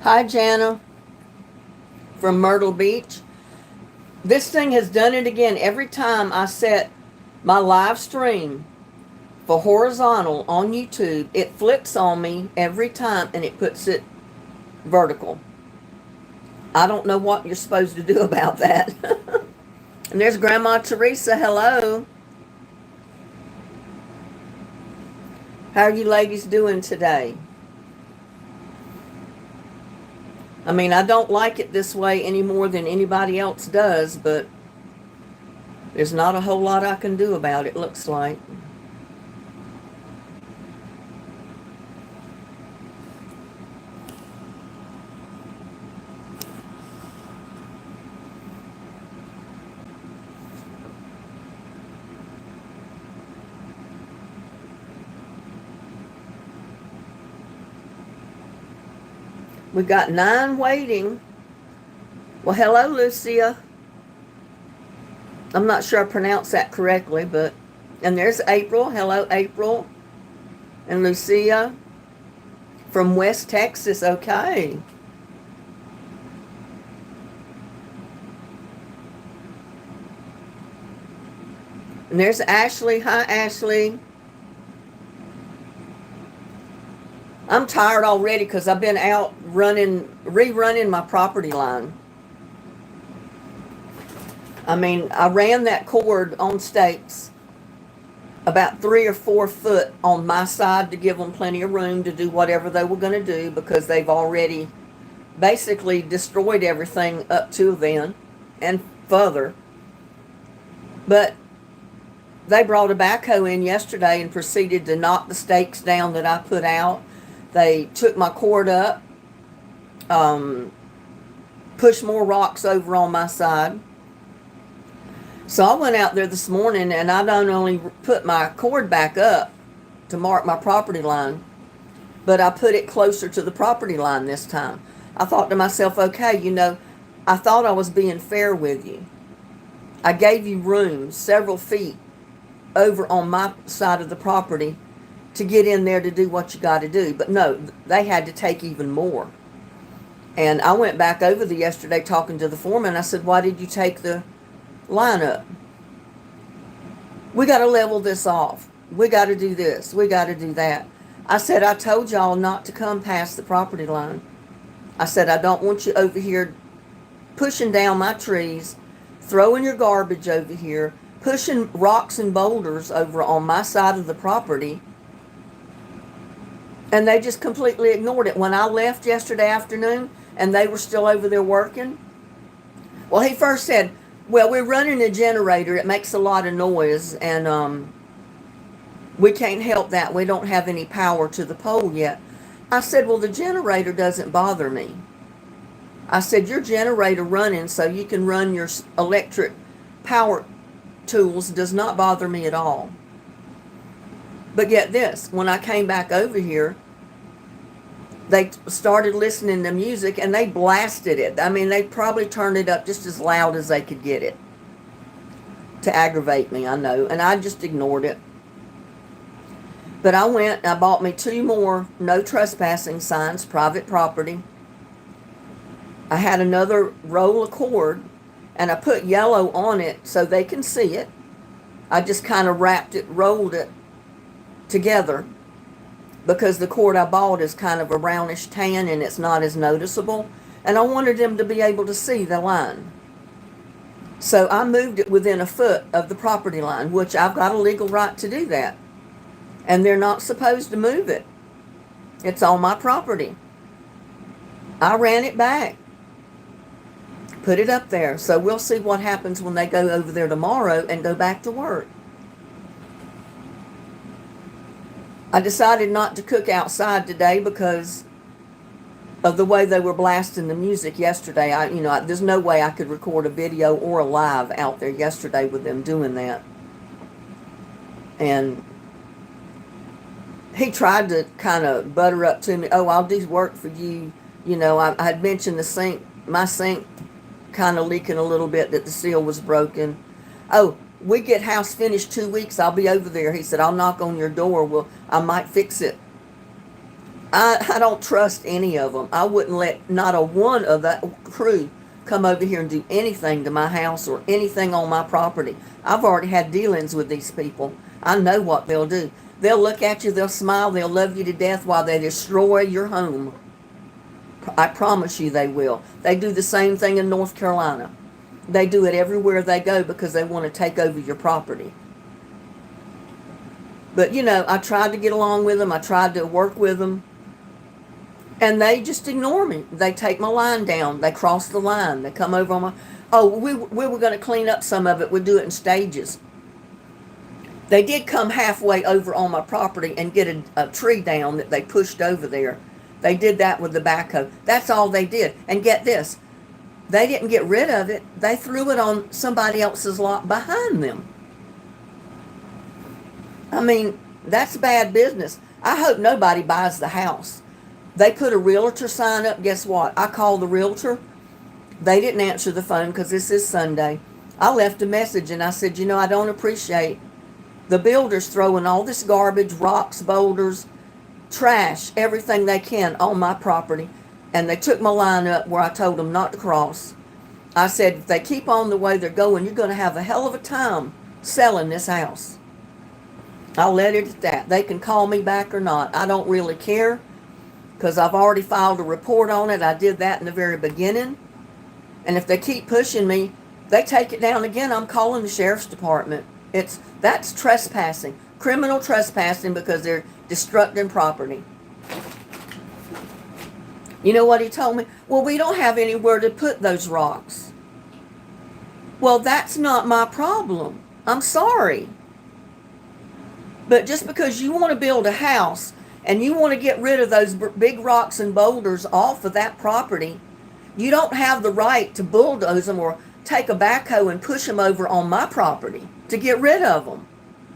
Hi, Jana from Myrtle Beach. This thing has done it again. Every time I set my live stream for horizontal on YouTube, it flips on me every time and it puts it vertical. I don't know what you're supposed to do about that. And there's Grandma Teresa. Hello. How are you ladies doing today? I mean, I don't like it this way any more than anybody else does, but there's not a whole lot I can do about it, looks like. We got 9 waiting. Well, hello, Lucia. I'm not sure I pronounced that correctly, but... And there's April. Hello, April. And Lucia from West Texas. Okay. And there's Ashley. Hi, Ashley. I'm tired already because I've been out rerunning my property line. I mean, I ran that cord on stakes about 3 or 4 foot on my side to give them plenty of room to do whatever they were going to do because they've already basically destroyed everything up to then and further. But they brought a backhoe in yesterday and proceeded to knock the stakes down that I put out. They took my cord up, pushed more rocks over on my side. So I went out there this morning and I not only put my cord back up to mark my property line, but I put it closer to the property line this time. I thought to myself, okay, I thought I was being fair with you. I gave you room several feet over on my side of the property to get in there to do what you got to do. But no, they had to take even more. And I went back over there yesterday talking to the foreman. I said, why did you take the line up? We got to level this off. We got to do this. We got to do that. I said, I told y'all not to come past the property line. I said, I don't want you over here pushing down my trees, throwing your garbage over here, pushing rocks and boulders over on my side of the property. And they just completely ignored it. When I left yesterday afternoon and they were still over there working, well, he first said, well, we're running a generator. It makes a lot of noise, and we can't help that. We don't have any power to the pole yet. I said, well, the generator doesn't bother me. I said, your generator running so you can run your electric power tools does not bother me at all. But get this, when I came back over here, they started listening to music and they blasted it. I mean, they probably turned it up just as loud as they could get it to aggravate me, I know. And I just ignored it. But I went and I bought me 2 more no trespassing signs, private property. I had another roll of cord and I put yellow on it so they can see it. I just kind of wrapped it, rolled it together because the cord I bought is kind of a brownish tan and it's not as noticeable. And I wanted them to be able to see the line. So I moved it within a foot of the property line, which I've got a legal right to do that. And they're not supposed to move it. It's on my property. I ran it back, put it up there. So we'll see what happens when they go over there tomorrow and go back to work. I decided not to cook outside today because of the way they were blasting the music yesterday. There's no way I could record a video or a live out there yesterday with them doing that. And he tried to kind of butter up to me, oh, I'll do work for you. I had mentioned my sink kind of leaking a little bit, that the seal was broken. Oh, we get house finished 2 weeks, I'll be over there. He said, I'll knock on your door. Well, I might fix it. I don't trust any of them. I wouldn't let not a one of that crew come over here and do anything to my house or anything on my property. I've already had dealings with these people. I know what they'll do. They'll look at you, they'll smile, they'll love you to death while they destroy your home. I promise you they will. They do the same thing in North Carolina. They do it everywhere they go because they want to take over your property. But, you know, I tried to get along with them. I tried to work with them. And they just ignore me. They take my line down. They cross the line. They come over on my... Oh, we were going to clean up some of it. We'd do it in stages. They did come halfway over on my property and get a tree down that they pushed over there. They did that with the backhoe. That's all they did. And get this. They didn't get rid of it. They threw it on somebody else's lot behind them. I mean, that's bad business. I hope nobody buys the house. They put a realtor sign up. Guess what? I called the realtor. They didn't answer the phone because this is Sunday. I left a message and I said, you know, I don't appreciate the builders throwing all this garbage, rocks, boulders, trash, everything they can on my property. And they took my line up where I told them not to cross. I said, if they keep on the way they're going, you're going to have a hell of a time selling this house. I'll let it at that. They can call me back or not. I don't really care because I've already filed a report on it. I did that in the very beginning. And if they keep pushing me, they take it down again. I'm calling the sheriff's department. That's trespassing, criminal trespassing because they're destructing property. You know what he told me? Well, we don't have anywhere to put those rocks. Well, that's not my problem. I'm sorry. But just because you want to build a house and you want to get rid of those big rocks and boulders off of that property, you don't have the right to bulldoze them or take a backhoe and push them over on my property to get rid of them,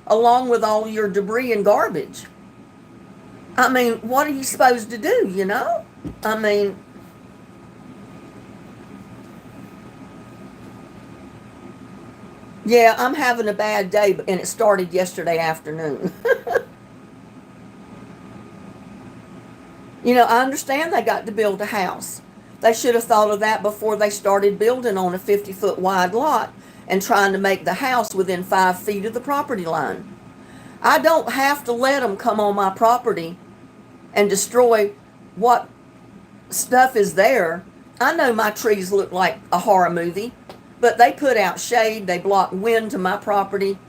along with all your debris and garbage. I mean, what are you supposed to do, you know? I mean, yeah, I'm having a bad day, and it started yesterday afternoon. You know, I understand they got to build a house. They should have thought of that before they started building on a 50-foot wide lot and trying to make the house within 5 feet of the property line. I don't have to let them come on my property and destroy what stuff is there. I know my trees look like a horror movie, but they put out shade, they block wind to my property.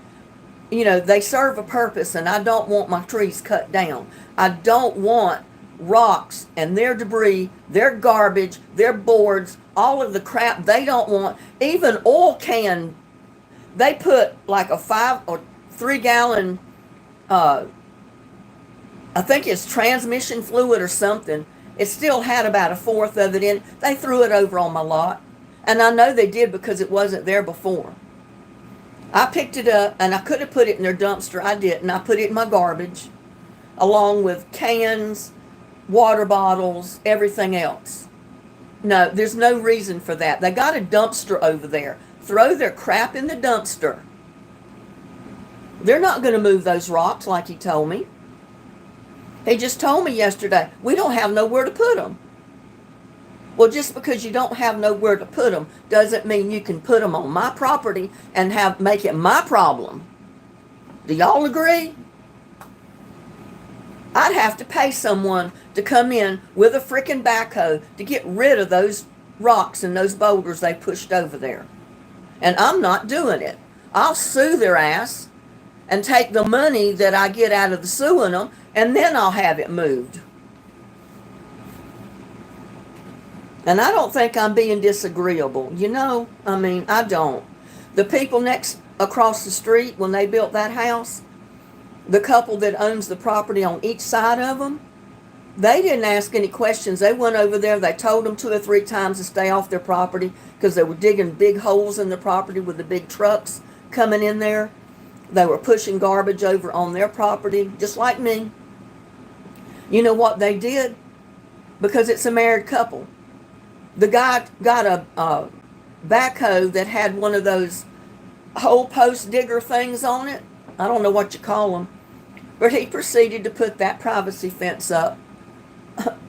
You know, they serve a purpose, and I don't want my trees cut down. I don't want rocks and their debris, their garbage, their boards, all of the crap they don't want. Even oil can, they put like a 5 or 3 gallon, I think it's transmission fluid or something. It still had about a fourth of it in. They threw it over on my lot. And I know they did because it wasn't there before. I picked it up and I could have put it in their dumpster. I didn't. I put it in my garbage along with cans, water bottles, everything else. No, there's no reason for that. They got a dumpster over there. Throw their crap in the dumpster. They're not going to move those rocks like he told me. He just told me yesterday, we don't have nowhere to put them. Well, just because you don't have nowhere to put them doesn't mean you can put them on my property and make it my problem. Do y'all agree? I'd have to pay someone to come in with a freaking backhoe to get rid of those rocks and those boulders they pushed over there. And I'm not doing it. I'll sue their ass and take the money that I get out of the suing them, and then I'll have it moved. And I don't think I'm being disagreeable. You know, I mean, I don't. The people across the street, when they built that house, the couple that owns the property on each side of them, they didn't ask any questions. They went over there. They told them 2 or 3 times to stay off their property because they were digging big holes in the property with the big trucks coming in there. They were pushing garbage over on their property, just like me. You know what they did? Because it's a married couple. The guy got a backhoe that had one of those hole post digger things on it. I don't know what you call them. But he proceeded to put that privacy fence up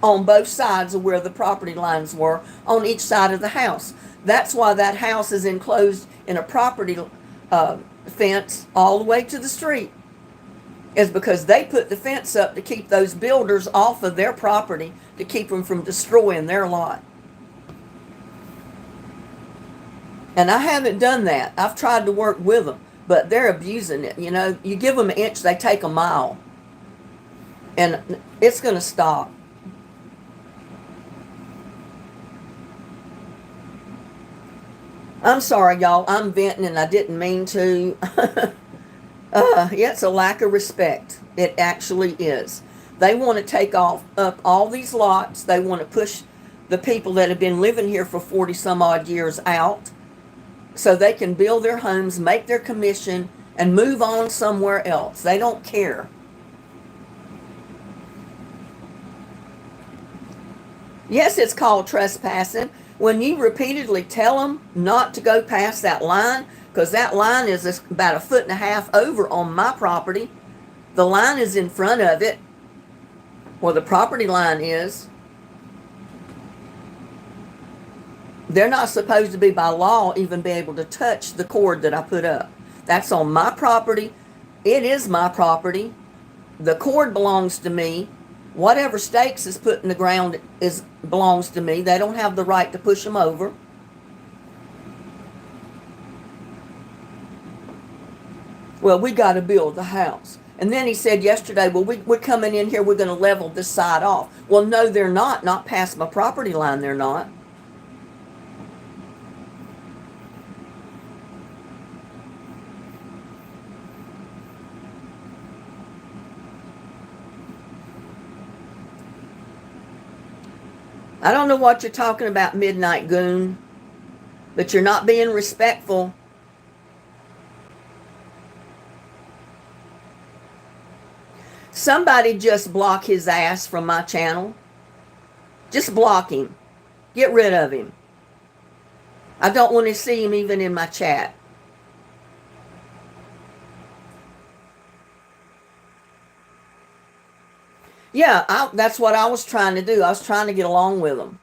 on both sides of where the property lines were on each side of the house. That's why that house is enclosed in a property fence all the way to the street, is because they put the fence up to keep those builders off of their property, to keep them from destroying their lot. And I haven't done that. I've tried to work with them, but they're abusing it. You know, you give them an inch, they take a mile. And it's going to stop. I'm sorry, y'all. I'm venting and I didn't mean to. Yeah, it's a lack of respect. It actually is. They want to take up all these lots. They want to push the people that have been living here for 40 some odd years out so they can build their homes, make their commission, and move on somewhere else. They don't care. Yes, it's called trespassing. When you repeatedly tell them not to go past that line, because that line is about 1.5 feet over on my property. The line is in front of it, where the property line is. They're not supposed to be, by law, even be able to touch the cord that I put up. That's on my property. It is my property. The cord belongs to me. Whatever stakes is put in the ground belongs to me. They don't have the right to push them over. Well, we got to build the house. And then he said yesterday, well, we're coming in here, we're going to level this side off. Well, no, they're not. Not past my property line, they're not. I don't know what you're talking about, Midnight Goon, but you're not being respectful. Somebody just block his ass from my channel. Just block him. Get rid of him. I don't want to see him even in my chat. Yeah, that's what I was trying to do. I was trying to get along with them.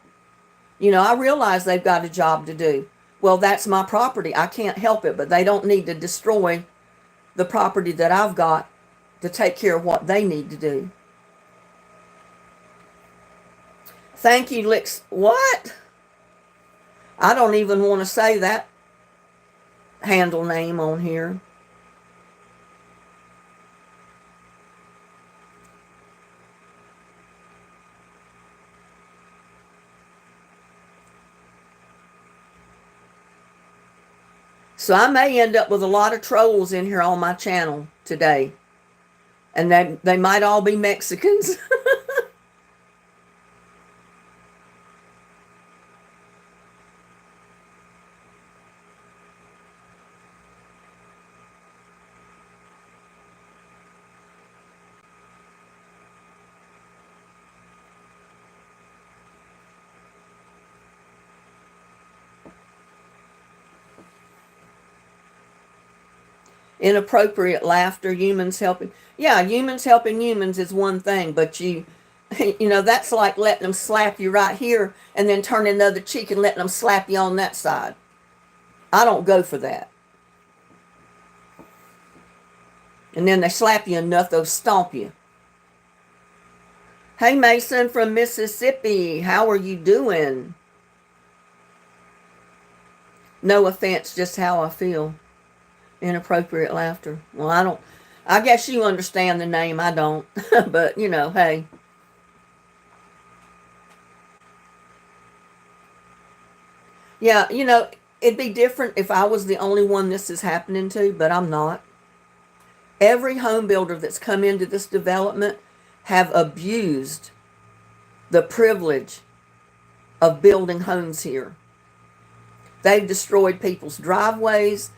You know, I realize they've got a job to do. Well, that's my property. I can't help it, but they don't need to destroy the property that I've got to take care of what they need to do. Thank you, Licks. What? I don't even want to say that handle name on here. So I may end up with a lot of trolls in here on my channel today. And they might all be Mexicans. Inappropriate laughter, humans helping. Yeah, humans helping humans is one thing, but you know, that's like letting them slap you right here and then turning the other cheek and letting them slap you on that side. I don't go for that. And then they slap you enough, they'll stomp you. Hey, Mason from Mississippi, how are you doing? No offense, just how I feel. Inappropriate laughter. Well, I guess you understand the name. I don't. But, you know, hey. Yeah, you know, it'd be different if I was the only one this is happening to, but I'm not. Every home builder that's come into this development have abused the privilege of building homes here. They've destroyed people's driveways.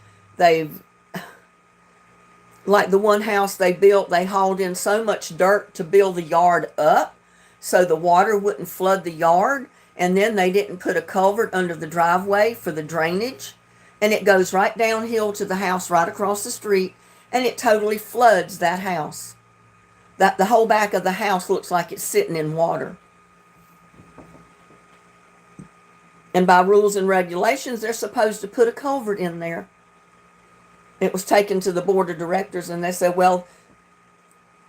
Like the one house they built, they hauled in so much dirt to build the yard up so the water wouldn't flood the yard. And then they didn't put a culvert under the driveway for the drainage. And it goes right downhill to the house right across the street. And it totally floods that house. The whole back of the house looks like it's sitting in water. And by rules and regulations, they're supposed to put a culvert in there. It was taken to the board of directors, and they said, well,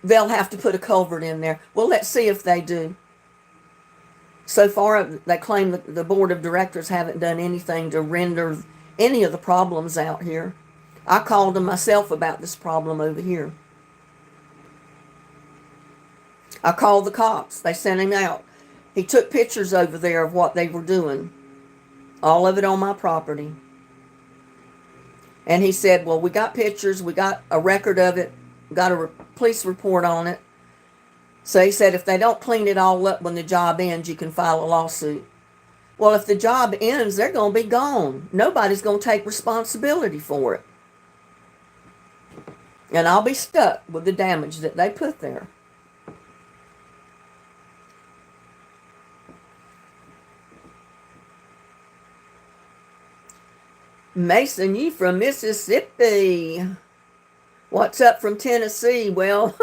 they'll have to put a culvert in there. Well, let's see if they do. So far, they claim that the board of directors haven't done anything to render any of the problems out here. I called them myself about this problem over here. I called the cops. They sent him out. He took pictures over there of what they were doing. All of it on my property. And he said, well, we got pictures. We got a record of it. Got a police report on it. So he said, if they don't clean it all up when the job ends, you can file a lawsuit. Well, if the job ends, they're going to be gone. Nobody's going to take responsibility for it. And I'll be stuck with the damage that they put there. Mason, you from Mississippi. What's up from Tennessee? Well,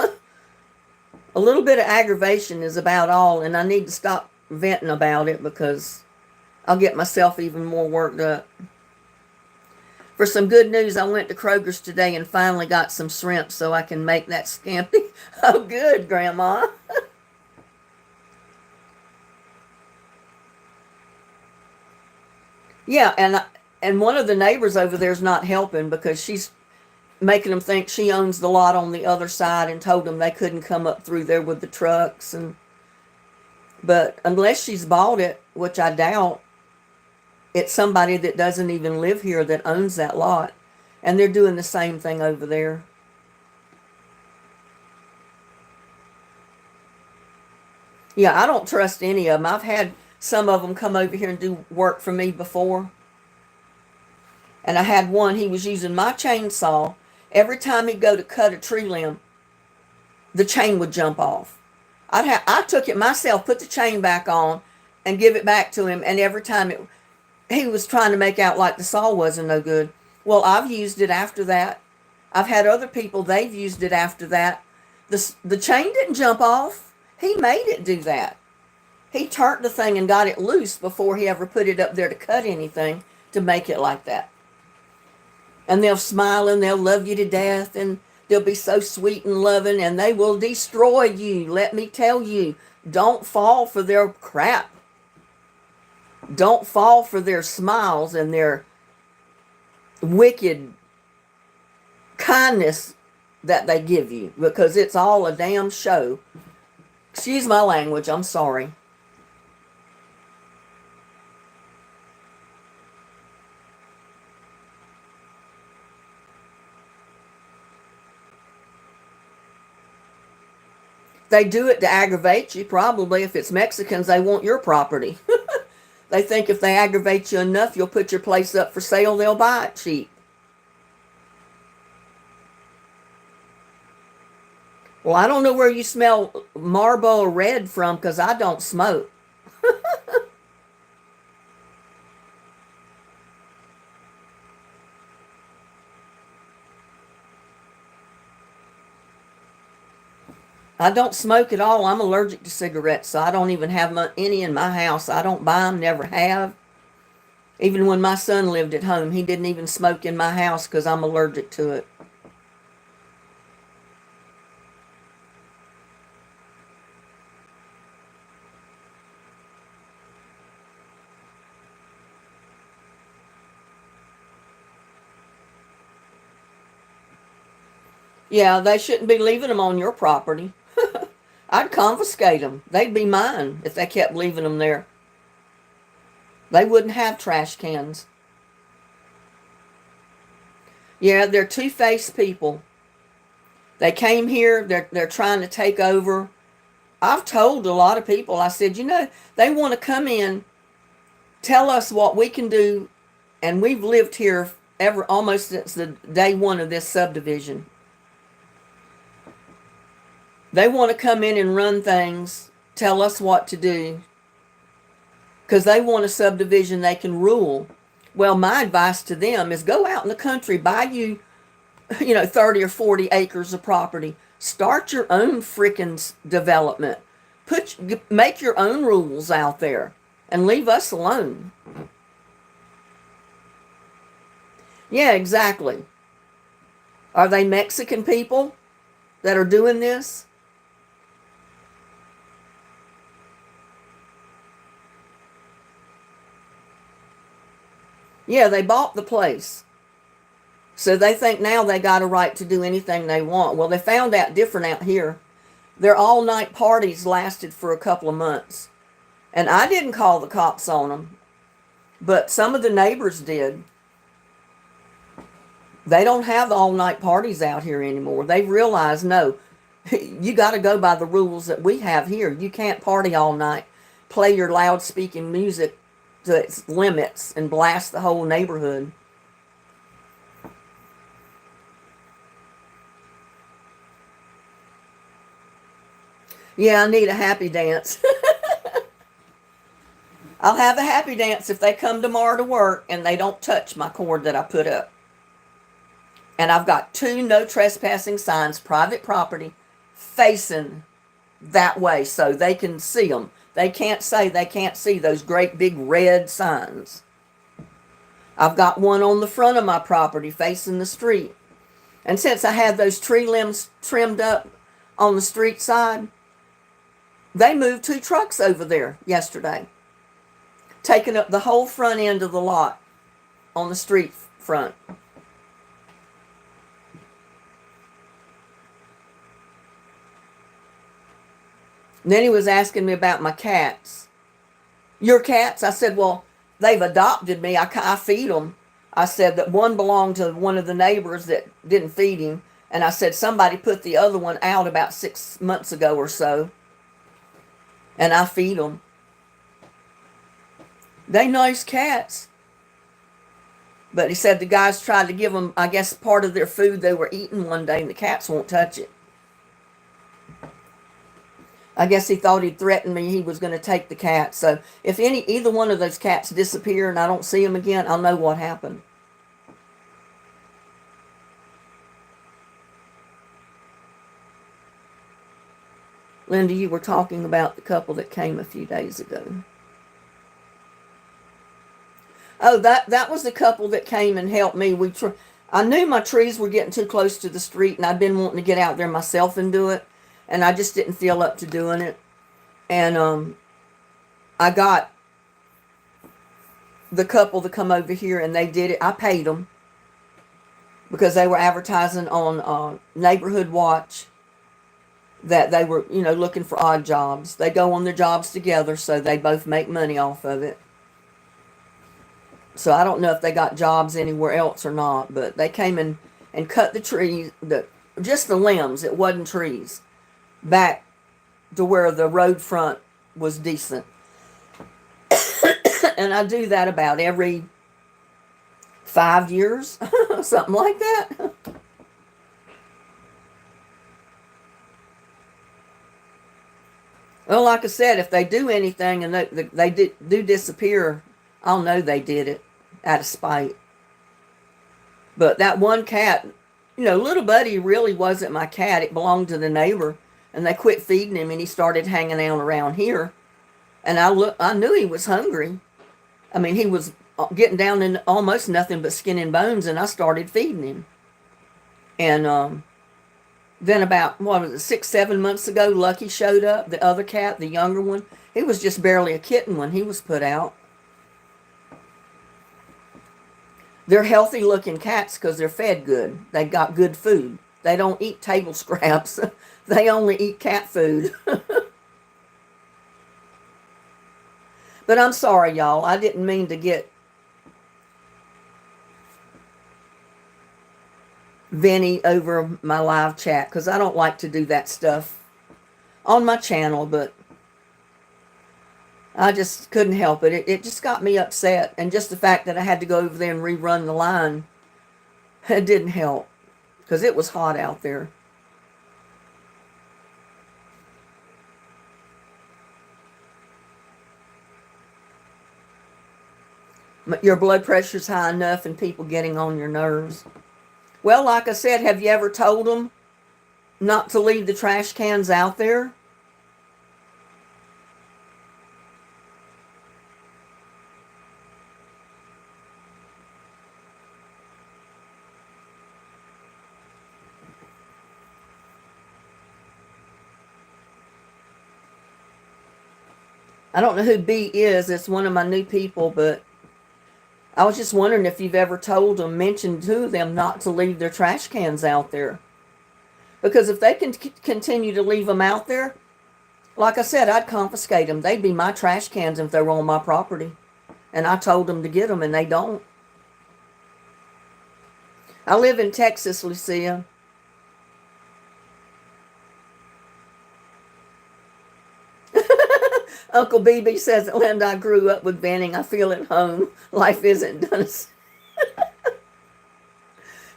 a little bit of aggravation is about all, and I need to stop venting about it because I'll get myself even more worked up. For some good news, I went to Kroger's today and finally got some shrimp so I can make that scampi. Oh, good, Grandma. Yeah, and one of the neighbors over there is not helping because she's making them think she owns the lot on the other side and told them they couldn't come up through there with the trucks. But unless she's bought it, which I doubt, it's somebody that doesn't even live here that owns that lot. And they're doing the same thing over there. Yeah, I don't trust any of them. I've had some of them come over here and do work for me before. And I had one, he was using my chainsaw. Every time he'd go to cut a tree limb, the chain would jump off. I took it myself, put the chain back on, and give it back to him. And every time he was trying to make out like the saw wasn't no good. Well, I've used it after that. I've had other people, they've used it after that. The chain didn't jump off. He made it do that. He turned the thing and got it loose before he ever put it up there to cut anything to make it like that. And they'll smile and they'll love you to death and they'll be so sweet and loving and they will destroy you. Let me tell you, don't fall for their crap. Don't fall for their smiles and their wicked kindness that they give you because it's all a damn show. Excuse my language, I'm sorry. They do it to aggravate you, probably. If it's Mexicans, they want your property. They think if they aggravate you enough, you'll put your place up for sale, they'll buy it cheap. Well, I don't know where you smell Marlboro Red from, because I don't smoke. I don't smoke at all. I'm allergic to cigarettes, so I don't even have any in my house. I don't buy them, never have. Even when my son lived at home, he didn't even smoke in my house because I'm allergic to it. Yeah, they shouldn't be leaving them on your property. I'd confiscate them. They'd be mine if they kept leaving them there. They wouldn't have trash cans. Yeah, they're two-faced people. They came here, they're trying to take over. I've told a lot of people, I said, they want to come in, tell us what we can do, and we've lived here almost since the day one of this subdivision. They want to come in and run things, tell us what to do, because they want a subdivision they can rule. Well, my advice to them is go out in the country, buy you 30 or 40 acres of property. Start your own freaking development. Make your own rules out there and leave us alone. Yeah, exactly. Are they Mexican people that are doing this? Yeah, they bought the place. So they think now they got a right to do anything they want. Well, they found out different out here. Their all night parties lasted for a couple of months. And I didn't call the cops on them, but some of the neighbors did. They don't have all night parties out here anymore. They've realized, no, you got to go by the rules that we have here. You can't party all night, play your loud speaking music to its limits, and blast the whole neighborhood. Yeah, I need a happy dance. I'll have a happy dance if they come tomorrow to work and they don't touch my cord that I put up. And I've got 2 no trespassing signs, private property, facing that way so they can see them. They can't say they can't see those great big red signs. I've got one on the front of my property facing the street. And since I had those tree limbs trimmed up on the street side, they moved 2 trucks over there yesterday, taking up the whole front end of the lot on the street front. And then he was asking me about my cats. Your cats? I said, well, they've adopted me. I feed them. I said that one belonged to one of the neighbors that didn't feed him. And I said somebody put the other one out about 6 months ago or so. And I feed them. They nice cats. But he said the guys tried to give them, I guess, part of their food they were eating one day, and the cats won't touch it. I guess he thought he'd threaten me he was going to take the cat. So if either one of those cats disappear and I don't see them again, I'll know what happened. Linda, you were talking about the couple that came a few days ago. Oh, that was the couple that came and helped me. I knew my trees were getting too close to the street, and I'd been wanting to get out there myself and do it, and I just didn't feel up to doing it. And I got the couple to come over here, and they did it. I paid them because they were advertising on Neighborhood Watch that they were, looking for odd jobs. They go on their jobs together, so they both make money off of it. So I don't know if they got jobs anywhere else or not, but they came in and cut the trees, just the limbs, it wasn't trees, back to where the road front was decent. And I do that about every 5 years, something like that. Well, like I said, if they do anything and they do disappear, I'll know they did it out of spite. But that one cat, little Buddy really wasn't my cat. It belonged to the neighbor, and they quit feeding him, and he started hanging out around here. And I knew he was hungry. I mean, he was getting down in almost nothing but skin and bones, and I started feeding him. And then about, 6, 7 months ago, Lucky showed up, the other cat, the younger one. He was just barely a kitten when he was put out. They're healthy looking cats because they're fed good. They got good food. They don't eat table scraps. They only eat cat food. But I'm sorry, y'all. I didn't mean to get Vinny over my live chat because I don't like to do that stuff on my channel, but I just couldn't help it. It just got me upset. And just the fact that I had to go over there and rerun the line, it didn't help because it was hot out there. Your blood pressure's high enough and people getting on your nerves. Well, like I said, have you ever told them not to leave the trash cans out there? I don't know who B is. It's one of my new people, but I was just wondering if you've ever told them, mentioned to them not to leave their trash cans out there. Because if they can continue to leave them out there, like I said, I'd confiscate them. They'd be my trash cans if they were on my property. And I told them to get them, and they don't. I live in Texas, Lucia. Uncle BB says, Linda, I grew up with venting. I feel at home. Life isn't done.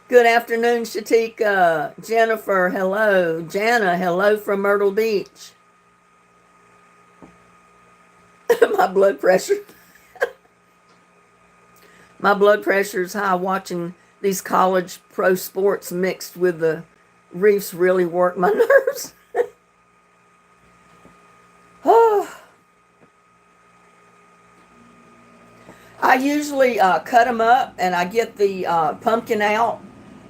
Good afternoon, Shatika. Jennifer, hello. Jana, hello from Myrtle Beach. My blood pressure. My blood pressure is high watching these college pro sports mixed with the reefs really work my nerves. Oh. I usually cut them up and I get the pumpkin out.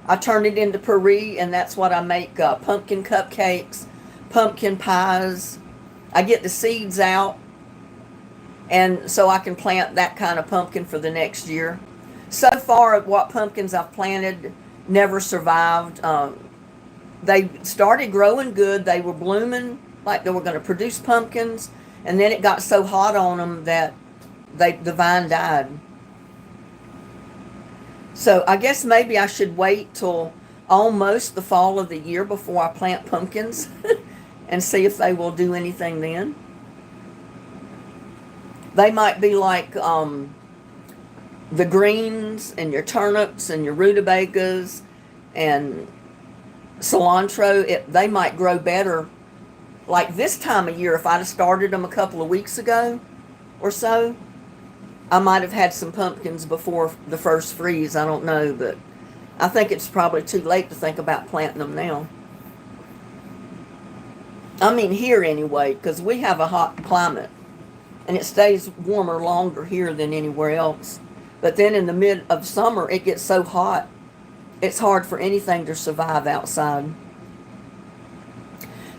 I turn it into puree, and that's what I make pumpkin cupcakes, pumpkin pies. I get the seeds out, and so I can plant that kind of pumpkin for the next year. So far, what pumpkins I've planted never survived. They started growing good. They were blooming like they were going to produce pumpkins, and then it got so hot on them that the vine died. So I guess maybe I should wait till almost the fall of the year before I plant pumpkins and see if they will do anything then. They might be like the greens and your turnips and your rutabagas and cilantro. They might grow better like this time of year. If I'd have started them a couple of weeks ago or so, I might have had some pumpkins before the first freeze. I don't know, but I think it's probably too late to think about planting them now. I mean, here anyway, because we have a hot climate, and it stays warmer longer here than anywhere else. But then in the mid of summer, it gets so hot, it's hard for anything to survive outside.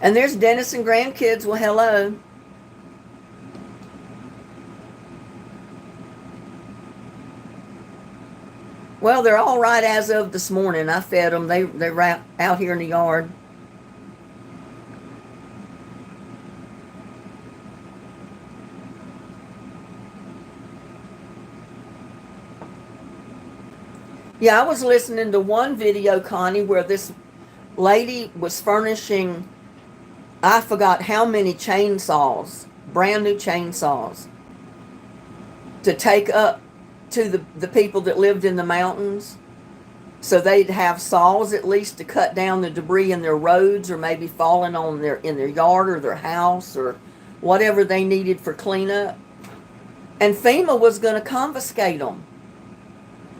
And there's Dennis and grandkids. Well, hello. Well, they're all right as of this morning. I fed them. They're out here in the yard. Yeah, I was listening to one video, Connie, where this lady was furnishing, I forgot how many chainsaws, brand new chainsaws, to take up to the people that lived in the mountains, so they'd have saws at least to cut down the debris in their roads, or maybe falling on in their yard or their house or whatever they needed for cleanup. And FEMA was going to confiscate them.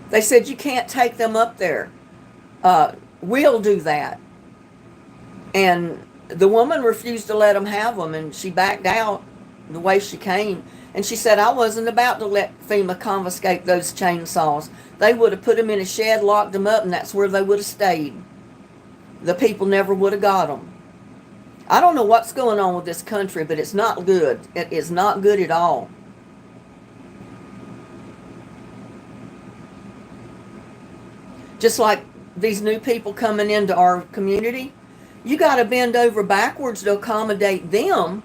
They said, you can't take them up there. We'll do that. And the woman refused to let them have them, and she backed out the way she came. And she said, I wasn't about to let FEMA confiscate those chainsaws. They would have put them in a shed, locked them up, and that's where they would have stayed. The people never would have got them. I don't know what's going on with this country, but it's not good. It is not good at all. Just like these new people coming into our community, you got to bend over backwards to accommodate them,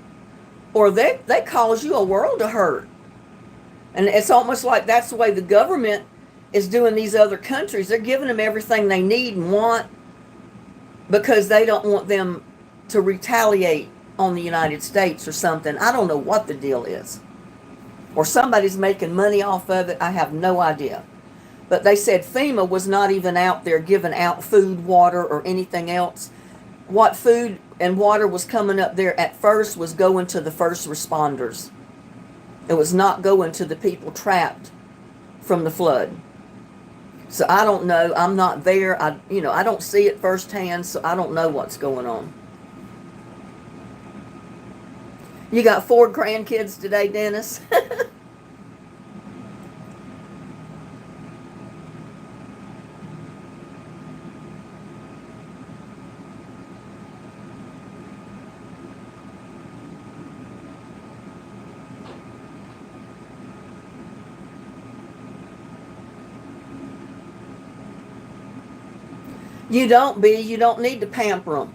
or they cause you a world of hurt. And it's almost like that's the way the government is doing these other countries. They're giving them everything they need and want because they don't want them to retaliate on the United States or something. I don't know what the deal is. Or somebody's making money off of it. I have no idea. But they said FEMA was not even out there giving out food, water, or anything else. What food and water was coming up there at first was going to the first responders. It was not going to the people trapped from the flood. So I don't know. I'm not there. I don't see it firsthand, so I don't know what's going on. You got 4 grandkids today, Dennis? You don't need to pamper them.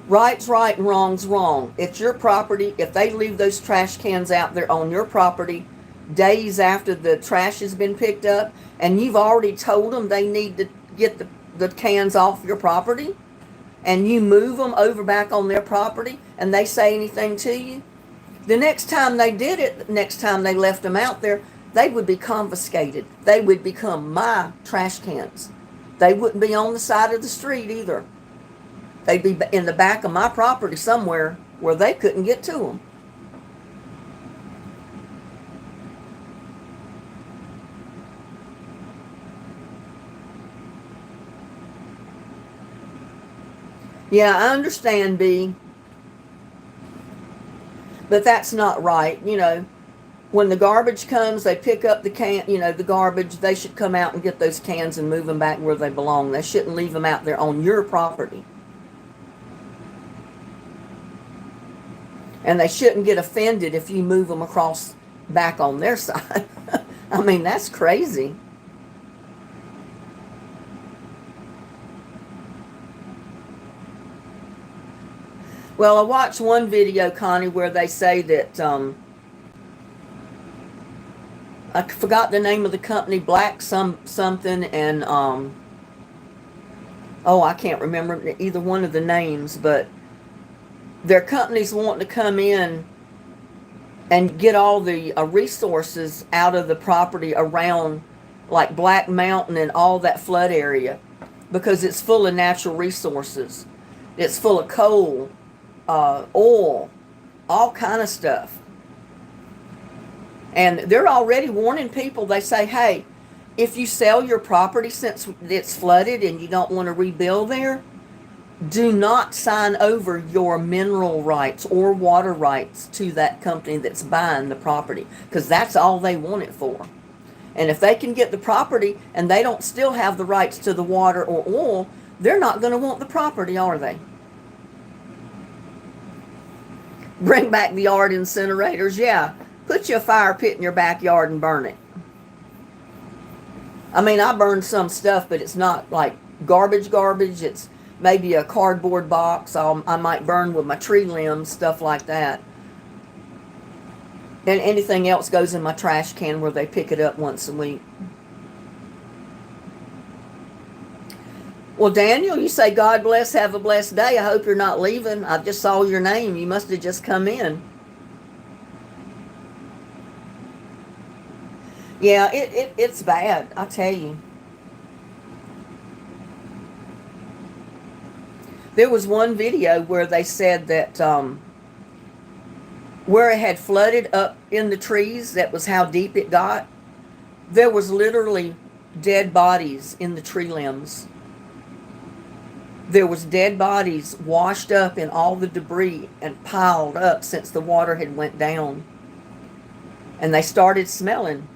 Right's right and wrong's wrong. It's your property. If they leave those trash cans out there on your property days after the trash has been picked up, and you've already told them they need to get the cans off your property, and you move them over back on their property, and they say anything to you, the next time they did it, the next time they left them out there, they would be confiscated. They would become my trash cans. They wouldn't be on the side of the street either. They'd be in the back of my property somewhere where they couldn't get to them. Yeah, I understand, B, but that's not right. When the garbage comes, they pick up the garbage. They should come out and get those cans and move them back where they belong. They shouldn't leave them out there on your property. And they shouldn't get offended if you move them across back on their side. I mean, that's crazy. Well, I watched one video, Connie, where they say that I forgot the name of the company, Black something, and I can't remember either one of the names, but their companies wanting to come in and get all the resources out of the property around like Black Mountain and all that flood area, because it's full of natural resources. It's full of coal, oil, all kind of stuff. And they're already warning people. They say, hey, if you sell your property since it's flooded and you don't want to rebuild there, do not sign over your mineral rights or water rights to that company that's buying the property, because that's all they want it for. And if they can get the property and they don't still have the rights to the water or oil, they're not going to want the property, are they? Bring back the yard incinerators. Yeah, put you a fire pit in your backyard and burn it. I mean, I burned some stuff, but it's not like garbage. It's maybe a cardboard box I might burn with my tree limbs, stuff like that. And anything else goes in my trash can where they pick it up once a week. Well, Daniel, you say, God bless, have a blessed day. I hope you're not leaving. I just saw your name. You must have just come in. Yeah, it's bad, I tell you. There was one video where they said that where it had flooded up in the trees, that was how deep it got. There was literally dead bodies in the tree limbs. There was dead bodies washed up in all the debris and piled up since the water had went down. And they started smelling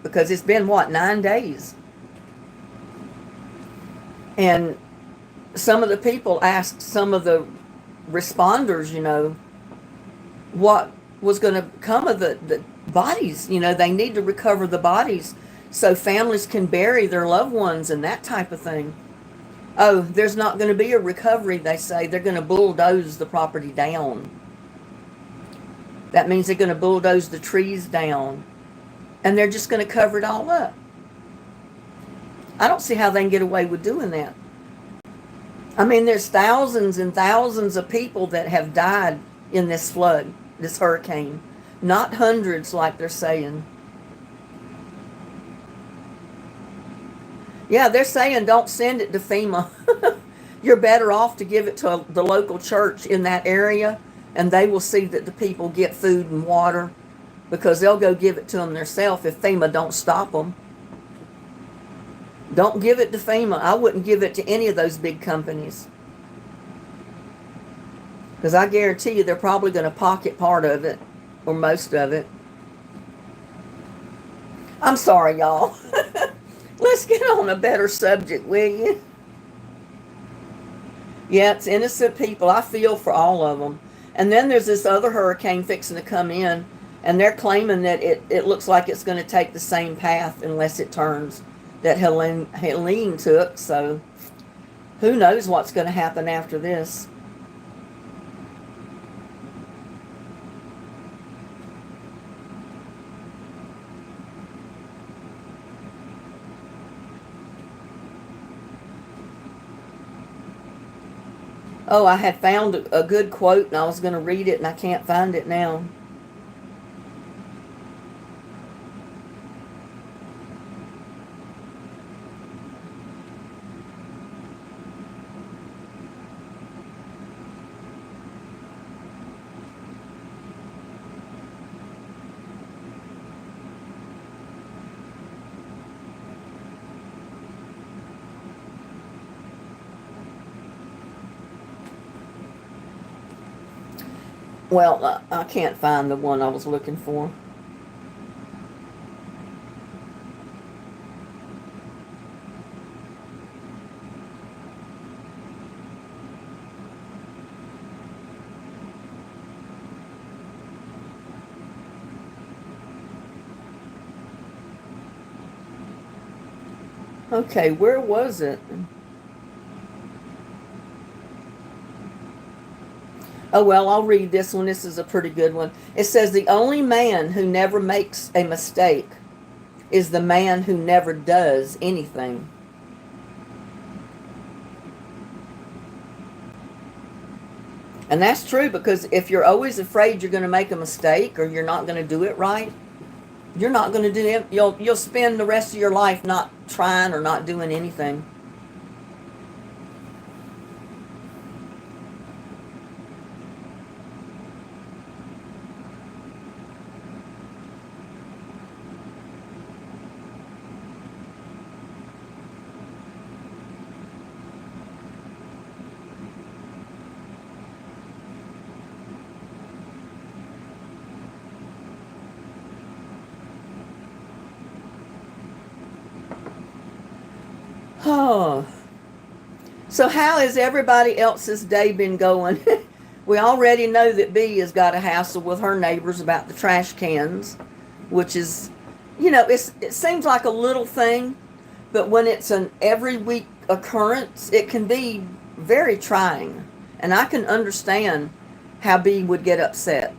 because it's been, 9 days? And some of the people asked some of the responders, what was going to come of the bodies. They need to recover the bodies so families can bury their loved ones and that type of thing. Oh, there's not going to be a recovery, they say. They're going to bulldoze the property down. That means they're going to bulldoze the trees down. And they're just going to cover it all up. I don't see how they can get away with doing that. I mean, there's thousands and thousands of people that have died in this flood, this hurricane. Not hundreds like they're saying. Yeah, they're saying don't send it to FEMA. You're better off to give it to the local church in that area, and they will see that the people get food and water, because they'll go give it to them themselves if FEMA don't stop them. Don't give it to FEMA. I wouldn't give it to any of those big companies, because I guarantee you they're probably going to pocket part of it or most of it. I'm sorry, y'all. Let's get on a better subject, will you? Yeah, it's innocent people. I feel for all of them. And then there's this other hurricane fixing to come in, and they're claiming that it looks like it's going to take the same path unless it turns that Helene took. So Who knows what's going to happen after this? Oh, I had found a good quote and I was going to read it and I can't find it now. Well, I can't find the one I was looking for. Okay, where was it? Oh, well, I'll read this one. This is a pretty good one. It says, the only man who never makes a mistake is the man who never does anything. And that's true, because if you're always afraid you're going to make a mistake or you're not going to do it right, you're not going to do it. You'll spend the rest of your life not trying or not doing anything. Oh. So how has everybody else's day been going? We already know that Bee has got a hassle with her neighbors about the trash cans, which is, it seems like a little thing, but when it's an every week occurrence, it can be very trying. And I can understand how Bee would get upset.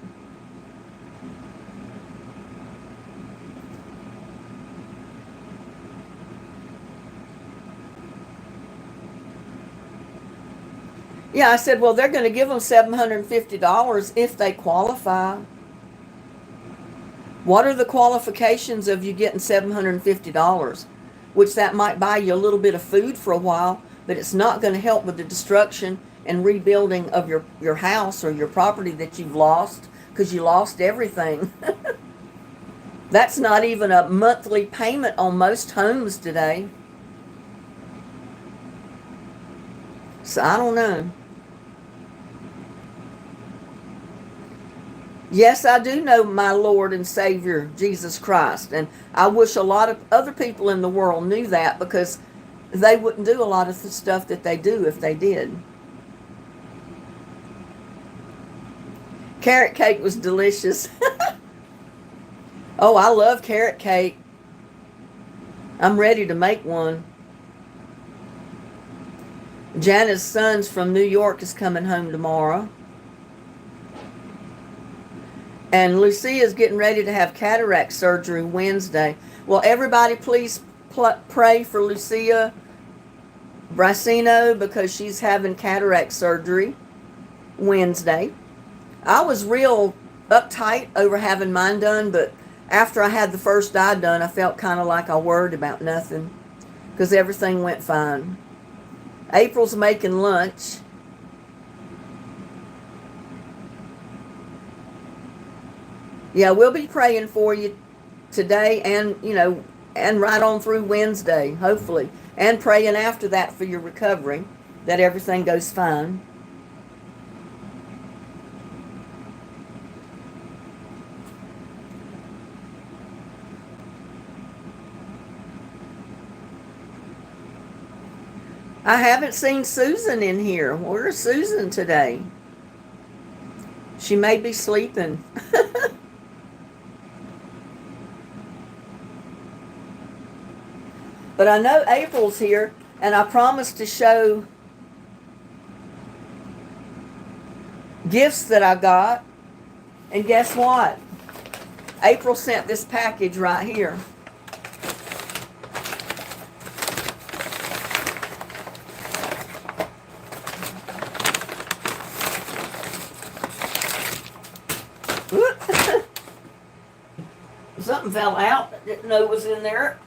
Yeah, I said, well, they're going to give them $750 if they qualify. What are the qualifications of you getting $750? Which that might buy you a little bit of food for a while, but it's not going to help with the destruction and rebuilding of your house or your property that you've lost, because you lost everything. That's not even a monthly payment on most homes today. So I don't know. Yes, I do know my Lord and Savior, Jesus Christ. And I wish a lot of other people in the world knew that, because they wouldn't do a lot of the stuff that they do if they did. Carrot cake was delicious. Oh, I love carrot cake. I'm ready to make one. Jana's son's from New York is coming home tomorrow. And Lucia's getting ready to have cataract surgery Wednesday. Well, everybody please pray for Lucia Bracino, because she's having cataract surgery Wednesday. I was real uptight over having mine done, but after I had the first eye done, I felt kind of like I worried about nothing, because everything went fine. April's making lunch. Yeah, we'll be praying for you today, and and right on through Wednesday, hopefully, and praying after that for your recovery, that everything goes fine. I haven't seen Susan in here. Where's Susan today? She may be sleeping. But I know April's here, and I promised to show gifts that I got. And guess what? April sent this package right here. Something fell out. I didn't know it was in there.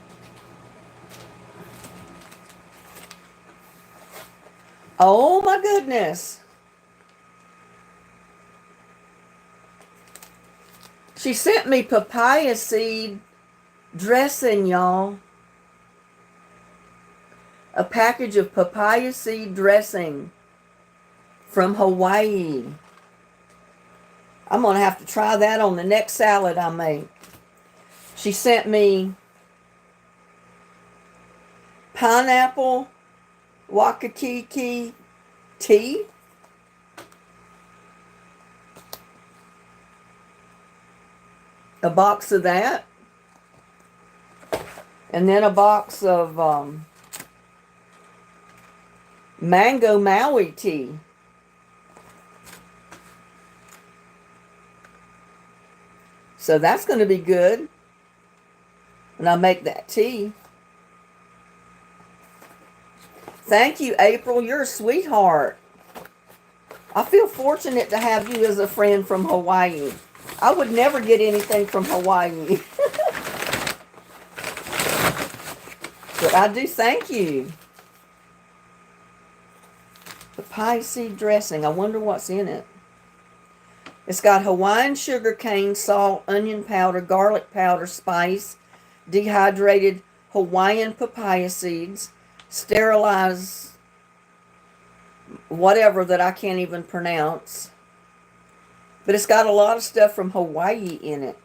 Oh my goodness. She sent me papaya seed dressing, y'all. A package of papaya seed dressing from Hawaii. I'm going to have to try that on the next salad I make. She sent me pineapple wakakiki tea. A box of that. And then a box of mango Maui tea. So that's going to be good when I make that tea. Thank you, April. You're a sweetheart. I feel fortunate to have you as a friend from Hawaii. I would never get anything from Hawaii. But I do thank you. Papaya seed dressing. I wonder what's in it. It's got Hawaiian sugar cane, salt, onion powder, garlic powder, spice, dehydrated Hawaiian papaya seeds, sterilized whatever that I can't even pronounce. But it's got a lot of stuff from Hawaii in it.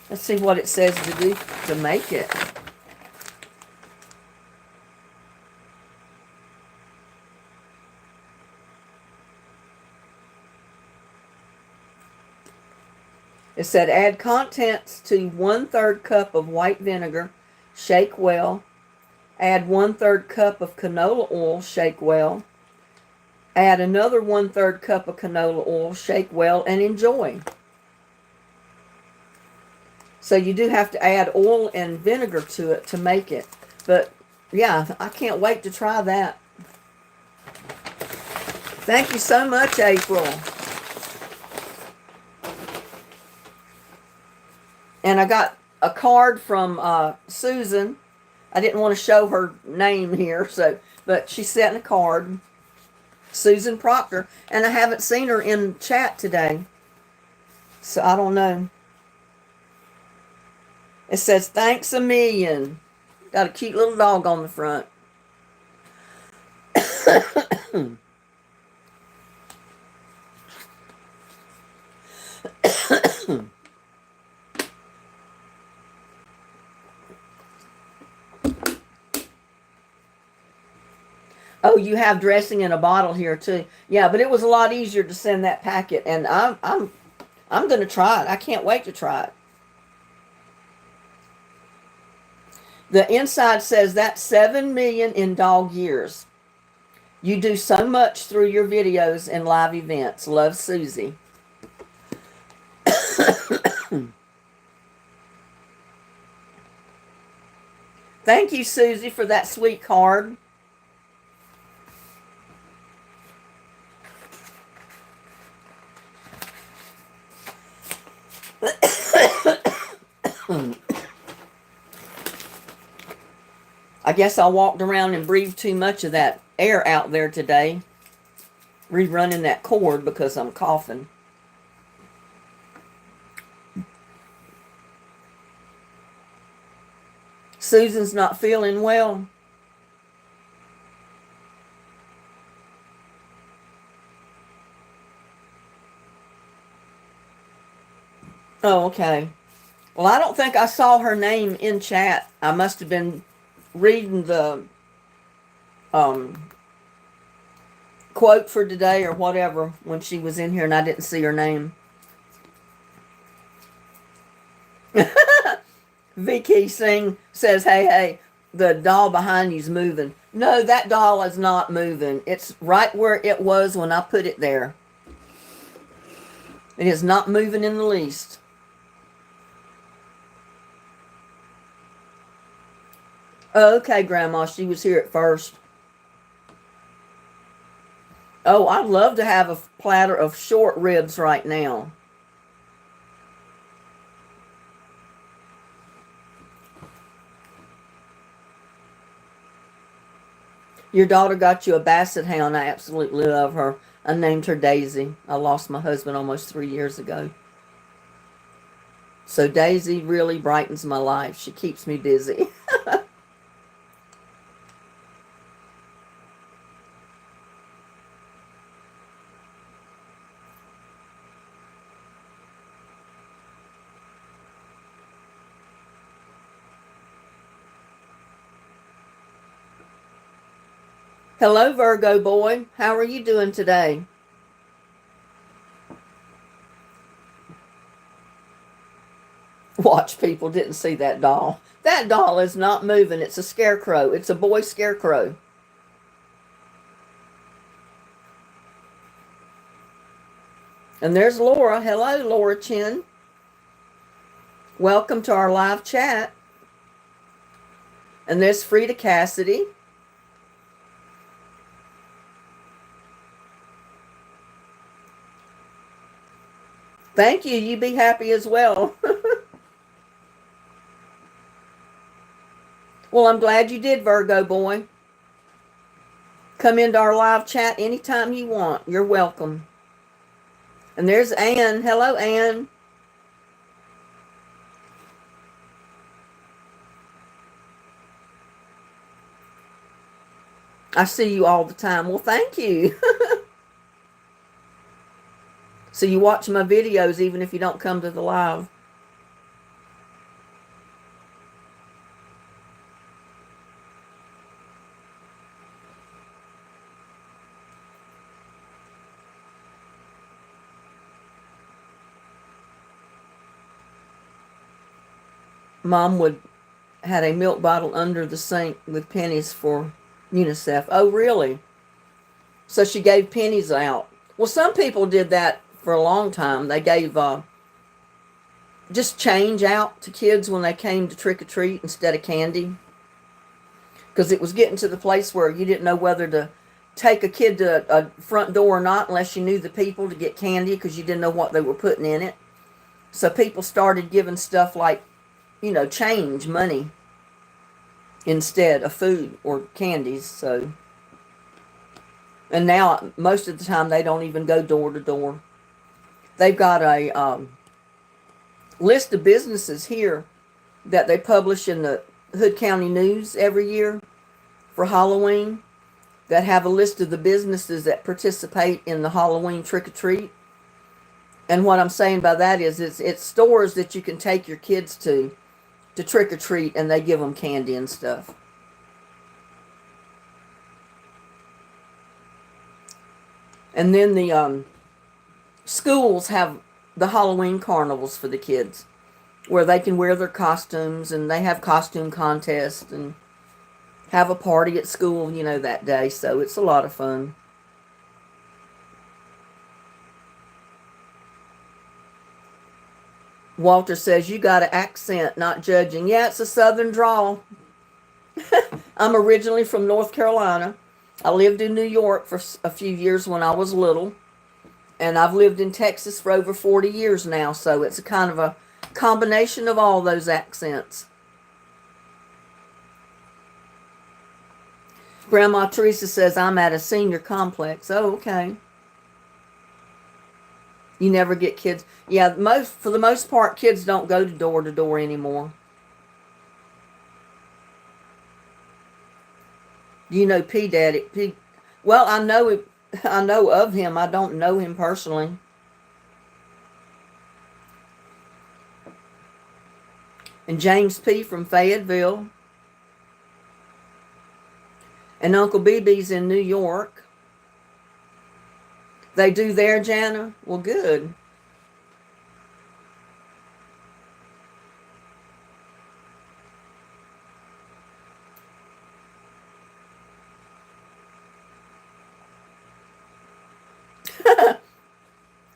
Let's see what it says to do to make it. It said add contents to 1/3 cup of white vinegar, shake well. Add 1/3 cup of canola oil, shake well. Add another 1/3 cup of canola oil, shake well, and enjoy. So you do have to add oil and vinegar to it to make it. But yeah, I can't wait to try that. Thank you so much, April. And I got a card from Susan. I didn't want to show her name here, but she sent a card. Susan Proctor. And I haven't seen her in chat today. So I don't know. It says, thanks a million. Got a cute little dog on the front. Oh, you have dressing in a bottle here too. Yeah, but it was a lot easier to send that packet, and I'm going to try it. I can't wait to try it. The inside says that's 7 million in dog years. You do so much through your videos and live events. Love, Susie. Thank you, Susie, for that sweet card. I guess I walked around and breathed too much of that air out there today. Rerunning that cord because I'm coughing. Susan's not feeling well. Oh, okay. Well, I don't think I saw her name in chat. I must have been reading the quote for today or whatever when she was in here and I didn't see her name. Vicky Singh says, hey, the doll behind you's moving. No, that doll is not moving. It's right where it was when I put it there. It is not moving in the least. Okay, Grandma, she was here at first. Oh, I'd love to have a platter of short ribs right now. Your daughter got you a basset hound. I absolutely love her. I named her Daisy. I lost my husband almost 3 years ago. So Daisy really brightens my life. She keeps me busy. Hello, Virgo boy. How are you doing today? Watch, people didn't see that doll. That doll is not moving. It's a scarecrow. It's a boy scarecrow. And there's Laura. Hello, Laura Chin. Welcome to our live chat. And there's Frida Cassidy. Thank you. You be happy as well. Well, I'm glad you did, Virgo boy. Come into our live chat anytime you want. You're welcome. And there's Ann. Hello, Ann. I see you all the time. Well, thank you. So you watch my videos even if you don't come to the live. Mom had a milk bottle under the sink with pennies for UNICEF. Oh, really? So she gave pennies out. Well, some people did that for a long time. They gave just change out to kids when they came to trick or treat instead of candy. Because it was getting to the place where you didn't know whether to take a kid to a front door or not unless you knew the people to get candy because you didn't know what they were putting in it. So people started giving stuff like, change, money, instead of food or candies. So, and now most of the time they don't even go door to door. They've got a list of businesses here that they publish in the Hood County News every year for Halloween that have a list of the businesses that participate in the Halloween trick-or-treat. And what I'm saying by that is it's stores that you can take your kids to trick-or-treat, and they give them candy and stuff. And then the schools have the Halloween carnivals for the kids where they can wear their costumes, and they have costume contests and have a party at school, that day. So it's a lot of fun. Walter says, you got an accent, not judging. Yeah, it's a southern drawl. I'm originally from North Carolina. I lived in New York for a few years when I was little. And I've lived in Texas for over 40 years now. So it's a kind of a combination of all those accents. Grandma Teresa says, I'm at a senior complex. Oh, okay. You never get kids. Yeah, for the most part, kids don't go to door anymore. You know P Daddy. Well, I know of him. I don't know him personally. And James P. from Fayetteville. And Uncle BB's in New York. They do there, Jana? Well, good.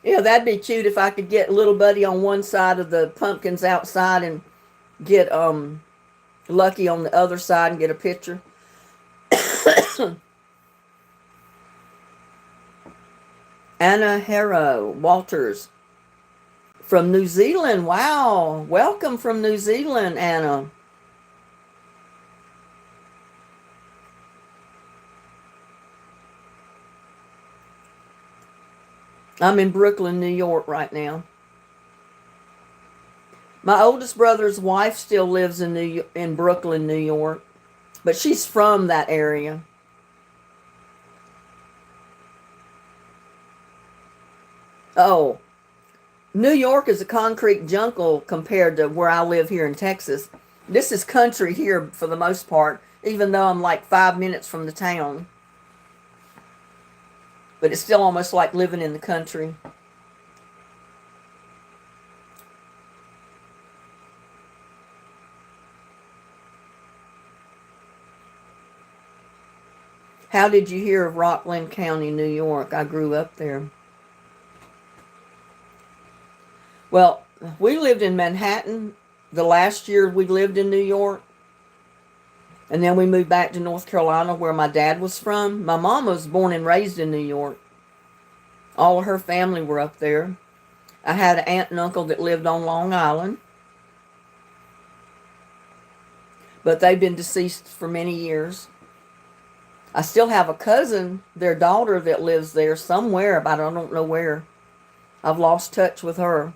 Yeah, that'd be cute if I could get little buddy on one side of the pumpkins outside and get Lucky on the other side and get a picture. Anna Harrow Walters from New Zealand. Wow. Welcome from New Zealand, Anna. I'm in Brooklyn, New York right now. My oldest brother's wife still lives in Brooklyn, New York, but she's from that area. Oh, New York is a concrete jungle compared to where I live here in Texas. This is country here for the most part, even though I'm like 5 minutes from the town. But it's still almost like living in the country. How did you hear of Rockland County, New York? I grew up there. Well, we lived in Manhattan the last year we lived in New York. And then we moved back to North Carolina where my dad was from. My mom was born and raised in New York. All of her family were up there. I had an aunt and uncle that lived on Long Island. But they've been deceased for many years. I still have a cousin, their daughter, that lives there somewhere, but I don't know where. I've lost touch with her.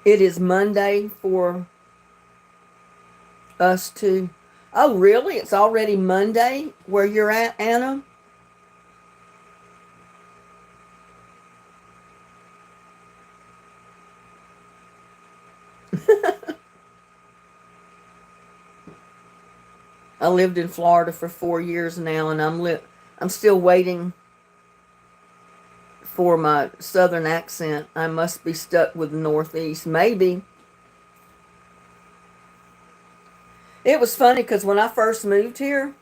It is Monday for us too. Oh, really? It's already Monday where you're at, Anna? I lived in Florida for 4 years now, and I'm still waiting for my southern accent. I must be stuck with the Northeast. Maybe. It was funny because when I first moved here,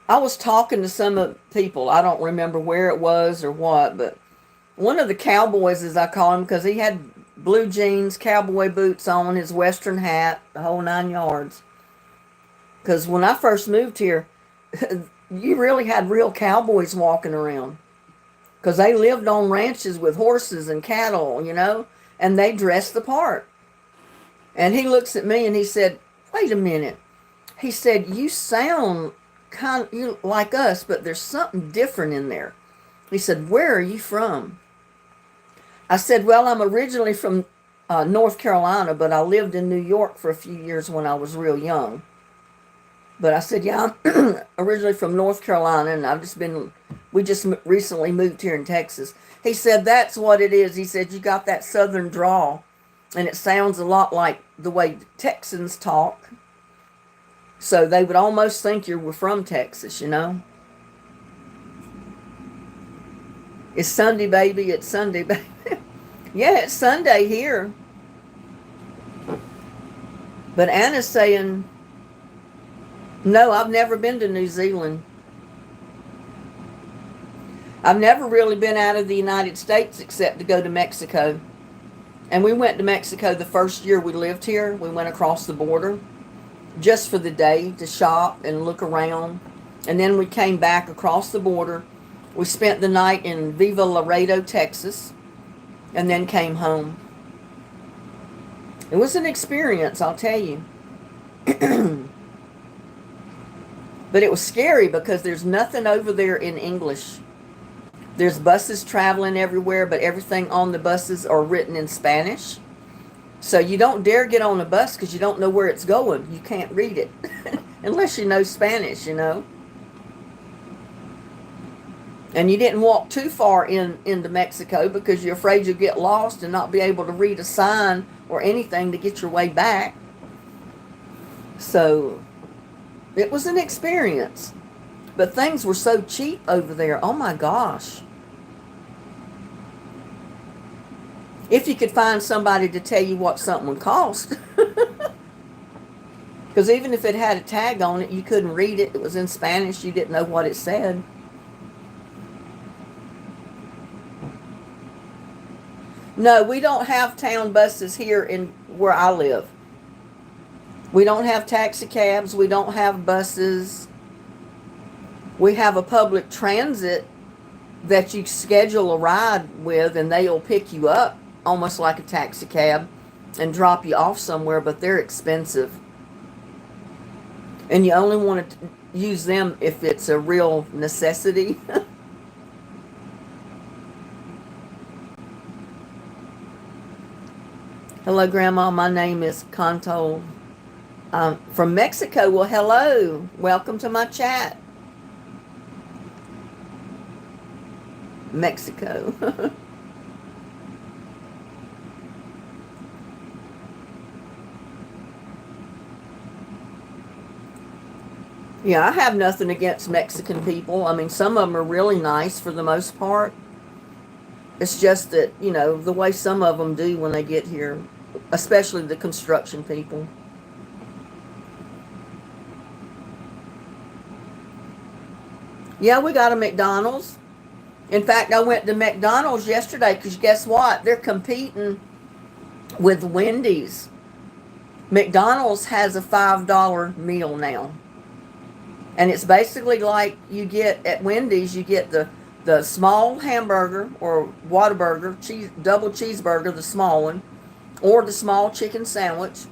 I was talking to some of people. I don't remember where it was or what, but one of the cowboys, as I call him, because he had blue jeans, cowboy boots on, his western hat, the whole 9 yards. Because when I first moved here, you really had real cowboys walking around. Because they lived on ranches with horses and cattle, and they dressed the part. And he looks at me and he said, "Wait a minute." He said, "You sound like us, but there's something different in there." He said, "Where are you from?" I said, "Well, I'm originally from North Carolina, but I lived in New York for a few years when I was real young." But I said, "Yeah, I'm originally from North Carolina, and we just recently moved here in Texas." He said, "That's what it is." He said, "You got that southern drawl, and it sounds a lot like the way Texans talk. So they would almost think you were from Texas. It's Sunday, baby. It's Sunday, baby." Yeah, it's Sunday here. But Anna's saying, no, I've never been to New Zealand. I've never really been out of the United States except to go to Mexico. And we went to Mexico the first year we lived here. We went across the border just for the day to shop and look around. And then we came back across the border. We spent the night in Viva Laredo, Texas, and then came home. It was an experience, I'll tell you. But it was scary because there's nothing over there in English. There's buses traveling everywhere, but everything on the buses are written in Spanish. So you don't dare get on a bus because you don't know where it's going. You can't read it unless you know Spanish. And you didn't walk too far into Mexico because you're afraid you'll get lost and not be able to read a sign or anything to get your way back. So it was an experience. But things were so cheap over there. Oh my gosh. If you could find somebody to tell you what something would cost. Because even if it had a tag on it, you couldn't read it. It was in Spanish. You didn't know what it said. No, we don't have town buses here in where I live. We don't have taxi cabs. We don't have buses. We have a public transit that you schedule a ride with, and they'll pick you up almost like a taxi cab and drop you off somewhere, but they're expensive. And you only want to use them if it's a real necessity. Hello, Grandma. My name is Canto. From Mexico. Well, hello. Welcome to my chat. Mexico. Yeah, I have nothing against Mexican people. I mean, some of them are really nice for the most part. It's just that, you know, the way some of them do when they get here, especially the construction people. Yeah, we got a McDonald's. In fact, I went to McDonald's yesterday because guess what? They're competing with Wendy's. McDonald's has a $5 meal now. And it's basically like you get at Wendy's, you get the small hamburger or Whataburger, double cheeseburger, the small one, or the small chicken sandwich.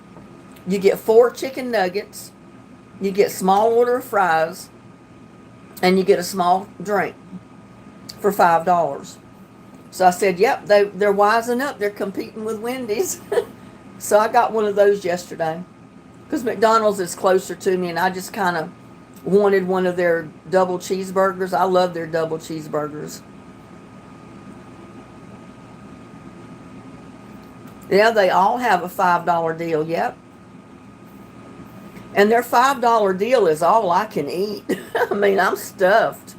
You get 4 chicken nuggets. You get small order of fries. And you get a small drink for $5. So I said, yep, they're wising up. They're competing with Wendy's. So I got one of those yesterday. Because McDonald's is closer to me, and I just kind of wanted one of their double cheeseburgers. I love their double cheeseburgers. Yeah, they all have a $5 deal, yep. And their $5 deal is all I can eat. I mean, I'm stuffed.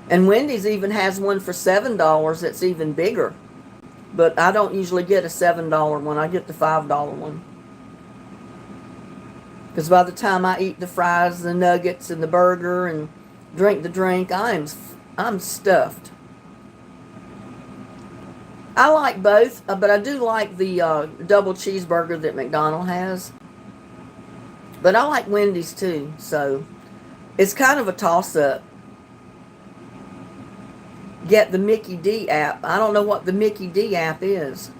And Wendy's even has one for $7 that's even bigger. But I don't usually get a $7 one. I get the $5 one. Because by the time I eat the fries, the nuggets, and the burger, and drink the drink, I'm stuffed. I like both, but I do like the double cheeseburger that McDonald's has. But I like Wendy's too, so it's kind of a toss-up. Get the Mickey D app. I don't know what the Mickey D app is.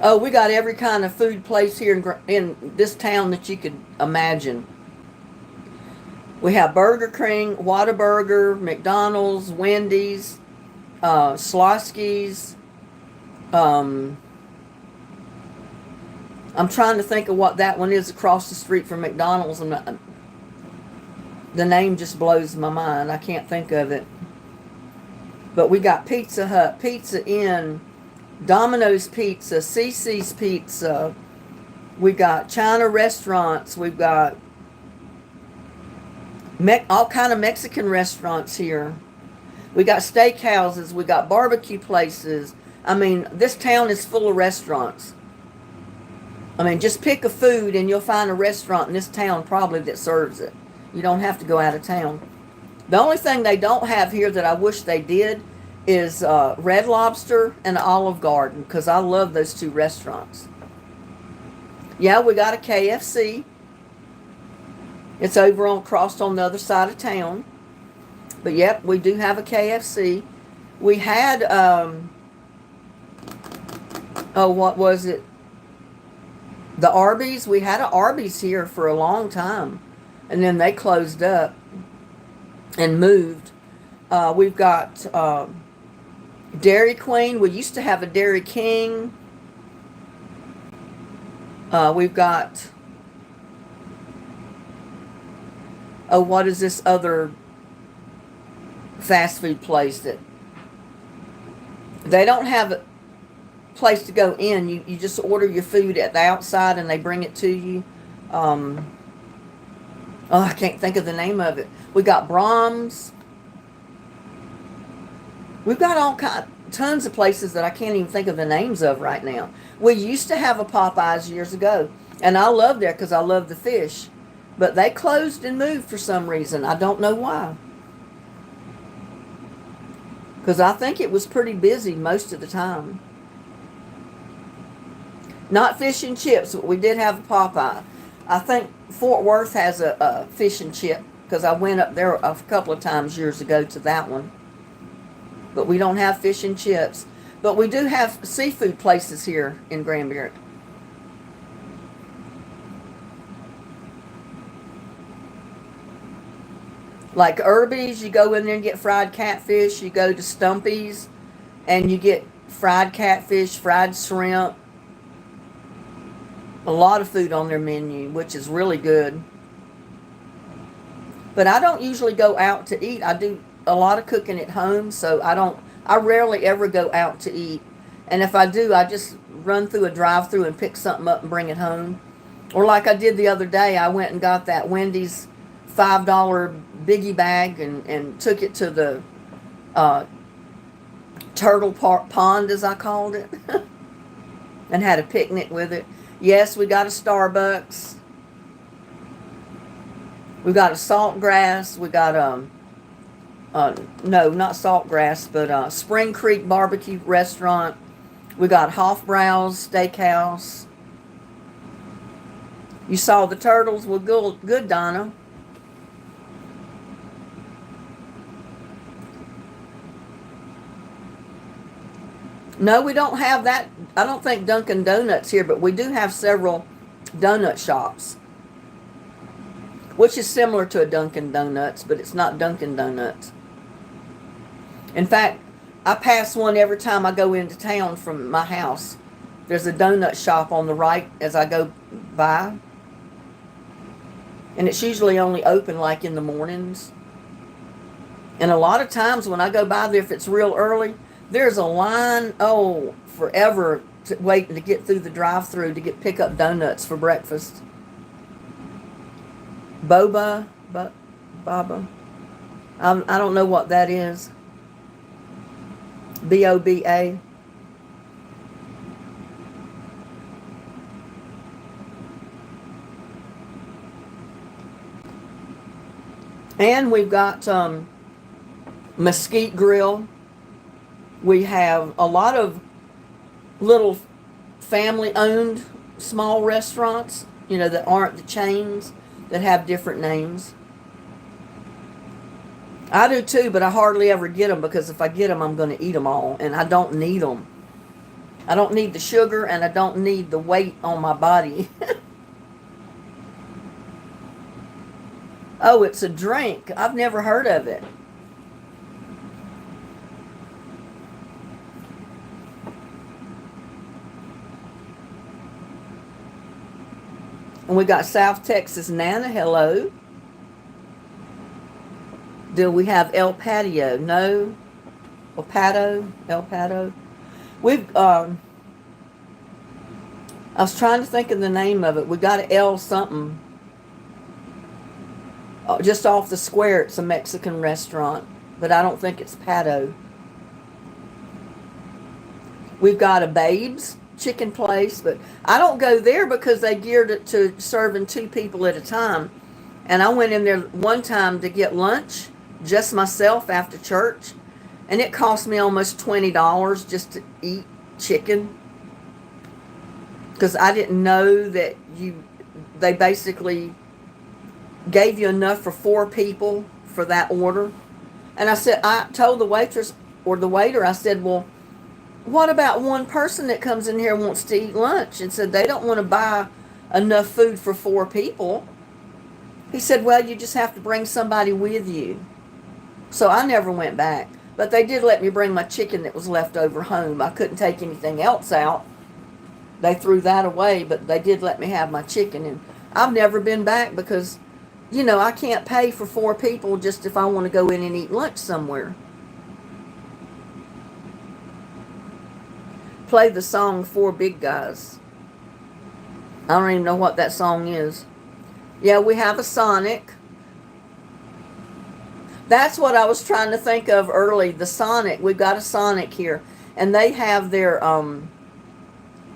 Oh, we got every kind of food place here in this town that you could imagine. We have Burger King, Whataburger, McDonald's, Wendy's, Slosky's. I'm trying to think of what that one is across the street from McDonald's, and the name just blows my mind. I can't think of it. But we got Pizza Hut, Pizza Inn, Domino's Pizza, CC's Pizza. We got China restaurants. We've got all kind of Mexican restaurants here. We got steakhouses. We got barbecue places. I mean, this town is full of restaurants. I mean, just pick a food and you'll find a restaurant in this town probably that serves it. You don't have to go out of town. The only thing they don't have here that I wish they did is Red Lobster and Olive Garden, because I love those two restaurants. Yeah, we got a KFC. It's over across on the other side of town. But yep, we do have a KFC. We had, what was it? The Arby's. We had an Arby's here for a long time. And then they closed up and moved. We've got Dairy Queen. We used to have a Dairy King. We've got, what is this other fast food place that they don't have a place to go in? You just order your food at the outside and they bring it to you. Oh, I can't think of the name of it. We got Brahms. We've got tons of places that I can't even think of the names of right now. We used to have a Popeyes years ago, and I loved there because I love the fish. But they closed and moved for some reason. I don't know why. Because I think it was pretty busy most of the time. Not fish and chips, but we did have a Popeye. I think Fort Worth has a fish and chip because I went up there a couple of times years ago to that one. But we don't have fish and chips. But we do have seafood places here in Granbury. Like Irby's, you go in there and get fried catfish. You go to Stumpy's and you get fried catfish, fried shrimp. A lot of food on their menu, which is really good. But I don't usually go out to eat. I do a lot of cooking at home, so I rarely ever go out to eat. And if I do, I just run through a drive-through and pick something up and bring it home. Or like I did the other day, I went and got that Wendy's $5 biggie bag and took it to the turtle pond, as I called it, and had a picnic with it. Yes, we got a Starbucks. We got a Saltgrass. We got no, not Saltgrass, but Spring Creek Barbecue Restaurant. We got Hofbrau's Steakhouse. You saw the turtles were good, Donna. No, we don't have that. I don't think Dunkin' Donuts here, but we do have several donut shops, which is similar to a Dunkin' Donuts, but it's not Dunkin' Donuts. In fact, I pass one every time I go into town from my house. There's a donut shop on the right as I go by, and it's usually only open like in the mornings. And a lot of times when I go by there, if it's real early, there's a line, forever waiting to get through the drive-through to pick up donuts for breakfast. Baba. I don't know what that is. Boba. And we've got Mesquite Grill. We have a lot of little family-owned small restaurants, that aren't the chains, that have different names. I do too, but I hardly ever get them because if I get them, I'm going to eat them all, and I don't need them. I don't need the sugar, and I don't need the weight on my body. Oh, it's a drink. I've never heard of it. And we got South Texas Nana. Hello. Do we have El Patio? No. El Pato. We've, I was trying to think of the name of it. We got an El something. Just off the square, it's a Mexican restaurant, but I don't think it's Pato. We've got a Babe's chicken place, but I don't go there because they geared it to serving 2 people at a time. And I went in there one time to get lunch, just myself after church, and it cost me almost $20 just to eat chicken. Because I didn't know that they basically gave you enough for 4 people for that order. And I told the waitress or the waiter, I said, well, what about one person that comes in here and wants to eat lunch? And said they don't want to buy enough food for 4 people. He said, well, you just have to bring somebody with you. So I never went back. But they did let me bring my chicken that was left over home. I couldn't take anything else out. They threw that away, but they did let me have my chicken. And I've never been back because, I can't pay for 4 people just if I want to go in and eat lunch somewhere. Play the song 4 Big Guys. I don't even know what that song is. Yeah, we have a Sonic. That's what I was trying to think of early. The Sonic. We've got a Sonic here, and they have their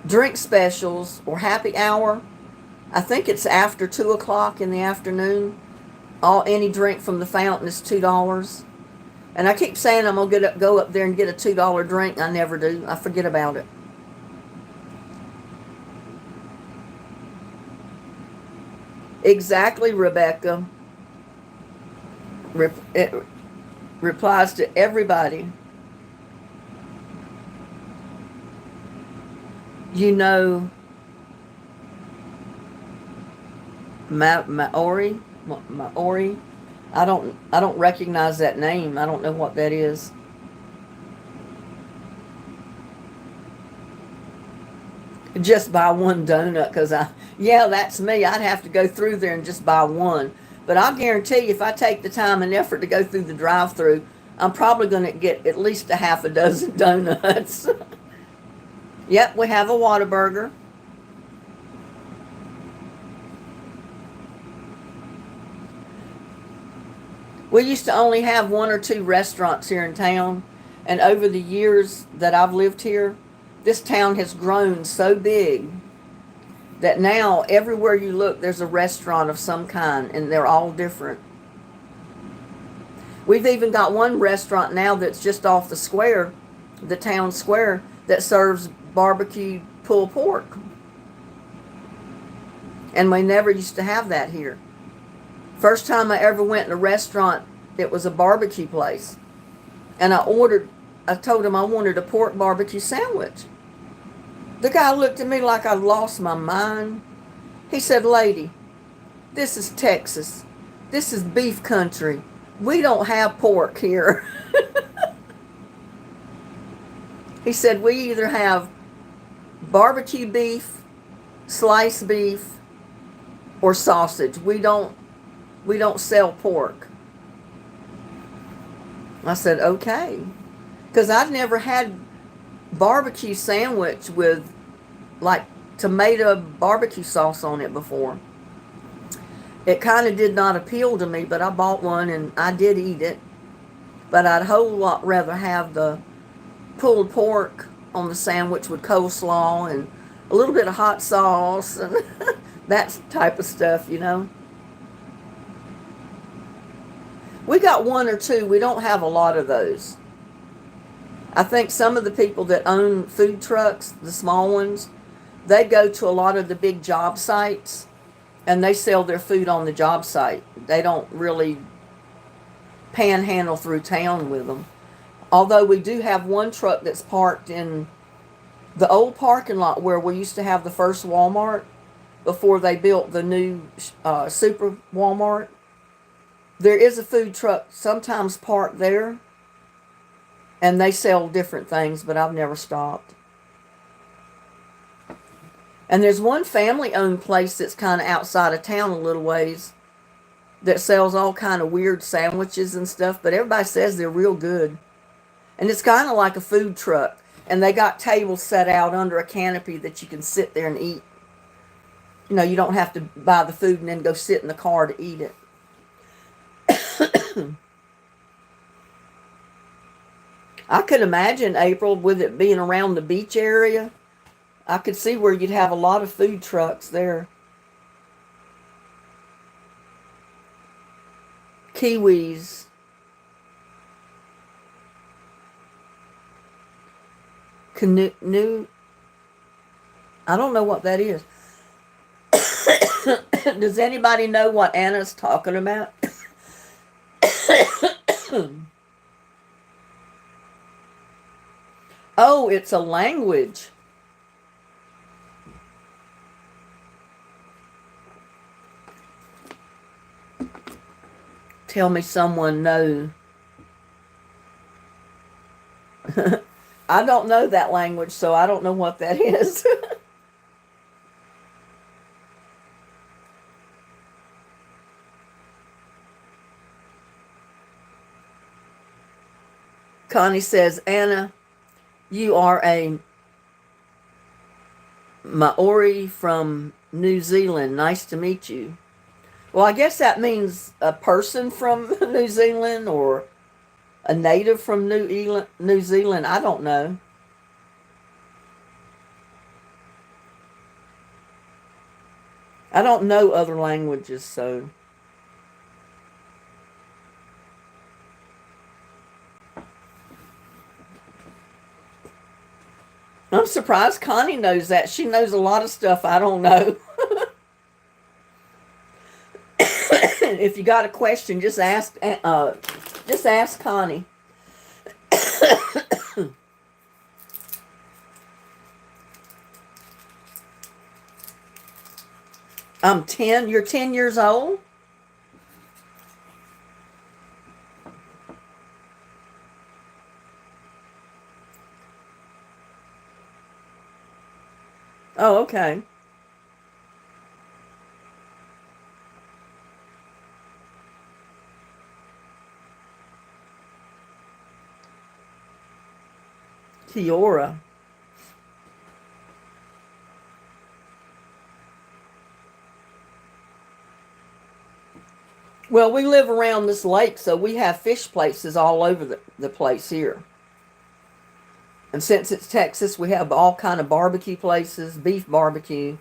drink specials or happy hour. I think it's after 2 o'clock in the afternoon. Any drink from the fountain is $2. And I keep saying I'm gonna go up there and get a $2 drink. I never do. I forget about it. Exactly, Rebecca. It replies to everybody. You know, Maori. Maori. I don't recognize that name. I don't know what that is. Just buy one donut because yeah, that's me. I'd have to go through there and just buy one. But I'll guarantee you, if I take the time and effort to go through the drive-through, I'm probably going to get at least a half a dozen donuts. Yep, we have a Whataburger. We used to only have one or two restaurants here in town, and over the years that I've lived here, this town has grown so big that now everywhere you look, there's a restaurant of some kind, and they're all different. We've even got one restaurant now that's just off the square, the town square, that serves barbecue pulled pork. And we never used to have that here. First time I ever went in a restaurant, it was a barbecue place. And I told him I wanted a pork barbecue sandwich. The guy looked at me like I lost my mind. He said, "Lady, this is Texas. This is beef country. We don't have pork here." He said, "We either have barbecue beef, sliced beef, or sausage. We don't sell pork." I said, "Okay." Because I'd never had barbecue sandwich with like tomato barbecue sauce on it before. It kind of did not appeal to me, but I bought one and I did eat it. But I'd a whole lot rather have the pulled pork on the sandwich with coleslaw and a little bit of hot sauce and that type of stuff, you know. We got one or two. We don't have a lot of those. I think some of the people that own food trucks, the small ones, they go to a lot of the big job sites and they sell their food on the job site. They don't really panhandle through town with them. Although we do have one truck that's parked in the old parking lot where we used to have the first Walmart before they built the new super Walmart. There is a food truck sometimes parked there, and they sell different things, but I've never stopped. And there's one family-owned place that's kind of outside of town a little ways that sells all kind of weird sandwiches and stuff, but everybody says they're real good. And it's kind of like a food truck, and they got tables set out under a canopy that you can sit there and eat. You know, you don't have to buy the food and then go sit in the car to eat it. I could imagine, April, with it being around the beach area, I could see where you'd have a lot of food trucks there. Kiwis. Canoe. I don't know what that is. Does anybody know what Anna's talking about? Oh, it's a language. Tell me someone knows. I don't know that language, so I don't know what that is. Connie says, "Anna, you are a Maori from New Zealand. Nice to meet you." Well, I guess that means a person from New Zealand or a native from New Zealand. I don't know. I don't know other languages, so I'm surprised Connie knows that. She knows a lot of stuff I don't know. If you got a question, just ask Connie. I'm 10. You're 10 years old? Oh, okay. Kiora. Well, we live around this lake, so we have fish places all over the place here. And since it's Texas, we have all kind of barbecue places, beef barbecue.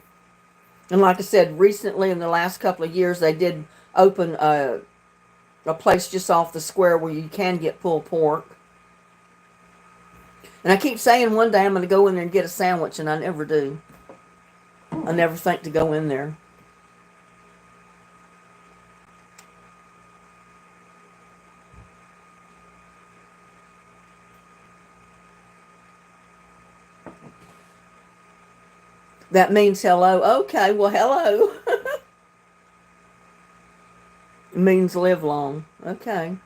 And like I said, recently in the last couple of years, they did open a place just off the square where you can get pulled pork. And I keep saying one day I'm going to go in there and get a sandwich, and I never do. I never think to go in there. That means hello. Okay, well, hello. It means live long. Okay.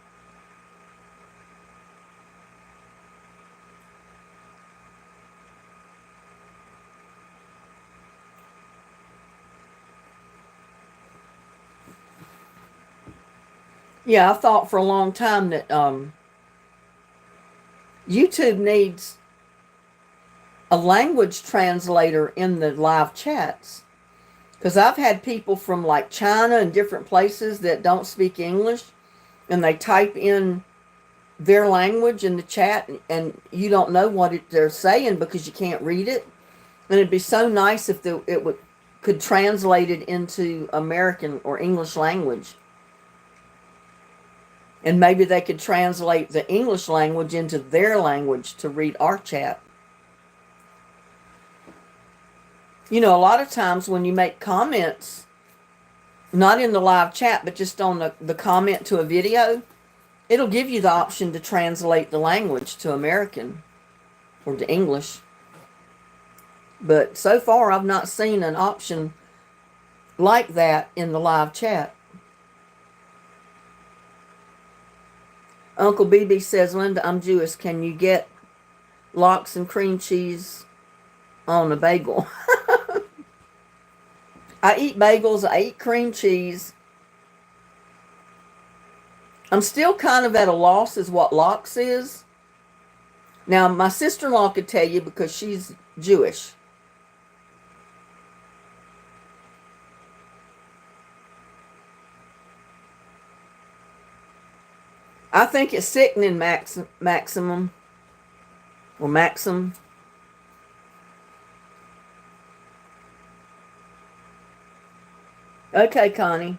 Yeah, I thought for a long time that YouTube needs a language translator in the live chats. Because I've had people from like China and different places that don't speak English, and they type in their language in the chat, and you don't know what they're saying because you can't read it. And it'd be so nice if it could translate it into American or English language. And maybe they could translate the English language into their language to read our chat. You know, a lot of times when you make comments, not in the live chat, but just on the comment to a video, it'll give you the option to translate the language to American or to English. But so far, I've not seen an option like that in the live chat. Uncle BB says, Linda, I'm Jewish. Can you get lox and cream cheese on a bagel? I eat bagels. I eat cream cheese. I'm still kind of at a loss as what lox is. Now, my sister-in-law could tell you because she's Jewish. I think it's sickening, Maximum. Or Maxim. Okay, Connie.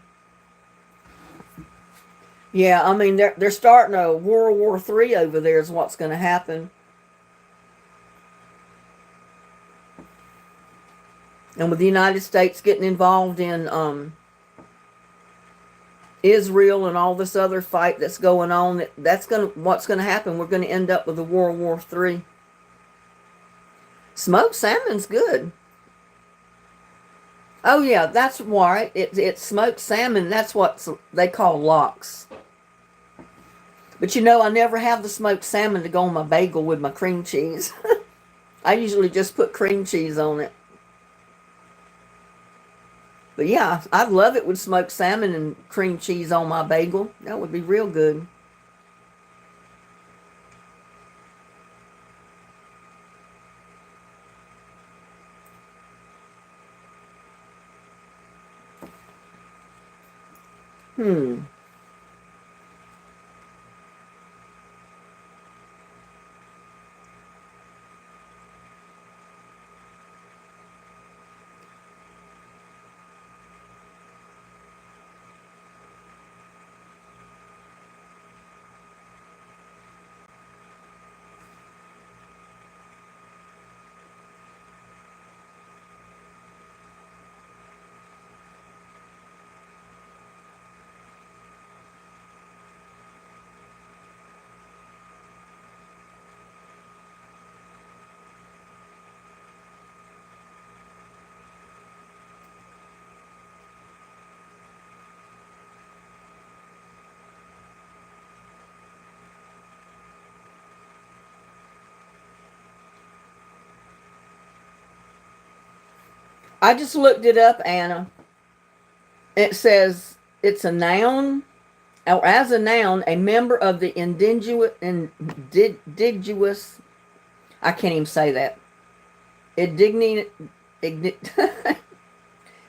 Yeah, I mean, they're starting a World War III over there is what's going to happen. And with the United States getting involved in Israel and all this other fight that's going on, what's going to happen. We're going to end up with a World War III. Smoked salmon's good. Oh yeah, that's right. It's smoked salmon. That's what they call lox. But you know, I never have the smoked salmon to go on my bagel with my cream cheese. I usually just put cream cheese on it. But yeah, I'd love it with smoked salmon and cream cheese on my bagel. That would be real good. Hmm. I just looked it up, Anna. It says it's a noun, or as a noun, a member of the indigenous, I can't even say that, indigni,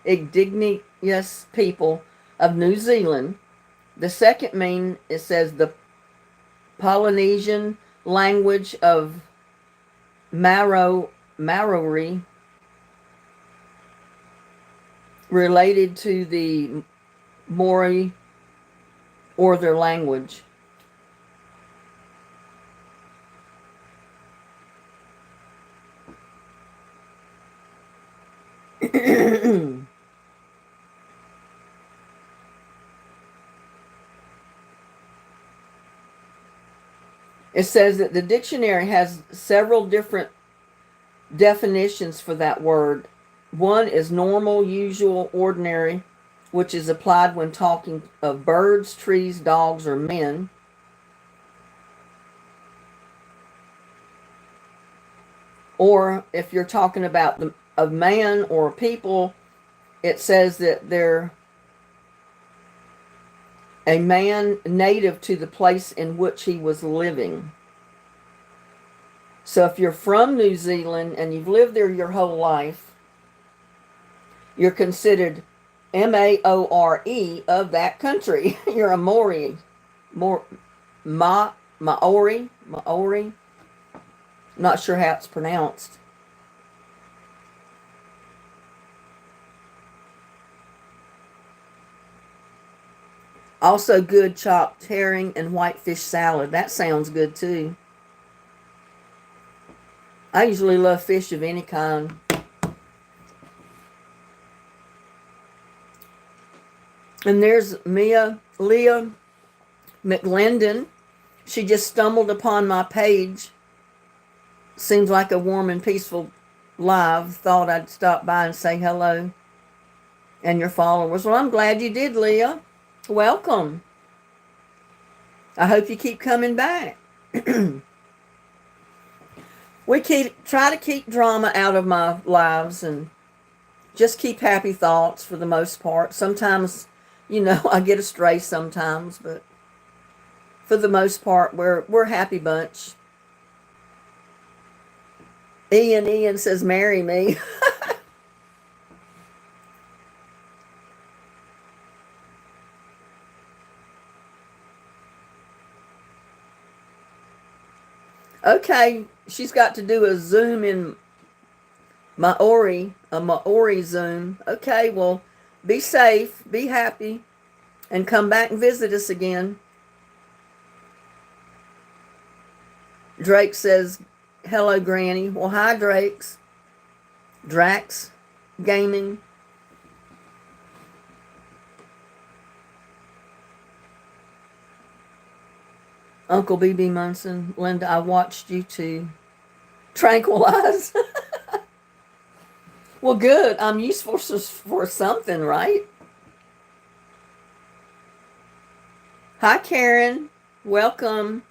indigenous people of New Zealand. The second mean, it says the Polynesian language of Maori, related to the Maori or their language. It says that the dictionary has several different definitions for that word. One is normal, usual, ordinary, which is applied when talking of birds, trees, dogs, or men. Or if you're talking about a man or a people, it says that they're a man native to the place in which he was living. So if you're from New Zealand and you've lived there your whole life, you're considered Maore of that country. You're a Maori. Maori. Not sure how it's pronounced. Also good chopped herring and whitefish salad. That sounds good too. I usually love fish of any kind. And there's Leah McLendon. She just stumbled upon my page. Seems like a warm and peaceful live. Thought I'd stop by and say hello. And your followers. Well, I'm glad you did, Leah. Welcome. I hope you keep coming back. We try to keep drama out of my lives and just keep happy thoughts for the most part. Sometimes, I get astray sometimes, but for the most part, we're a happy bunch. Ian says, marry me. Okay, she's got to do a Zoom in a Maori Zoom. Okay, well, be safe, be happy, and come back and visit us again. Drake says, hello, Granny. Well, hi, Drax Gaming. Uncle BB Munson, Linda, I watched you too. Tranquilize. Well, good. I'm useful for something, right? Hi, Karen. Welcome.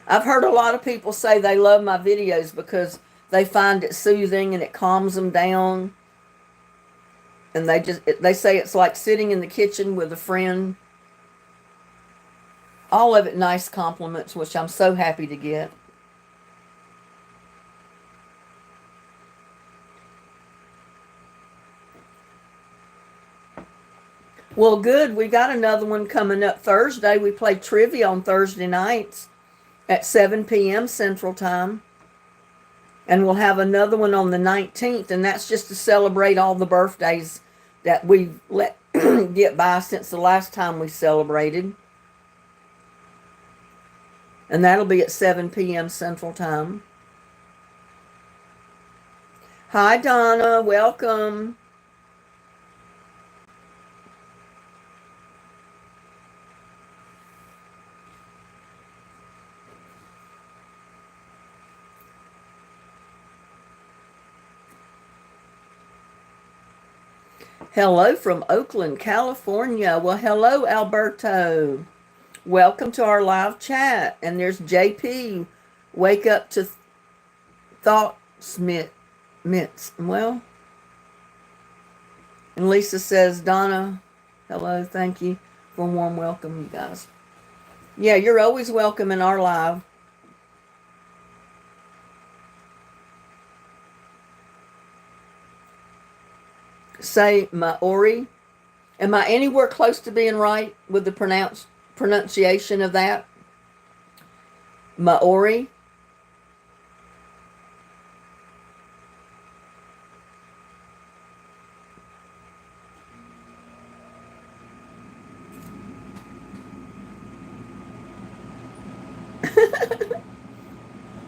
I've heard a lot of people say they love my videos because they find it soothing and it calms them down. And they say it's like sitting in the kitchen with a friend. All of it nice compliments, which I'm so happy to get. Well, good. We got another one coming up Thursday. We play trivia on Thursday nights at 7 p.m. Central Time. And we'll have another one on the 19th, and that's just to celebrate all the birthdays that we've let get by since the last time we celebrated. And that'll be at 7 p.m. Central Time. Hi, Donna. Welcome. Hello from Oakland, California. Well, hello, Alberto. Welcome to our live chat. And there's JP. Wake up to thoughts mints. Well, and Lisa says, Donna, hello, thank you for a warm welcome, you guys. Yeah, you're always welcome in our live. Say Maori. Am I anywhere close to being right with the pronunciation of that? Maori.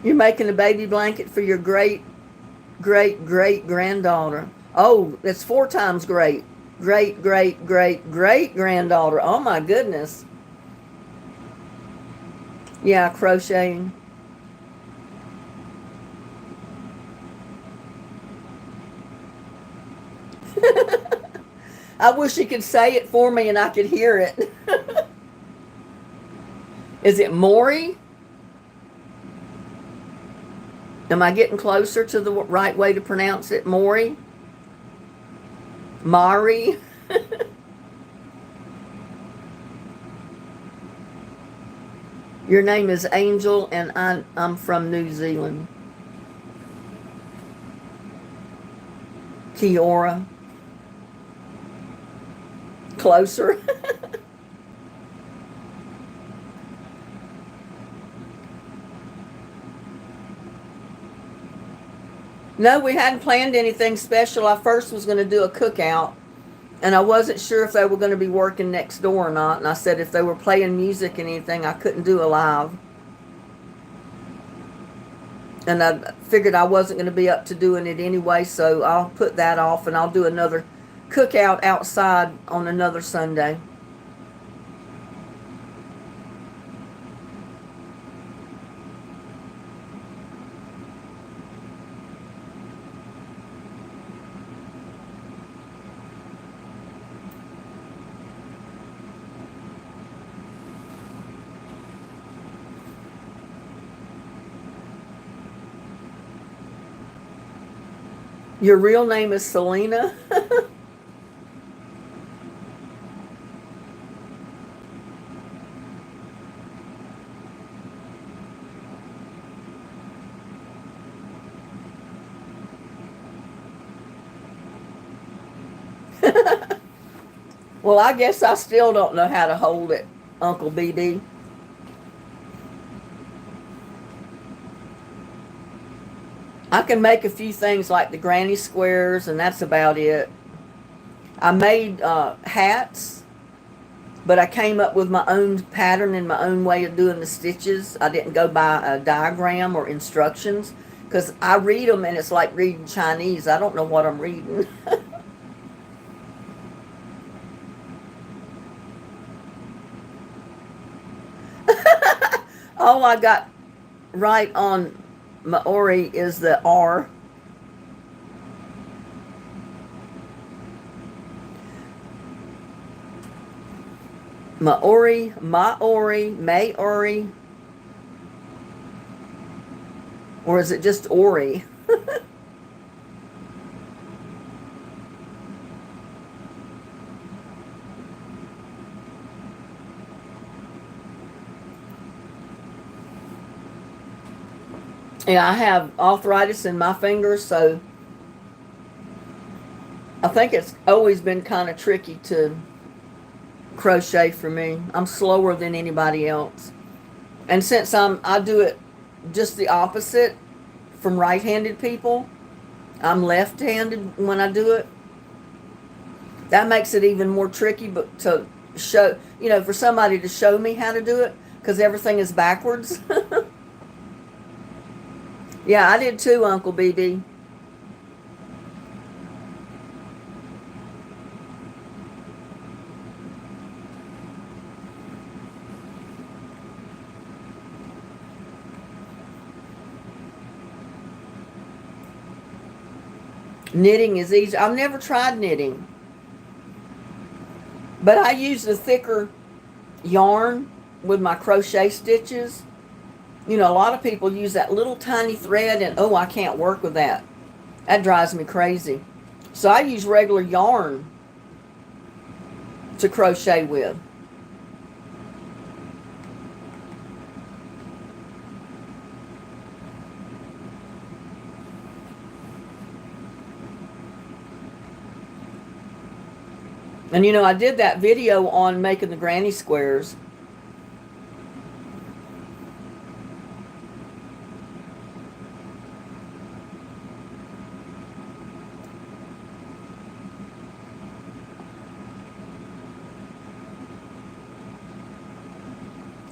You're making a baby blanket for your great granddaughter. Oh, that's 4 times great. Great granddaughter. Oh my goodness. Yeah, crocheting. I wish you could say it for me and I could hear it. Is it Maury? Am I getting closer to the right way to pronounce it? Maury? Mari? Your name is Angel and I'm from New Zealand. Kiora. Closer. No, we hadn't planned anything special. I first was going to do a cookout, and I wasn't sure if they were going to be working next door or not. And I said if they were playing music and anything, I couldn't do a live. And I figured I wasn't going to be up to doing it anyway, so I'll put that off, and I'll do another cookout outside on another Sunday. Your real name is Selena? Well, I guess I still don't know how to hold it, Uncle BB. I can make a few things like the granny squares, and that's about it. I made hats, but I came up with my own pattern and my own way of doing the stitches. I didn't go by a diagram or instructions, because I read them and it's like reading Chinese. I don't know what I'm reading. All I got right on Maori is the R. Maori, Maori. Or is it just Ori? Yeah, I have arthritis in my fingers, so I think it's always been kind of tricky to crochet for me. I'm slower than anybody else. And since I do it just the opposite from right-handed people, I'm left-handed when I do it. That makes it even more tricky, but to show, for somebody to show me how to do it, because everything is backwards. Yeah, I did too, Uncle BD. Knitting is easy. I've never tried knitting, but I use the thicker yarn with my crochet stitches. A lot of people use that little tiny thread, and oh, I can't work with that. That drives me crazy. So I use regular yarn to crochet with. And I did that video on making the granny squares.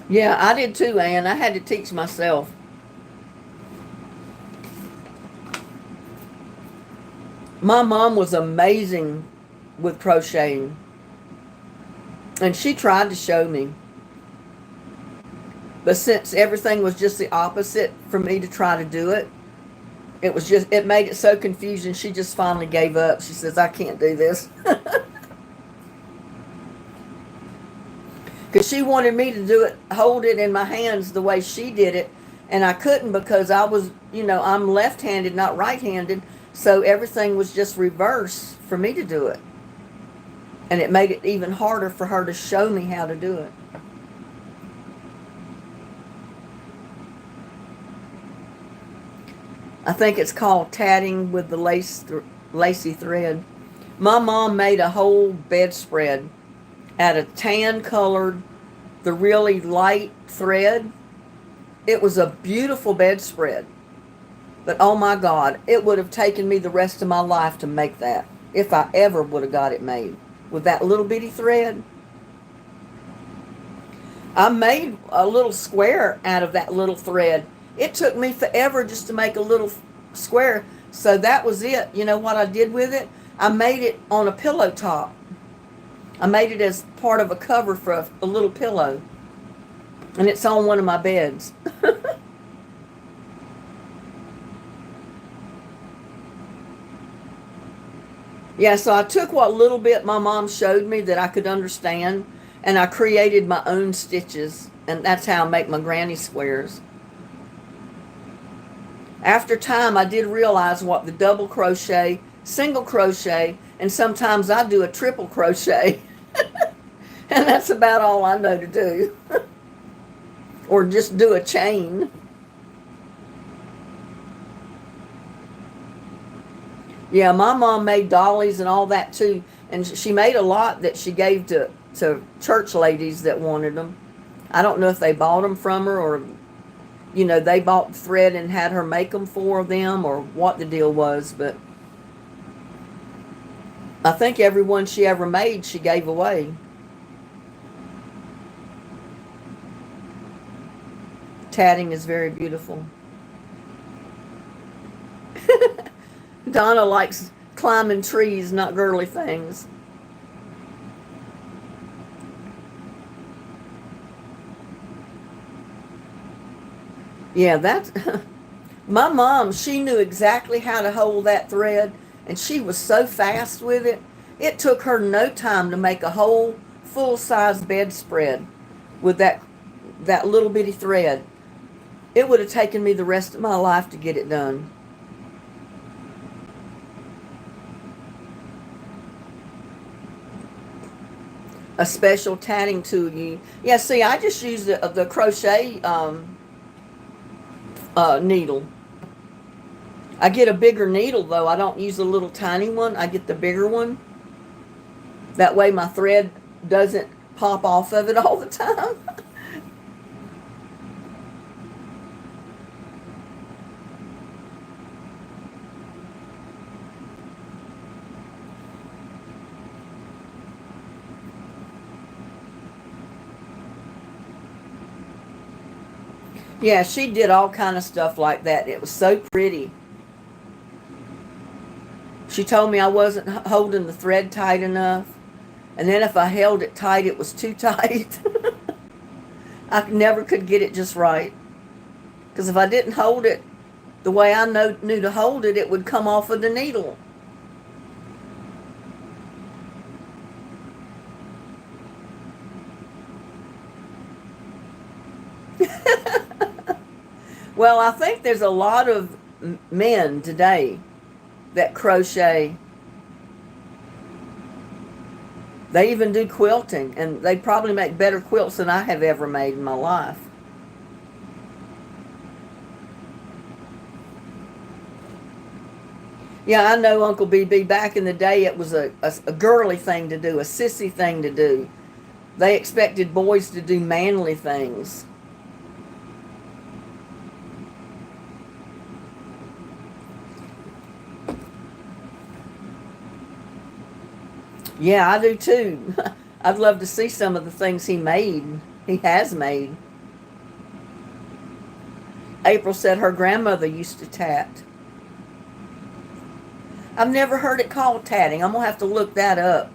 Yeah, I did too, Ann. I had to teach myself. My mom was amazing with crocheting, and she tried to show me. But since everything was just the opposite for me to try to do it, it made it so confusing. She just finally gave up. She says, I can't do this. Because she wanted me to do it, hold it in my hands the way she did it. And I couldn't because I was, I'm left-handed, not right-handed. So everything was just reverse for me to do it. And it made it even harder for her to show me how to do it. I think it's called tatting with the lacy thread. My mom made a whole bedspread out of tan colored, the really light thread. It was a beautiful bedspread. But oh my God, it would have taken me the rest of my life to make that, if I ever would have got it made. With that little bitty thread. I made a little square out of that little thread. It took me forever just to make a little square. So that was it. You know what I did with it? I made it on a pillow top. I made it as part of a cover for a little pillow. And it's on one of my beds. Yeah, so I took what little bit my mom showed me that I could understand, and I created my own stitches. And that's how I make my granny squares. After time, I did realize what the double crochet, single crochet, and sometimes I do a triple crochet. And that's about all I know to do. Or just do a chain. Yeah, my mom made dollies and all that too. And she made a lot that she gave to church ladies that wanted them. I don't know if they bought them from her or, they bought thread and had her make them for them or what the deal was. But I think every one she ever made, she gave away. Tatting is very beautiful. Donna likes climbing trees, not girly things. Yeah, that's... My mom, she knew exactly how to hold that thread, and she was so fast with it. It took her no time to make a whole full-size bedspread with that little bitty thread. It would have taken me the rest of my life to get it done. A special tatting tool. Yeah, see, I just use the crochet needle. I get a bigger needle, though. I don't use a little tiny one. I get the bigger one. That way my thread doesn't pop off of it all the time. Yeah, she did all kind of stuff like that. It was so pretty. She told me I wasn't holding the thread tight enough. And then if I held it tight, it was too tight. I never could get it just right. Because if I didn't hold it the way I knew to hold it, it would come off of the needle. Well, I think there's a lot of men today that crochet. They even do quilting, and they probably make better quilts than I have ever made in my life. Yeah, I know, Uncle BB, back in the day it was a girly thing to do, a sissy thing to do. They expected boys to do manly things. Yeah, I do too. I'd love to see some of the things he has made. April said her grandmother used to tat. I've never heard it called tatting. I'm going to have to look that up.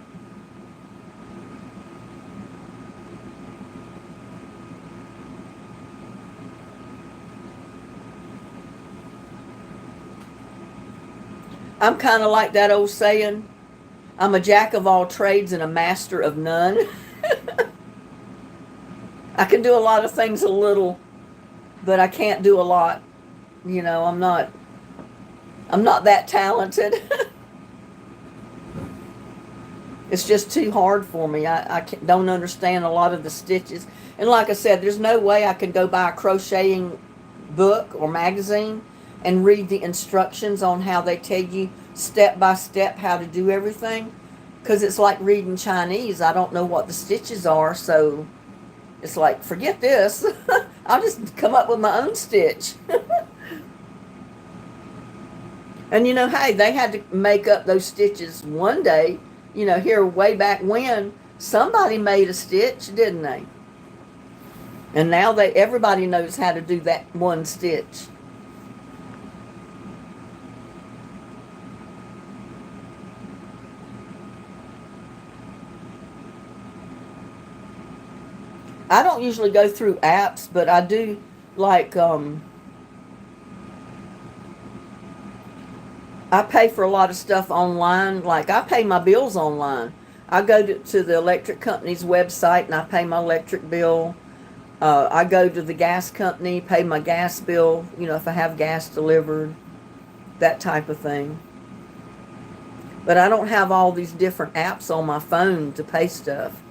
I'm kind of like that old saying, I'm a jack of all trades and a master of none. I can do a lot of things a little, but I can't do a lot. You know, I'm not that talented. It's just too hard for me. I don't understand a lot of the stitches. And like I said, there's no way I can go buy a crocheting book or magazine and read the instructions on how they tell you step by step how to do everything. Because it's like reading Chinese. I don't know what the stitches are, so it's like, forget this. I'll just come up with my own stitch. And you know, hey, they had to make up those stitches one day. You know, here way back when, somebody made a stitch, didn't they? And now everybody knows how to do that one stitch. I don't usually go through apps, but I do like I pay for a lot of stuff online. Like I pay my bills online. I go to the electric company's website and I pay my electric bill. I go to the gas company, pay my gas bill, you know, if I have gas delivered, that type of thing. But I don't have all these different apps on my phone to pay stuff.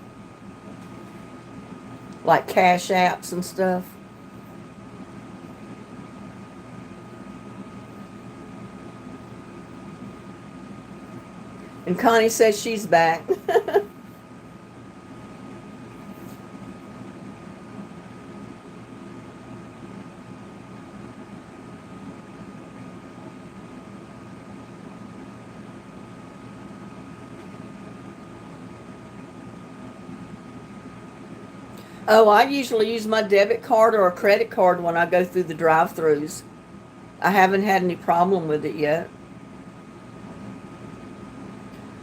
Like cash apps and stuff. And Connie says she's back. Oh, I usually use my debit card or a credit card when I go through the drive-thrus. I haven't had any problem with it yet.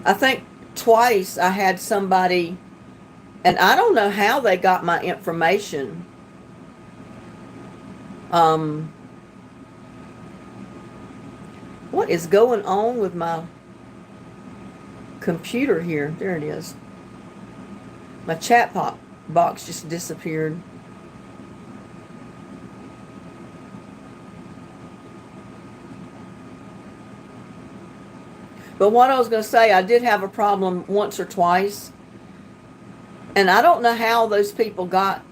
I think twice I had somebody, and I don't know how they got my information. What is going on with my computer here? There it is. My chat box just disappeared. But what I was going to say, I did have a problem once or twice. And I don't know how those people got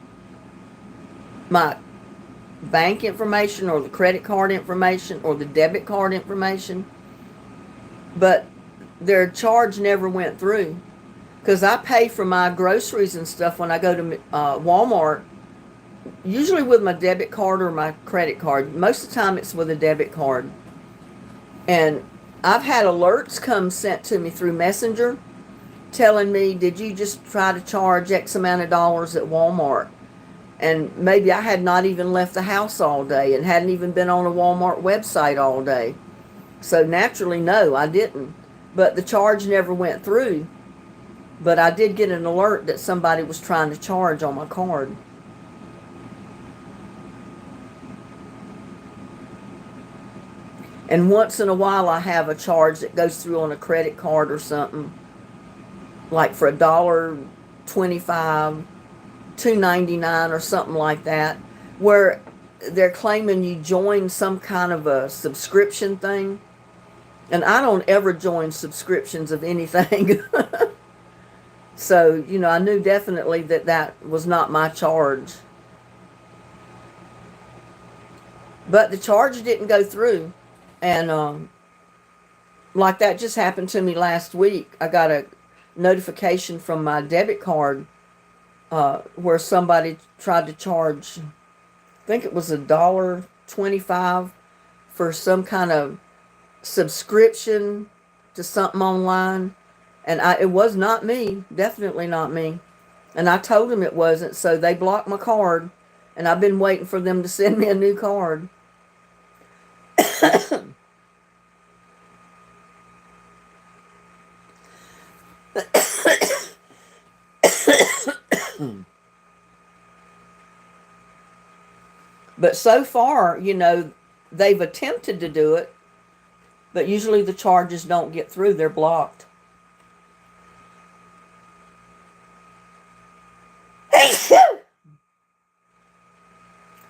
my bank information or the credit card information or the debit card information. But their charge never went through. Because I pay for my groceries and stuff when I go to Walmart, usually with my debit card or my credit card. Most of the time it's with a debit card. And I've had alerts come sent to me through Messenger telling me, did you just try to charge X amount of dollars at Walmart? And maybe I had not even left the house all day and hadn't even been on a Walmart website all day. So naturally, no, I didn't. But the charge never went through. But I did get an alert that somebody was trying to charge on my card. And once in a while I have a charge that goes through on a credit card or something. Like for $1.25, $2.99 or something like that. Where they're claiming you joined some kind of a subscription thing. And I don't ever join subscriptions of anything. So, I knew definitely that that was not my charge. But the charge didn't go through. And like that just happened to me last week. I got a notification from my debit card where somebody tried to charge, I think it was $1.25 for some kind of subscription to something online. And it was not me, definitely not me. And I told them it wasn't, so they blocked my card. And I've been waiting for them to send me a new card. But so far, they've attempted to do it, but usually the charges don't get through. They're blocked.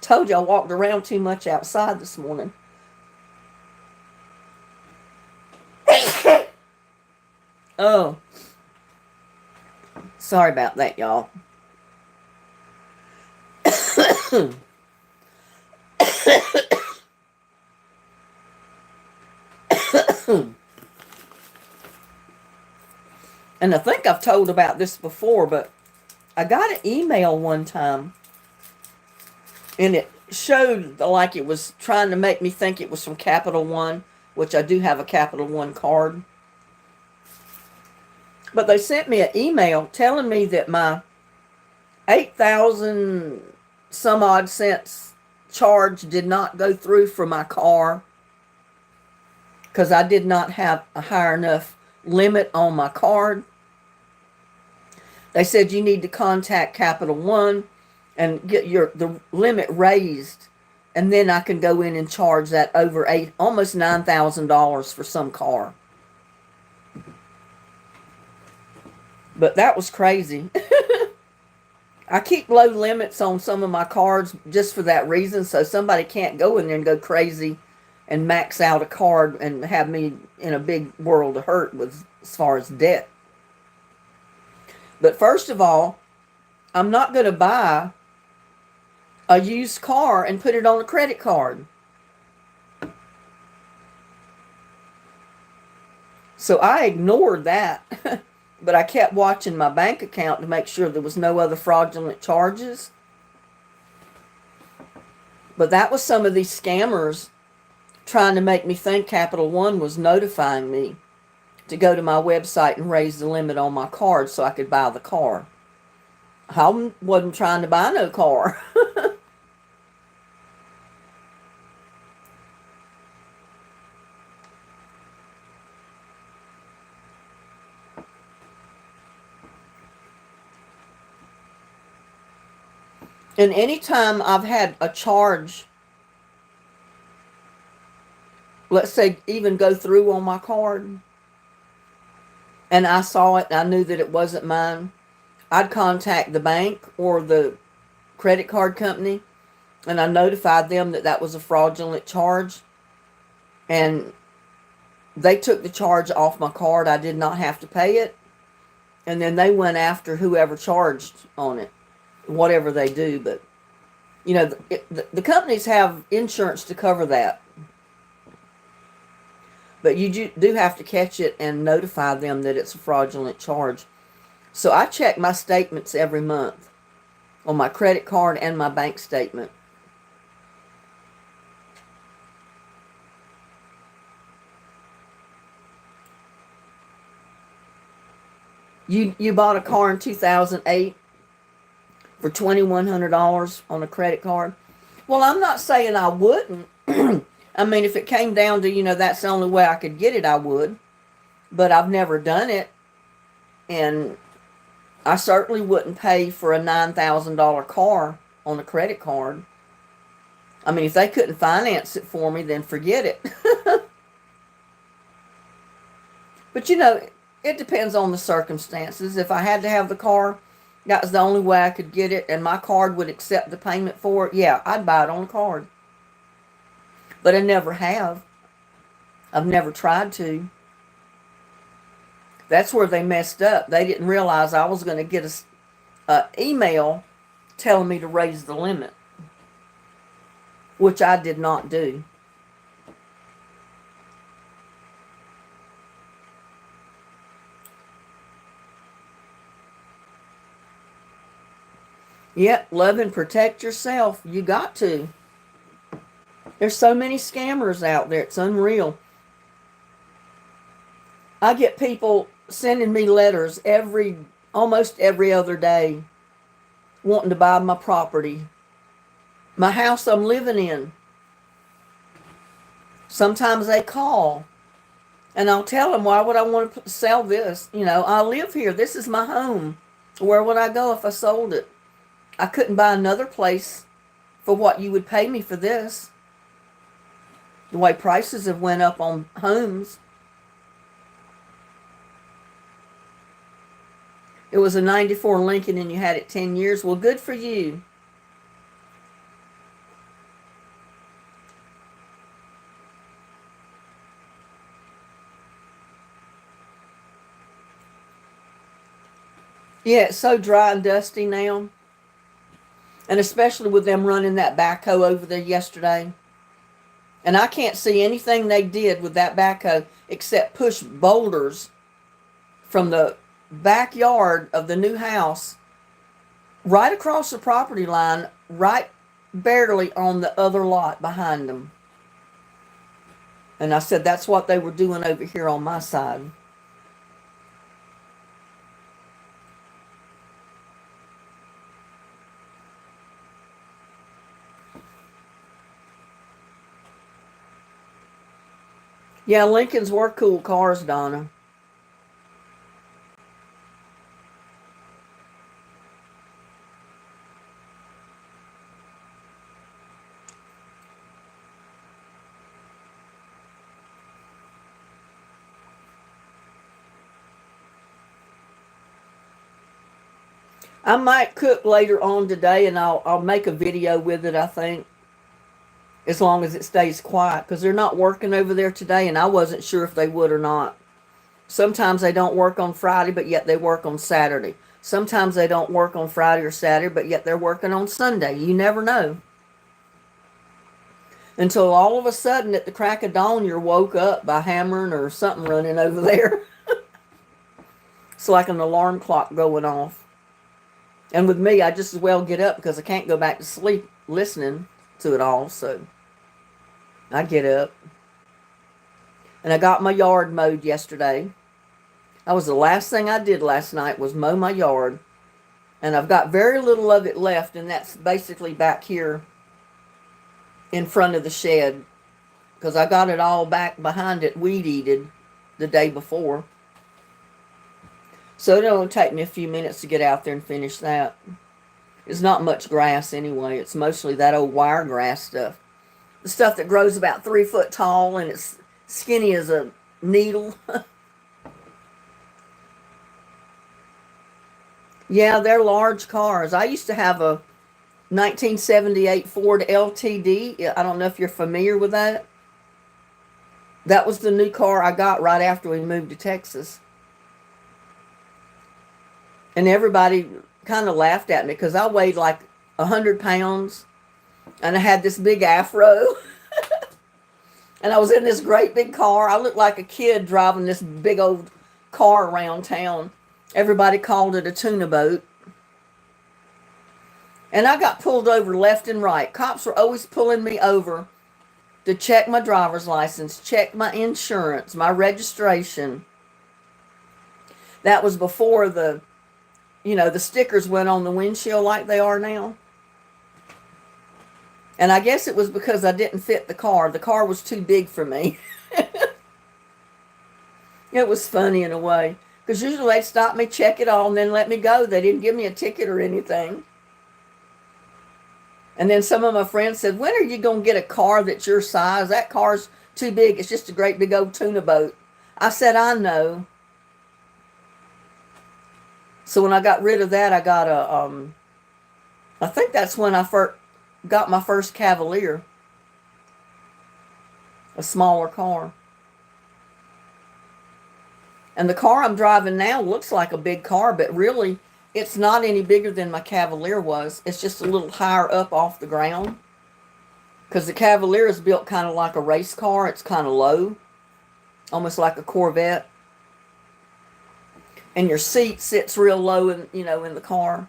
Told you I walked around too much outside this morning. Oh, sorry about that, y'all. And I think I've told about this before, but I got an email one time and it showed like it was trying to make me think it was from Capital One, which I do have a Capital One card. But they sent me an email telling me that my 8,000 some odd cents charge did not go through for my car because I did not have a high enough limit on my card. They said you need to contact Capital One and get the limit raised, and then I can go in and charge that over almost $9,000 for some car. But that was crazy. I keep low limits on some of my cards just for that reason, so somebody can't go in there and go crazy and max out a card and have me in a big world of hurt with as far as debt. But first of all, I'm not going to buy a used car and put it on a credit card. So I ignored that. But I kept watching my bank account to make sure there was no other fraudulent charges. But that was some of these scammers trying to make me think Capital One was notifying me to go to my website and raise the limit on my card so I could buy the car. I wasn't trying to buy no car. And anytime I've had a charge, let's say even go through on my card, and I saw it and I knew that it wasn't mine, I'd contact the bank or the credit card company, and I notified them that that was a fraudulent charge, and they took the charge off my card. I did not have to pay it, and then they went after whoever charged on it, whatever they do. But the companies have insurance to cover that, but you do have to catch it and notify them that it's a fraudulent charge. So I check my statements every month on my credit card and my bank statement. You bought a car in 2008 for $2,100 on a credit card. Well, I'm not saying I wouldn't. I mean, if it came down to, that's the only way I could get it, I would. But I've never done it. And I certainly wouldn't pay for a $9,000 car on a credit card. I mean, if they couldn't finance it for me, then forget it. But, it depends on the circumstances. If I had to have the car, that was the only way I could get it, and my card would accept the payment for it, yeah, I'd buy it on a card. But I never have. I've never tried to. That's where they messed up. They didn't realize I was going to get an email telling me to raise the limit, which I did not do. Yep, love and protect yourself. You got to. There's so many scammers out there. It's unreal. I get people sending me letters almost every other day wanting to buy my property, my house I'm living in. Sometimes they call and I'll tell them, why would I want to sell this? I live here. This is my home. Where would I go if I sold it? I couldn't buy another place for what you would pay me for this. The way prices have went up on homes. It was a 94 Lincoln and you had it 10 years. Well, good for you. Yeah, it's so dry and dusty now. And especially with them running that backhoe over there yesterday. And I can't see anything they did with that backhoe except push boulders from the backyard of the new house right across the property line, right barely on the other lot behind them. And I said, that's what they were doing over here on my side. Yeah, Lincolns were cool cars, Donna. I might cook later on today and I'll make a video with it, I think. As long as it stays quiet, because they're not working over there today, and I wasn't sure if they would or not. Sometimes they don't work on Friday, but yet they work on Saturday. Sometimes they don't work on Friday or Saturday, but yet they're working on Sunday. You never know. Until all of a sudden, at the crack of dawn, you're woke up by hammering or something running over there. It's like an alarm clock going off. And with me, I just as well get up because I can't go back to sleep listening to it all, so I get up. And I got my yard mowed yesterday. That was the last thing I did last night, was mow my yard. And I've got very little of it left, and that's basically back here in front of the shed, because I got it all back behind it weed-eated the day before. So it'll only take me a few minutes to get out there and finish that. It's not much grass anyway. It's mostly that old wiregrass stuff. The stuff that grows about 3 foot tall and it's skinny as a needle. Yeah, they're large cars. I used to have a 1978 Ford LTD. I don't know if you're familiar with that. That was the new car I got right after we moved to Texas. And everybody kind of laughed at me because I weighed like 100 pounds and I had this big afro. And I was in this great big car. I looked like a kid driving this big old car around town. Everybody called it a tuna boat. And I got pulled over left and right. Cops were always pulling me over to check my driver's license, check my insurance, my registration. That was before the stickers went on the windshield like they are now. And I guess it was because I didn't fit the car. The car was too big for me. It was funny in a way. Because usually they'd stop me, check it all, and then let me go. They didn't give me a ticket or anything. And then some of my friends said, when are you going to get a car that's your size? That car's too big. It's just a great big old tuna boat. I said, I know. So when I got rid of that, I got I think that's when I first got my first Cavalier. A smaller car. And the car I'm driving now looks like a big car, but really it's not any bigger than my Cavalier was. It's just a little higher up off the ground. Because the Cavalier is built kind of like a race car. It's kind of low. Almost like a Corvette. And your seat sits real low in the car.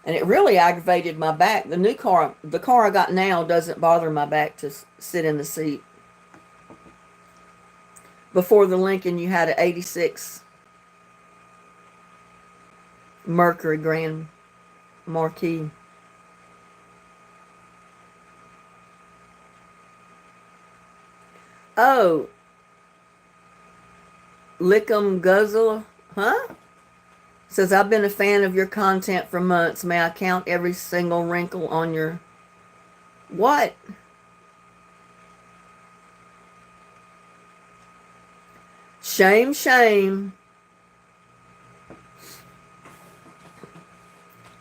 And it really aggravated my back. The car I got now doesn't bother my back to sit in the seat. Before the Lincoln, you had an 86 Mercury Grand Marquis. Oh, Lickum Guzzle, huh? Says, I've been a fan of your content for months. May I count every single wrinkle on your... What? Shame, shame.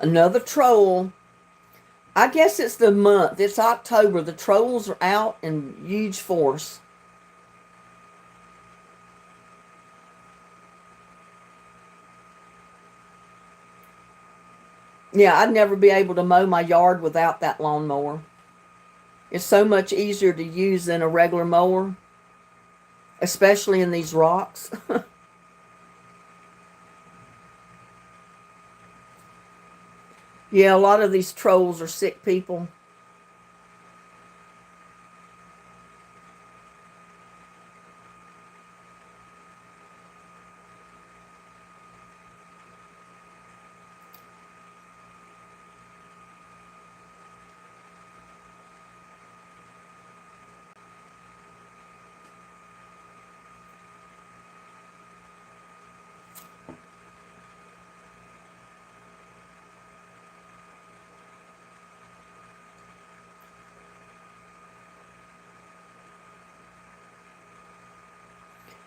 Another troll. I guess it's the month. It's October. The trolls are out in huge force. Yeah, I'd never be able to mow my yard without that lawnmower. It's so much easier to use than a regular mower, especially in these rocks. Yeah, a lot of these trolls are sick people.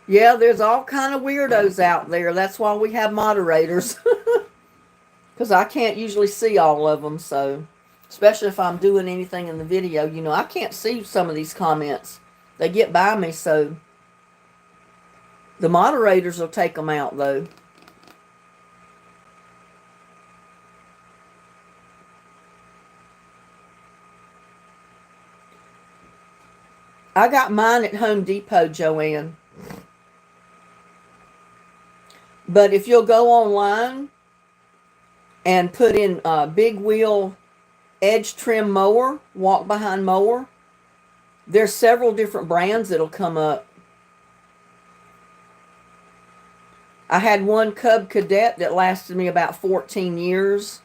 Yeah, there's all kind of weirdos out there. That's why we have moderators. Because I can't usually see all of them, so... Especially if I'm doing anything in the video. I can't see some of these comments. They get by me, so... The moderators will take them out, though. I got mine at Home Depot, Joanne. But if you'll go online and put in big wheel edge trim mower, walk behind mower, there's several different brands that'll come up. I had one Cub Cadet that lasted me about 14 years,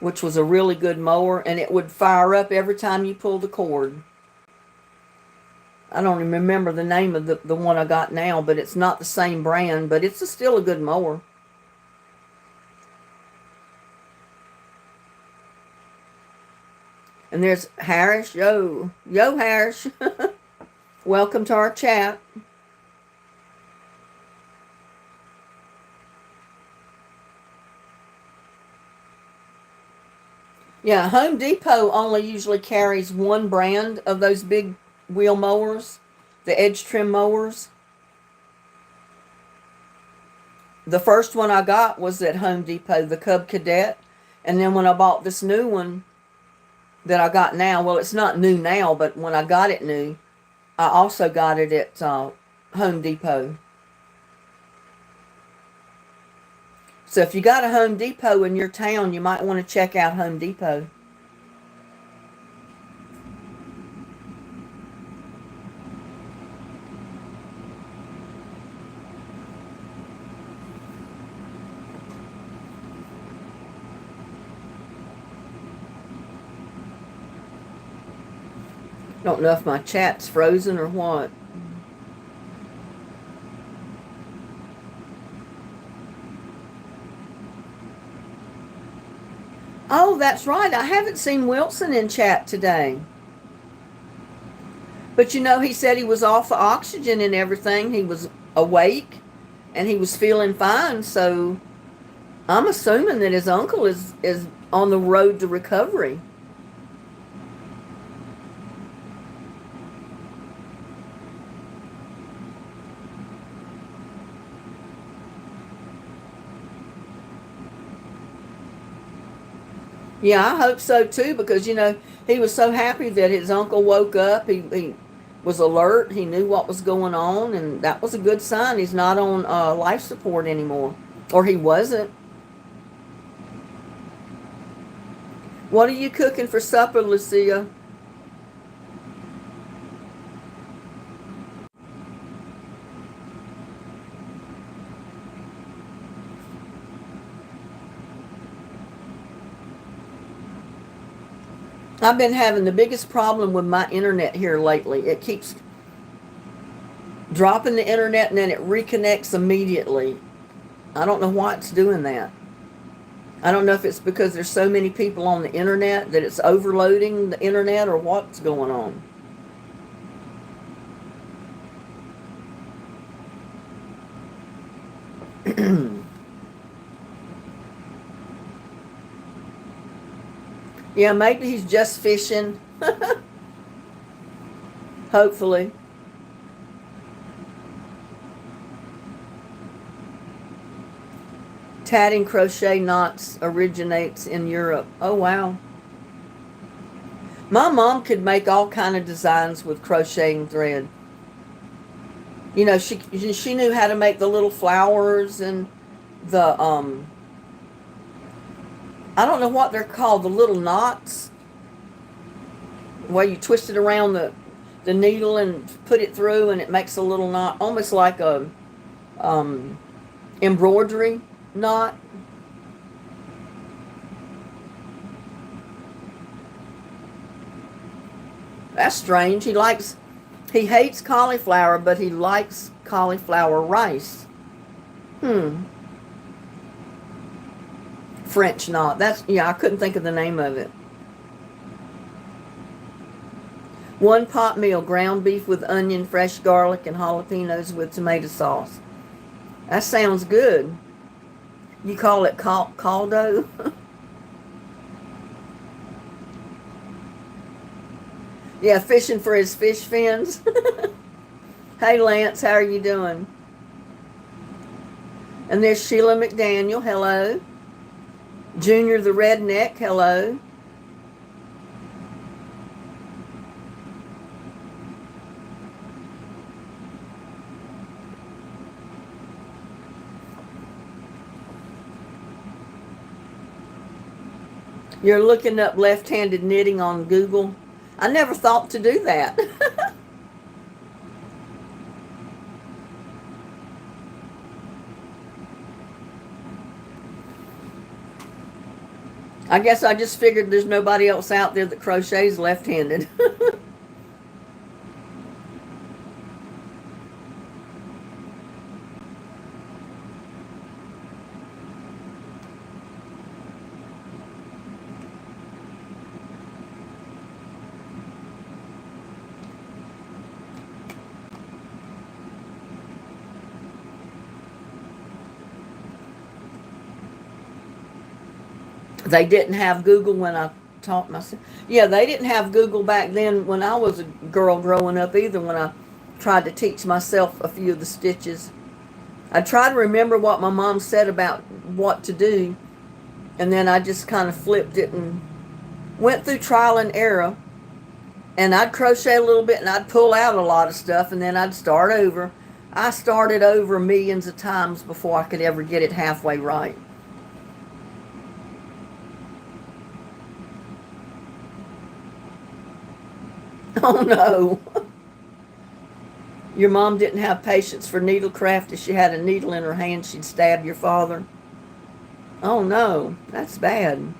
which was a really good mower, and it would fire up every time you pull the cord. I don't even remember the name of the one I got now, but it's not the same brand, but it's still a good mower. And there's Harris. Yo, Harris. Welcome to our chat. Yeah, Home Depot only usually carries one brand of those big wheel mowers, the edge trim mowers. The first one I got was at Home Depot, the Cub Cadet. And then when I bought this new one that I got now, well, it's not new now, but when I got it new, I also got it at Home Depot. So if you got a Home Depot in your town, you might want to check out Home Depot. Don't know if my chat's frozen or what. Oh, that's right. I haven't seen Wilson in chat today. But you know, he said he was off of oxygen and everything. He was awake and he was feeling fine. So I'm assuming that his uncle is on the road to recovery. Yeah, I hope so too, because you know he was so happy that his uncle woke up. He was alert. He knew what was going on, and that was a good sign. He's not on life support anymore, or he wasn't. What are you cooking for supper, Lucia? I've been having the biggest problem with my internet here lately. It keeps dropping the internet and then it reconnects immediately. I don't know why it's doing that. I don't know if it's because there's so many people on the internet that it's overloading the internet or what's going on. Yeah, maybe he's just fishing. Hopefully. Tatting crochet knots originates in Europe. Oh wow. My mom could make all kind of designs with crocheting thread. You know, she knew how to make the little flowers and the I don't know what they're called, the little knots where you twist it around the needle and put it through and it makes a little knot, almost like a embroidery knot. That's strange. He hates cauliflower, but he likes cauliflower rice. Hmm. French knot. Yeah, I couldn't think of the name of it. One pot meal, ground beef with onion, fresh garlic, and jalapenos with tomato sauce. That sounds good. You call it caldo? Yeah, fishing for his fish fins. Hey, Lance, how are you doing? And there's Sheila McDaniel. Hello. Junior the Redneck. Hello. You're looking up left-handed knitting on Google. I never thought to do that. I guess I just figured there's nobody else out there that crochets left-handed. They didn't have Google when I taught myself. Yeah, they didn't have Google back then when I was a girl growing up either, when I tried to teach myself a few of the stitches. I try to remember what my mom said about what to do, and then I just kind of flipped it and went through trial and error. And I'd crochet a little bit and I'd pull out a lot of stuff and then I'd start over. I started over millions of times before I could ever get it halfway right. Oh no. Your mom didn't have patience for needlecraft. If she had a needle in her hand, she'd stab your father. Oh no, that's bad.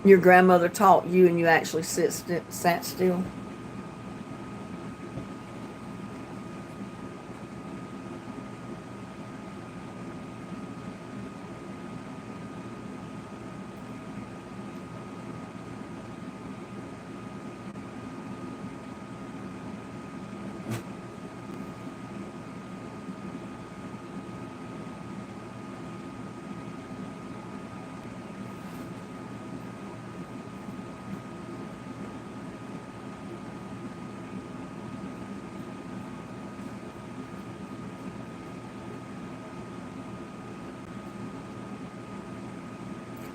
Your grandmother taught you and you actually sat still.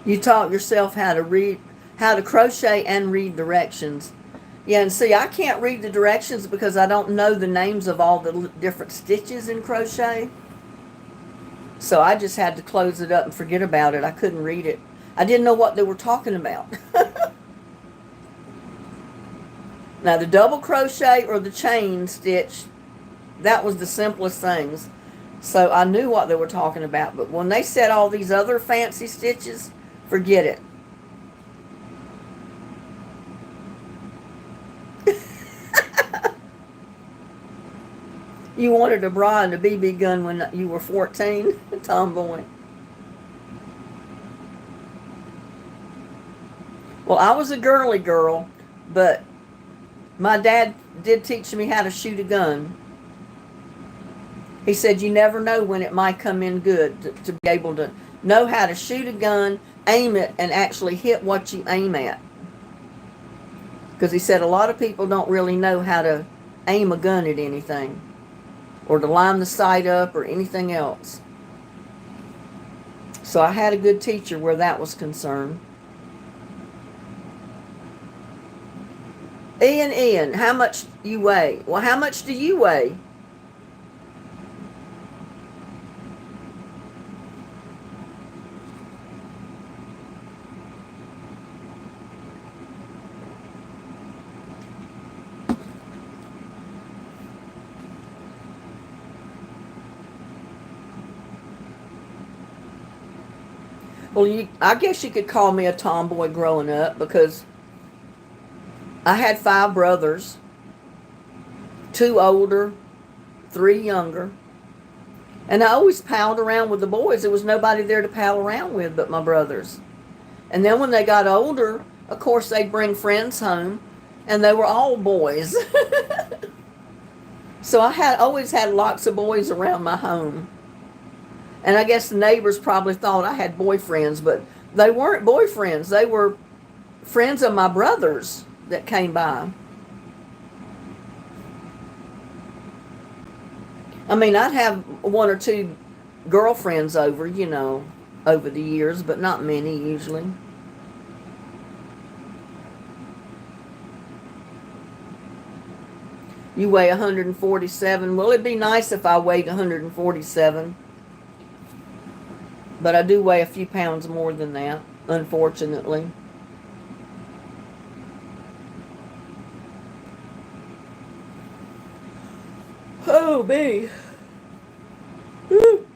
You taught yourself how to crochet and read directions. Yeah, and see, I can't read the directions because I don't know the names of all the different stitches in crochet. So I just had to close it up and forget about it. I couldn't read it. I didn't know what they were talking about. Now, the double crochet or the chain stitch, that was the simplest things. So I knew what they were talking about. But when they said all these other fancy stitches, forget it. You wanted a bra and a BB gun when you were 14? Tomboy. Well, I was a girly girl, but my dad did teach me how to shoot a gun. He said you never know when it might come in good to be able to know how to shoot a gun, aim it, and actually hit what you aim at. Because he said a lot of people don't really know how to aim a gun at anything, or to line the sight up, or anything else. So I had a good teacher where that was concerned. Ian, how much you weigh? Well, how much do you weigh? Well, I guess you could call me a tomboy growing up because I had 5 brothers, 2 older, 3 younger. And I always palled around with the boys. There was nobody there to pal around with but my brothers. And then when they got older, of course, they'd bring friends home, and they were all boys. So I had always had lots of boys around my home. And I guess the neighbors probably thought I had boyfriends, but they weren't boyfriends. They were friends of my brothers that came by. I mean, I'd have 1 or 2 girlfriends over, over the years, but not many usually. You weigh 147. Well, it'd be nice if I weighed 147. But I do weigh a few pounds more than that, unfortunately. Oh, me. Whew.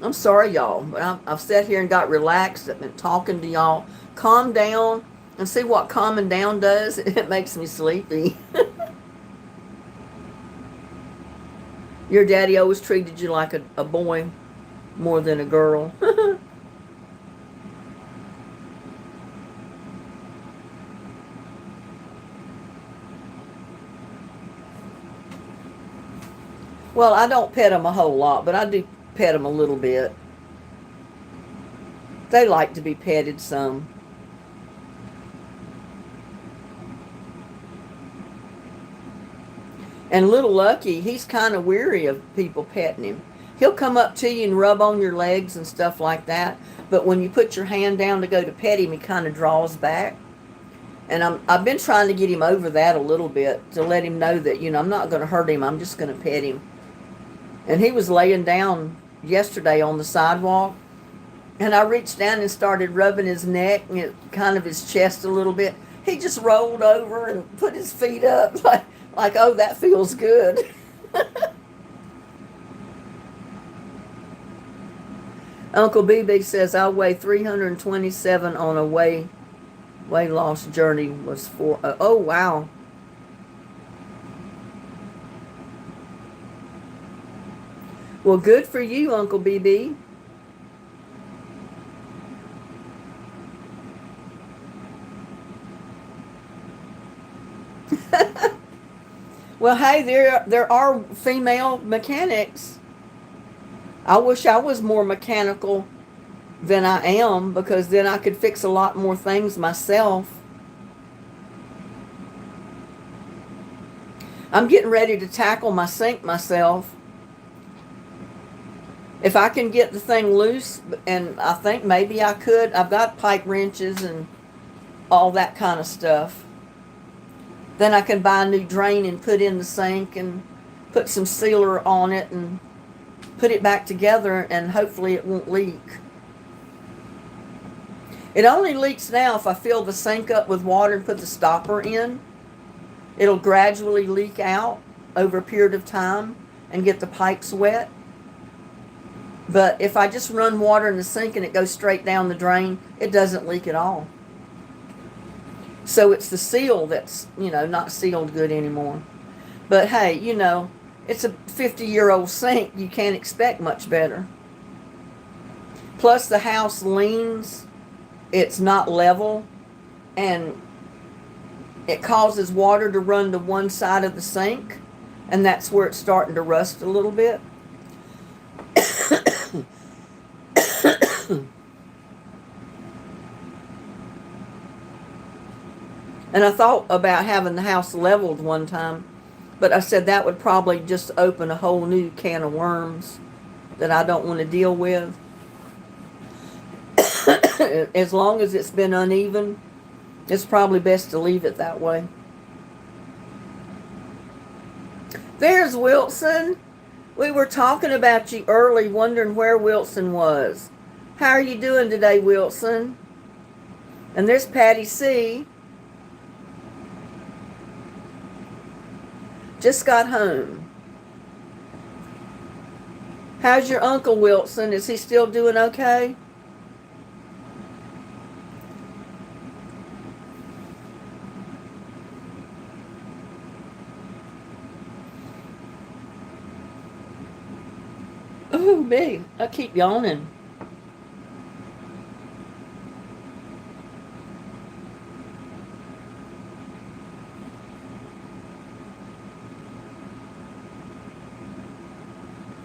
I'm sorry, y'all, but I've sat here and got relaxed. I've been talking to y'all. Calm down and see what calming down does. It makes me sleepy. Your daddy always treated you like a boy more than a girl. Well, I don't pet them a whole lot, but I do pet them a little bit. They like to be petted some. And little Lucky, he's kind of weary of people petting him. He'll come up to you and rub on your legs and stuff like that. But when you put your hand down to go to pet him, he kind of draws back. And I've been trying to get him over that a little bit to let him know that, I'm not going to hurt him. I'm just going to pet him. And he was laying down yesterday on the sidewalk. And I reached down and started rubbing his neck and kind of his chest a little bit. He just rolled over and put his feet up like oh, that feels good. Uncle BB says I weigh 327 on a weight loss journey was for. Oh, wow. Well, good for you, Uncle BB. Well, hey, there are female mechanics. I wish I was more mechanical than I am, because then I could fix a lot more things myself. I'm getting ready to tackle my sink myself. If I can get the thing loose, and I think maybe I could, I've got pipe wrenches and all that kind of stuff. Then I can buy a new drain and put in the sink and put some sealer on it and put it back together, and hopefully it won't leak. It only leaks now if I fill the sink up with water and put the stopper in. It'll gradually leak out over a period of time and get the pipes wet. But if I just run water in the sink and it goes straight down the drain, it doesn't leak at all. So it's the seal that's, not sealed good anymore. But hey, it's a 50-year-old sink. You can't expect much better. Plus the house leans. It's not level. And it causes water to run to one side of the sink. And that's where it's starting to rust a little bit. And I thought about having the house leveled one time, but I said that would probably just open a whole new can of worms that I don't want to deal with. As long as it's been uneven, it's probably best to leave it that way. There's Wilson. We were talking about you early, wondering where Wilson was. How are you doing today, Wilson? And there's Patty C. Just got home. How's your uncle, Wilson? Is he still doing okay? Oh, me. I keep yawning.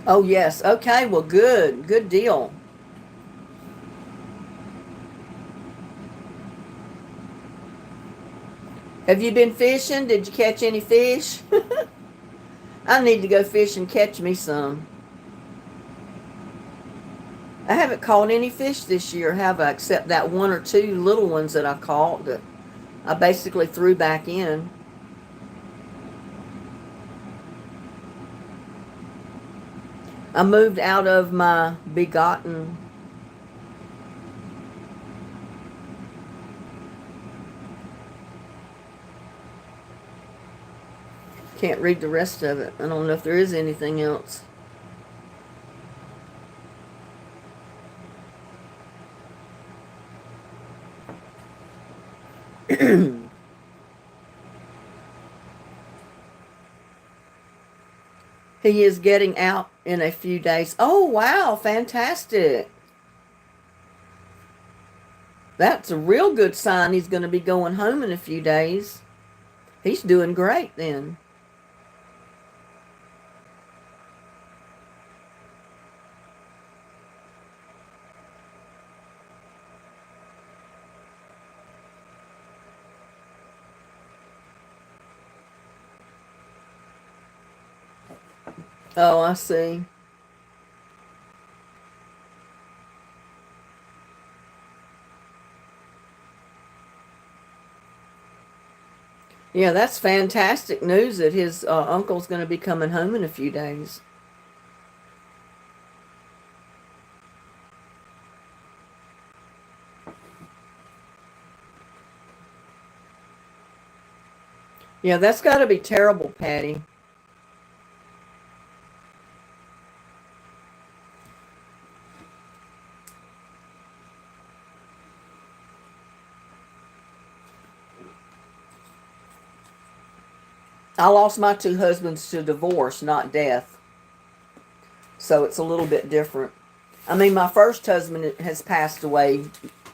Oh, yes. Okay, well, good. Good deal. Have you been fishing? Did you catch any fish? I need to go fish and catch me some. I haven't caught any fish this year, have I? Except that one or two little ones that I caught that I basically threw back in. I moved out of my begotten. Can't read the rest of it. I don't know if there is anything else. He is getting out in a few days. Oh, wow. Fantastic. That's a real good sign. He's going to be going home in a few days. He's doing great then. Oh, I see. Yeah, that's fantastic news that his uncle's going to be coming home in a few days. Yeah, that's got to be terrible, Patty. I lost my two husbands to divorce, not death. So it's a little bit different. I mean, my first husband has passed away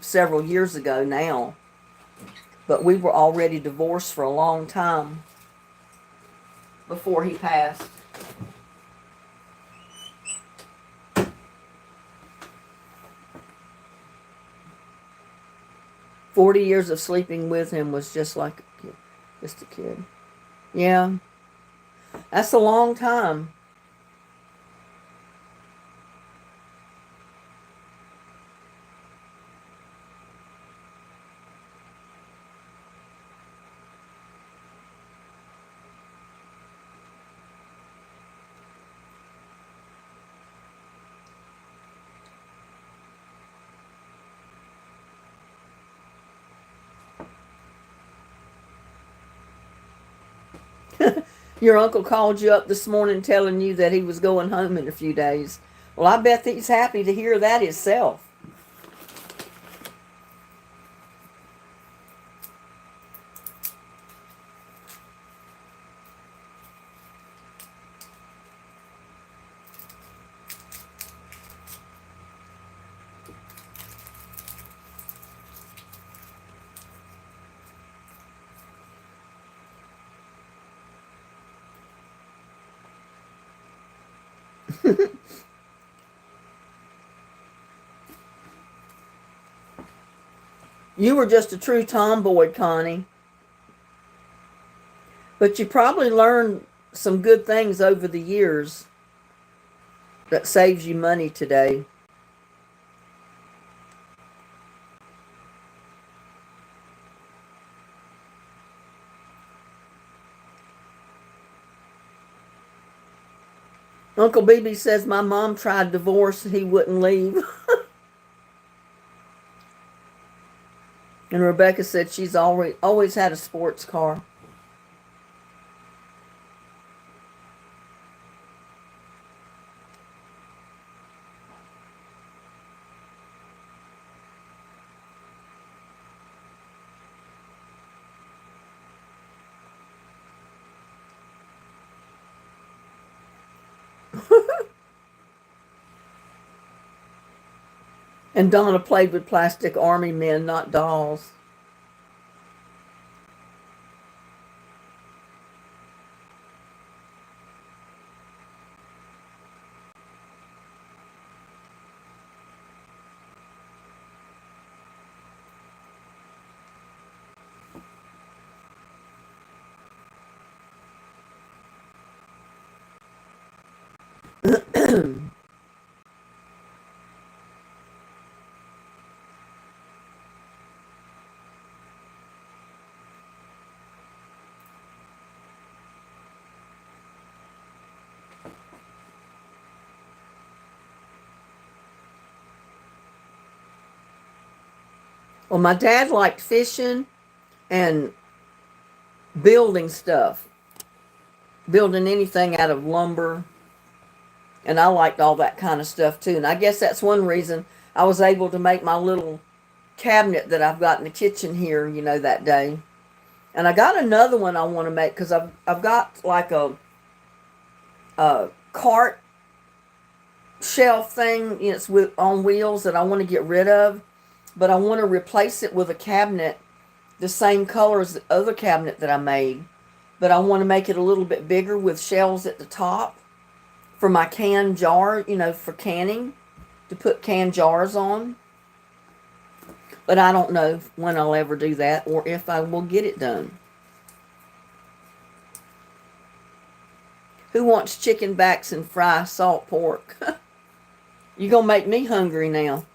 several years ago now, but we were already divorced for a long time before he passed. 40 years of sleeping with him was just like a kid, just a kid. Yeah, that's a long time. Your uncle called you up this morning telling you that he was going home in a few days. Well, I bet that he's happy to hear that himself. You were just a true tomboy, Connie. But you probably learned some good things over the years that saves you money today. Uncle BB says my mom tried divorce, he wouldn't leave. And Rebecca said she's always had a sports car. And Donna played with plastic army men, not dolls. Well, my dad liked fishing and building stuff, building anything out of lumber. And I liked all that kind of stuff too. And I guess that's one reason I was able to make my little cabinet that I've got in the kitchen here, that day. And I got another one I want to make because I've got like a cart shelf thing. It's on wheels that I want to get rid of, but I want to replace it with a cabinet the same color as the other cabinet that I made. But I want to make it a little bit bigger with shelves at the top for my can jar, for canning, to put can jars on. But I don't know when I'll ever do that or if I will get it done. Who wants chicken backs and fried salt pork? You gonna make me hungry now.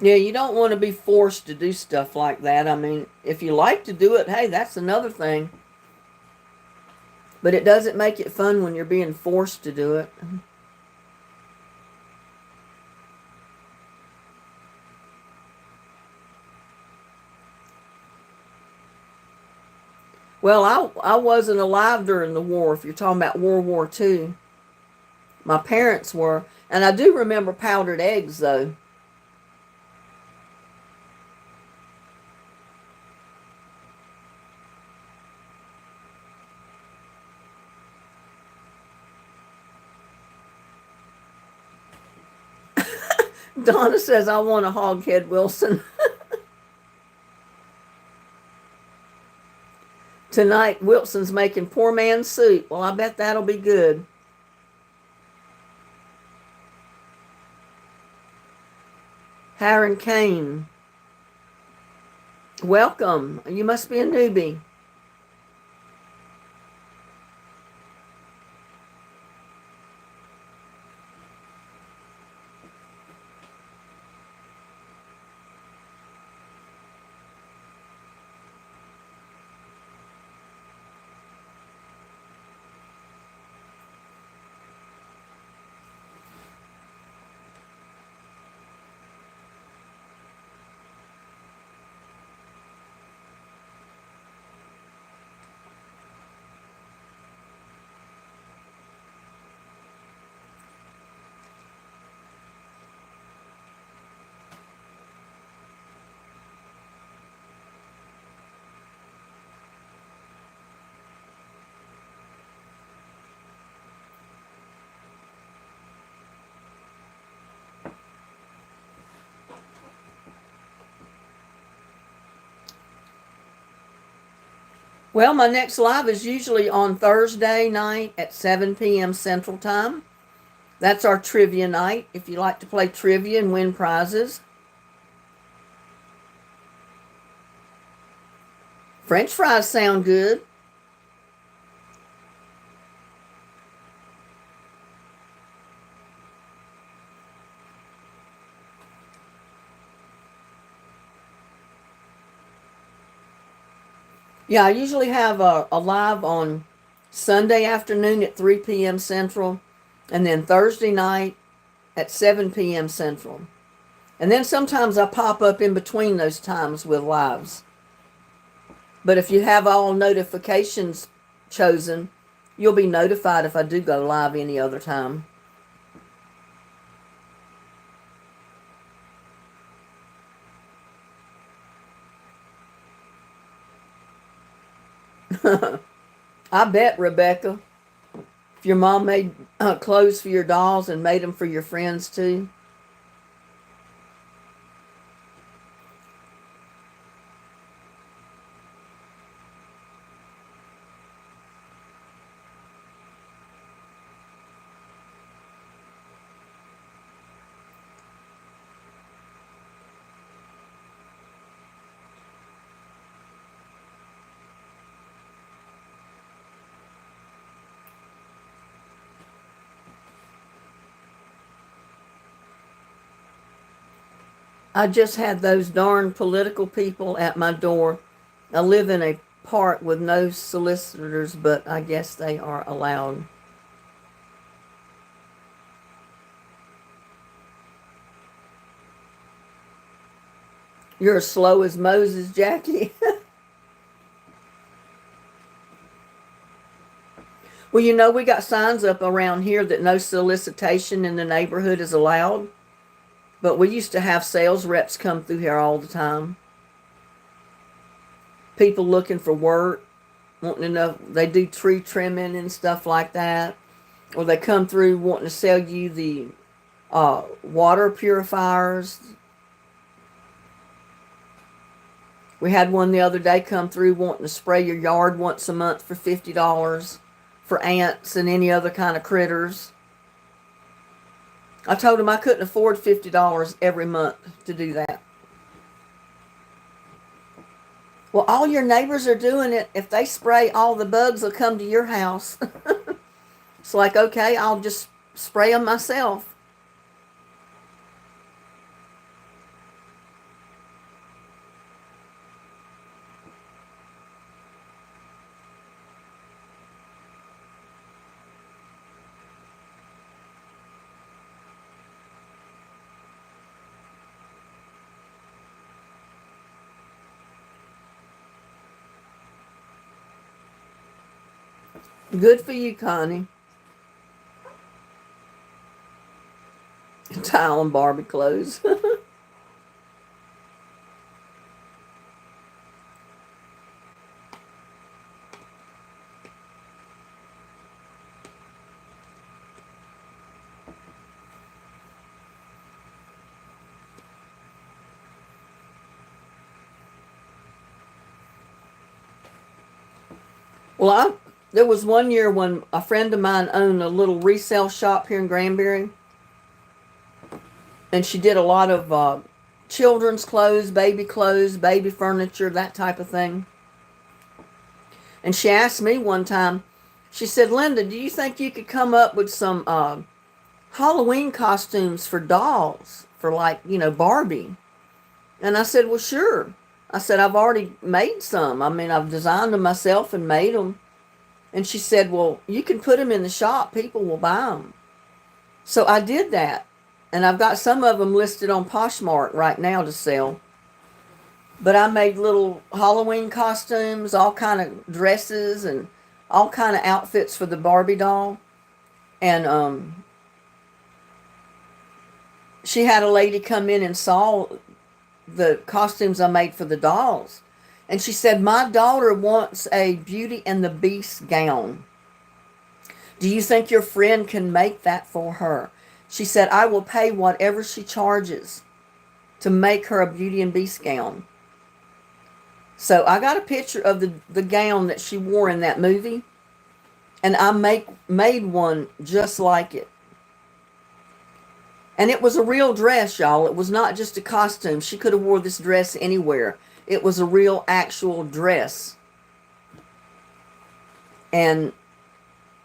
Yeah, you don't want to be forced to do stuff like that. I mean, if you like to do it, hey, that's another thing. But it doesn't make it fun when you're being forced to do it. Well, I wasn't alive during the war, if you're talking about World War II. My parents were. And I do remember powdered eggs, though. Donna says, I want a hog head, Wilson. Tonight, Wilson's making poor man's soup. Well, I bet that'll be good. Harren Kane, welcome. You must be a newbie. Well, my next live is usually on Thursday night at 7 p.m. Central Time. That's our trivia night, if you like to play trivia and win prizes. French fries sound good. Yeah, I usually have a live on Sunday afternoon at 3 p.m. Central, and then Thursday night at 7 p.m. Central. And then sometimes I pop up in between those times with lives. But if you have all notifications chosen, you'll be notified if I do go live any other time. I bet, Rebecca, if your mom made clothes for your dolls and made them for your friends too. I just had those darn political people at my door. I live in a park with no solicitors, but I guess they are allowed. You're as slow as Moses, Jackie. Well, you know, we got signs up around here that no solicitation in the neighborhood is allowed. But we used to have sales reps come through here all the time. People looking for work, wanting to know, they do tree trimming and stuff like that. Or they come through wanting to sell you the water purifiers. We had one the other day come through wanting to spray your yard once a month for $50 for ants and any other kind of critters. I told him I couldn't afford $50 every month to do that. Well, all your neighbors are doing it. If they spray, all the bugs will come to your house. It's like, okay, I'll just spray them myself. Good for you, Connie. Tile and Barbie clothes. Well, there was one year when a friend of mine owned a little resale shop here in Granbury, and she did a lot of children's clothes, baby furniture, that type of thing. And she asked me one time, she said, Linda, do you think you could come up with some Halloween costumes for dolls, for like, Barbie? And I said, well, sure. I said, I've already made some. I mean, I've designed them myself and made them. And she said, well, you can put them in the shop. People will buy them. So I did that. And I've got some of them listed on Poshmark right now to sell. But I made little Halloween costumes, all kind of dresses, and all kind of outfits for the Barbie doll. And she had a lady come in and saw the costumes I made for the dolls. And she said, my daughter wants a Beauty and the Beast gown. Do you think your friend can make that for her? She said, I will pay whatever she charges to make her a Beauty and Beast gown. So I got a picture of the gown that she wore in that movie. And I made one just like it. And it was a real dress, y'all. It was not just a costume. She could have wore this dress anywhere. It was a real, actual dress. And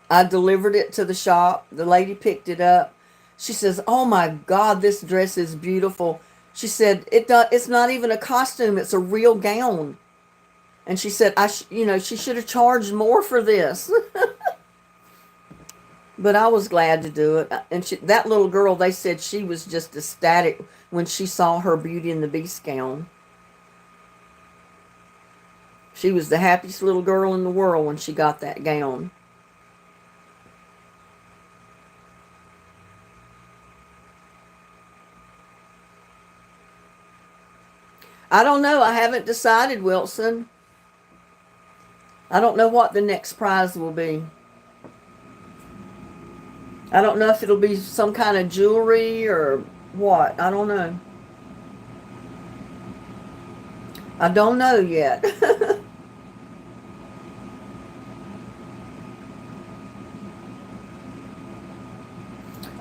I delivered it to the shop. The lady picked it up. She says, oh my God, this dress is beautiful. She said, it's not even a costume. It's a real gown. And she said, she should have charged more for this. But I was glad to do it. And that little girl, they said she was just ecstatic when she saw her Beauty and the Beast gown. She was the happiest little girl in the world when she got that gown. I don't know. I haven't decided, Wilson. I don't know what the next prize will be. I don't know if it'll be some kind of jewelry or what. I don't know. I don't know yet.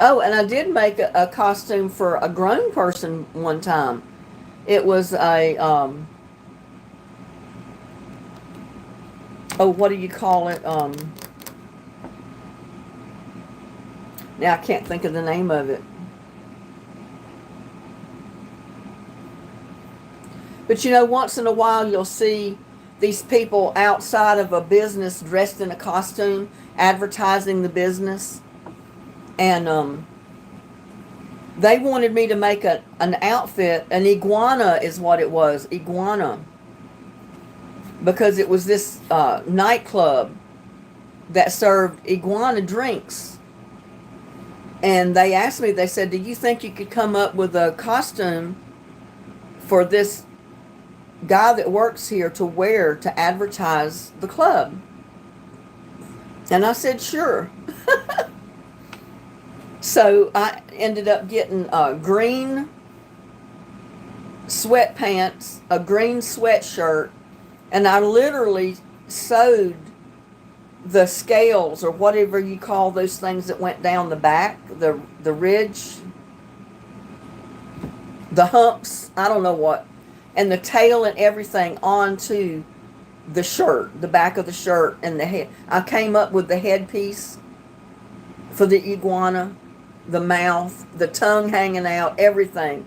Oh, and I did make a costume for a grown person one time. It was what do you call it? Now I can't think of the name of it. But once in a while you'll see these people outside of a business dressed in a costume advertising the business. And they wanted me to make an outfit. An iguana is what it was. Iguana. Because it was this nightclub that served iguana drinks. And they asked me, they said, do you think you could come up with a costume for this guy that works here to wear to advertise the club? And I said, sure. So I ended up getting green sweatpants, a green sweatshirt, and I literally sewed the scales or whatever you call those things that went down the back, the ridge, the humps, I don't know what, and the tail and everything onto the shirt, the back of the shirt and the head. I came up with the headpiece for the iguana, the mouth, the tongue hanging out, everything.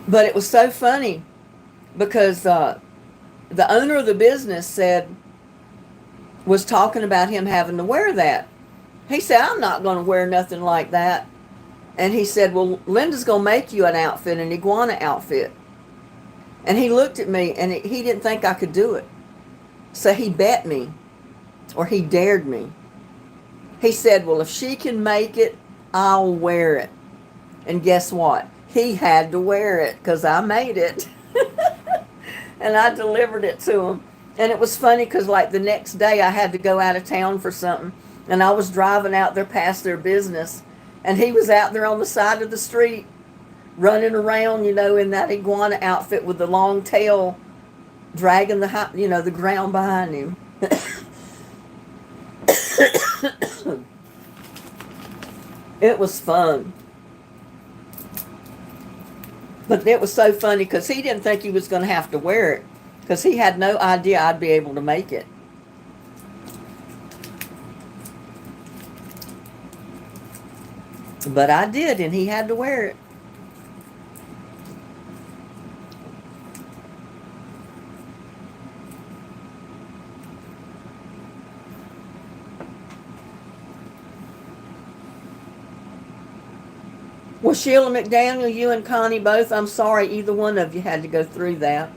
But it was so funny because the owner of the business was talking about him having to wear that. He said, I'm not going to wear nothing like that. And he said, well, Linda's going to make you an outfit, an iguana outfit. And he looked at me and he didn't think I could do it. So he bet me, or he dared me. He said, well, if she can make it, I'll wear it. And guess what? He had to wear it because I made it. And I delivered it to him. And it was funny because, like, the next day I had to go out of town for something. And I was driving out there past their business. And he was out there on the side of the street running around, in that iguana outfit with the long tail, dragging the ground behind him. It was fun. But it was so funny because he didn't think he was going to have to wear it because he had no idea I'd be able to make it. But I did, and he had to wear it. Well, Sheila McDaniel, you and Connie both, I'm sorry either one of you had to go through that.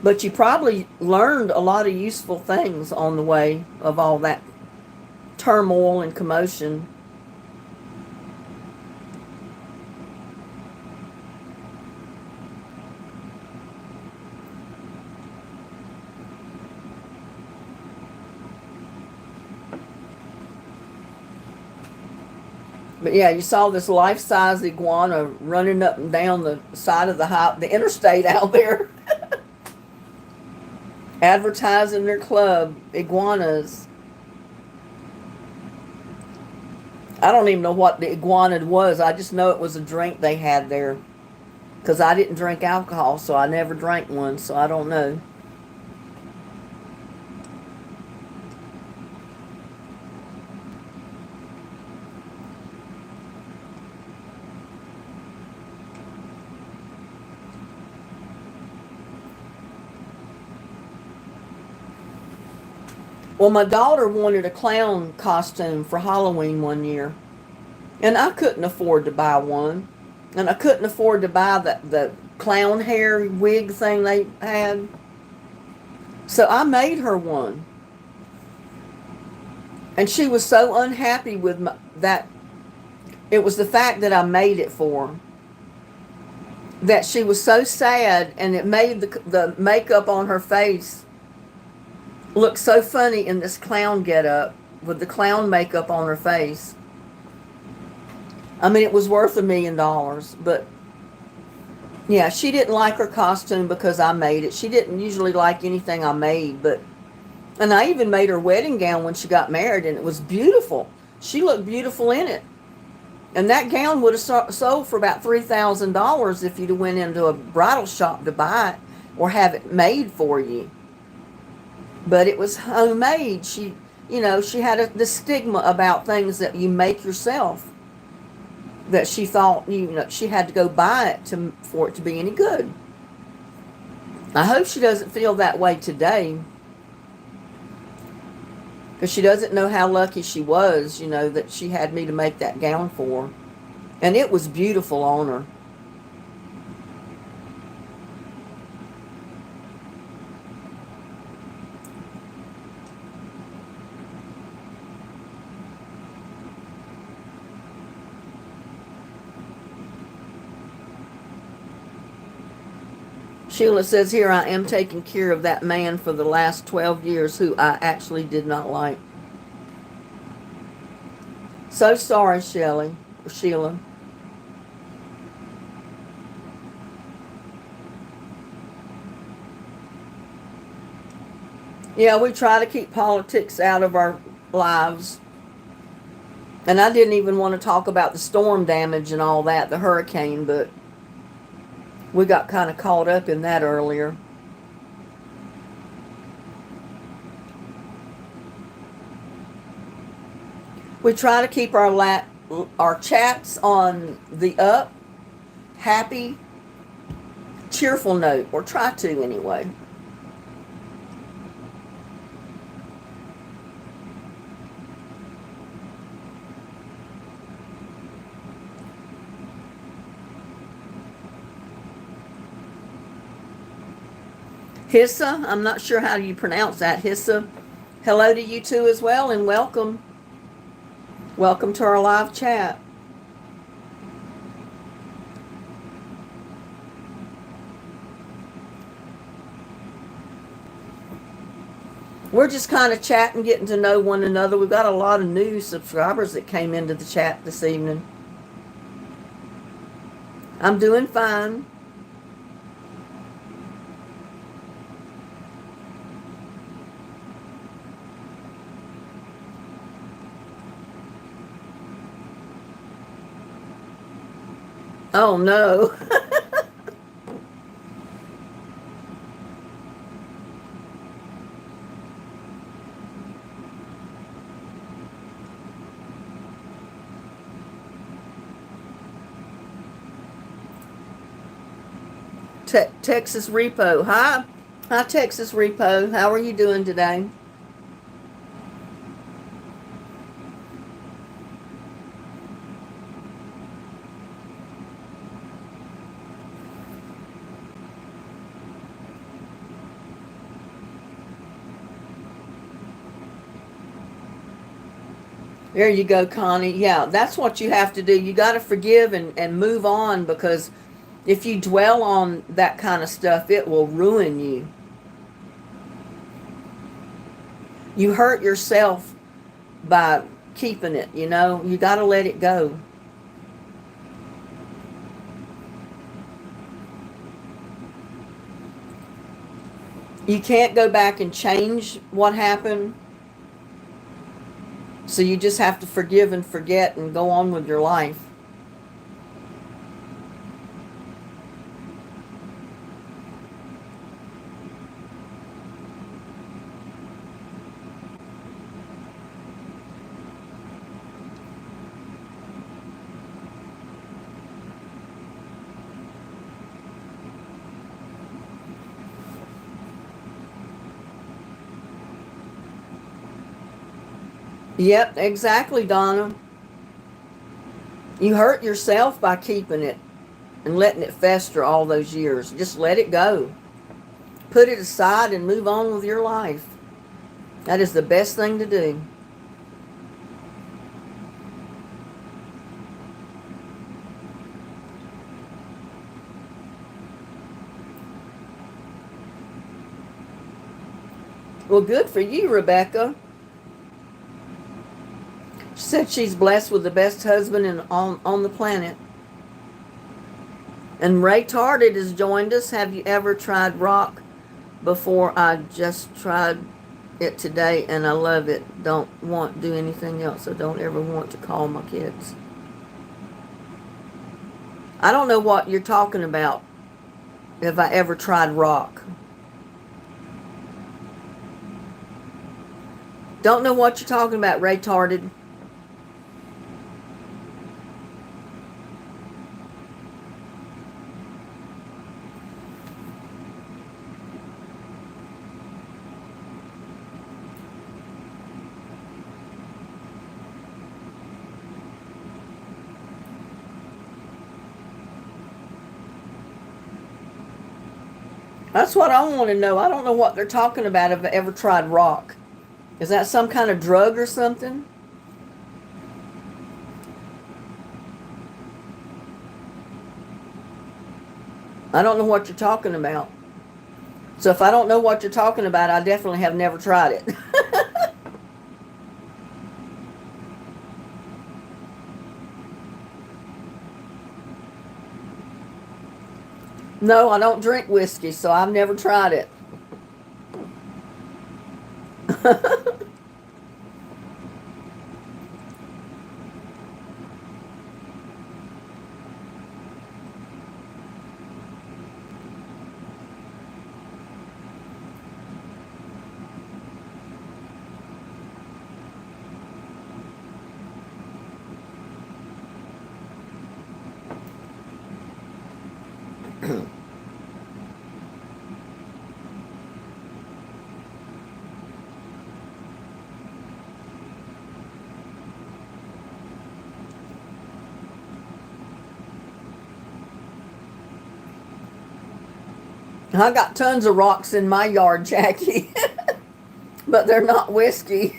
But you probably learned a lot of useful things on the way of all that turmoil and commotion. But yeah, you saw this life-size iguana running up and down the side of the interstate out there, advertising their club, iguanas. I don't even know what the iguana was. I just know it was a drink they had there. Because I didn't drink alcohol, so I never drank one, so I don't know. Well, my daughter wanted a clown costume for Halloween one year, and I couldn't afford to buy one. And I couldn't afford to buy the clown hair wig thing they had. So I made her one. And she was so unhappy with that. It was the fact that I made it for her. That she was so sad, and it made the makeup on her face look so funny in this clown getup with the clown makeup on her face. I mean, it was worth $1 million, but yeah, she didn't like her costume because I made it. She didn't usually like anything I made, and I even made her wedding gown when she got married, and it was beautiful. She looked beautiful in it. And that gown would have sold for about $3,000 if you'd have went into a bridal shop to buy it or have it made for you. But it was homemade. She had the stigma about things that you make yourself, that she thought she had to go buy it for it to be any good. I hope she doesn't feel that way today, because she doesn't know how lucky she was, that she had me to make that gown for her. And it was beautiful on her. Sheila says here, I am taking care of that man for the last 12 years who I actually did not like. So sorry, Sheila. Yeah, we try to keep politics out of our lives. And I didn't even want to talk about the storm damage and all that, the hurricane, but we got kind of caught up in that earlier. We try to keep our chats on the up, happy, cheerful note, or try to anyway. Hissa, I'm not sure how you pronounce that. Hissa, hello to you too as well, and welcome. Welcome to our live chat. We're just kind of chatting, getting to know one another. We've got a lot of new subscribers that came into the chat this evening. I'm doing fine. Oh no. Texas Repo. Hi. Hi, Texas Repo. How are you doing today? There you go, Connie. Yeah, that's what you have to do. You got to forgive and move on, because if you dwell on that kind of stuff, it will ruin you. You hurt yourself by keeping it, you know. You got to let it go. You can't go back and change what happened. So you just have to forgive and forget and go on with your life. Yep, exactly, Donna. You hurt yourself by keeping it and letting it fester all those years. Just let it go. Put it aside and move on with your life. That is the best thing to do. Well, good for you, Rebecca. She said she's blessed with the best husband on the planet. And Ray Tarded has joined us. Have you ever tried rock before? I just tried it today and I love it. Don't want to do anything else. I don't ever want to call my kids. I don't know what you're talking about. Have I ever tried rock? Don't know what you're talking about, Ray Tarded. That's what I want to know. I don't know what they're talking about. Have I ever tried rock? Is that some kind of drug or something? I don't know what you're talking about. So if I don't know what you're talking about, I definitely have never tried it. No, I don't drink whiskey, so I've never tried it. I got tons of rocks in my yard, Jackie, but they're not whiskey.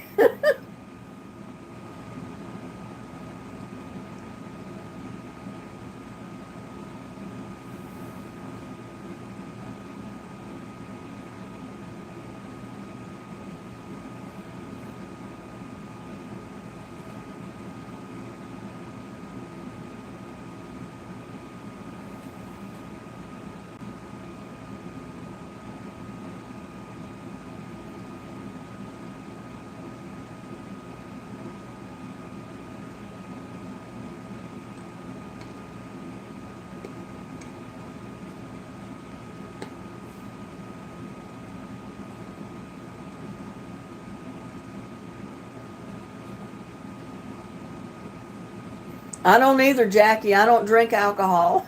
I don't either, Jackie. I don't drink alcohol.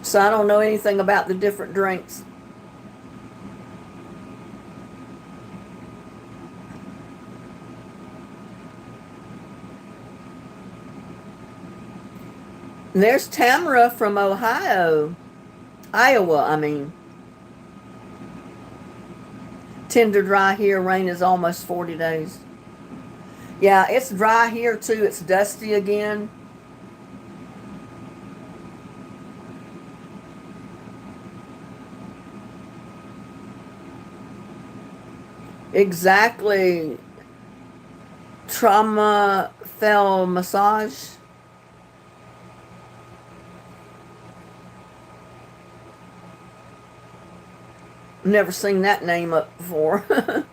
So I don't know anything about the different drinks. And there's Tamara from Ohio. Iowa, I mean. Tender dry here. Rain is almost 40 days. Yeah, it's dry here too. It's dusty again. Exactly. Trauma fell massage. Never seen that name up before.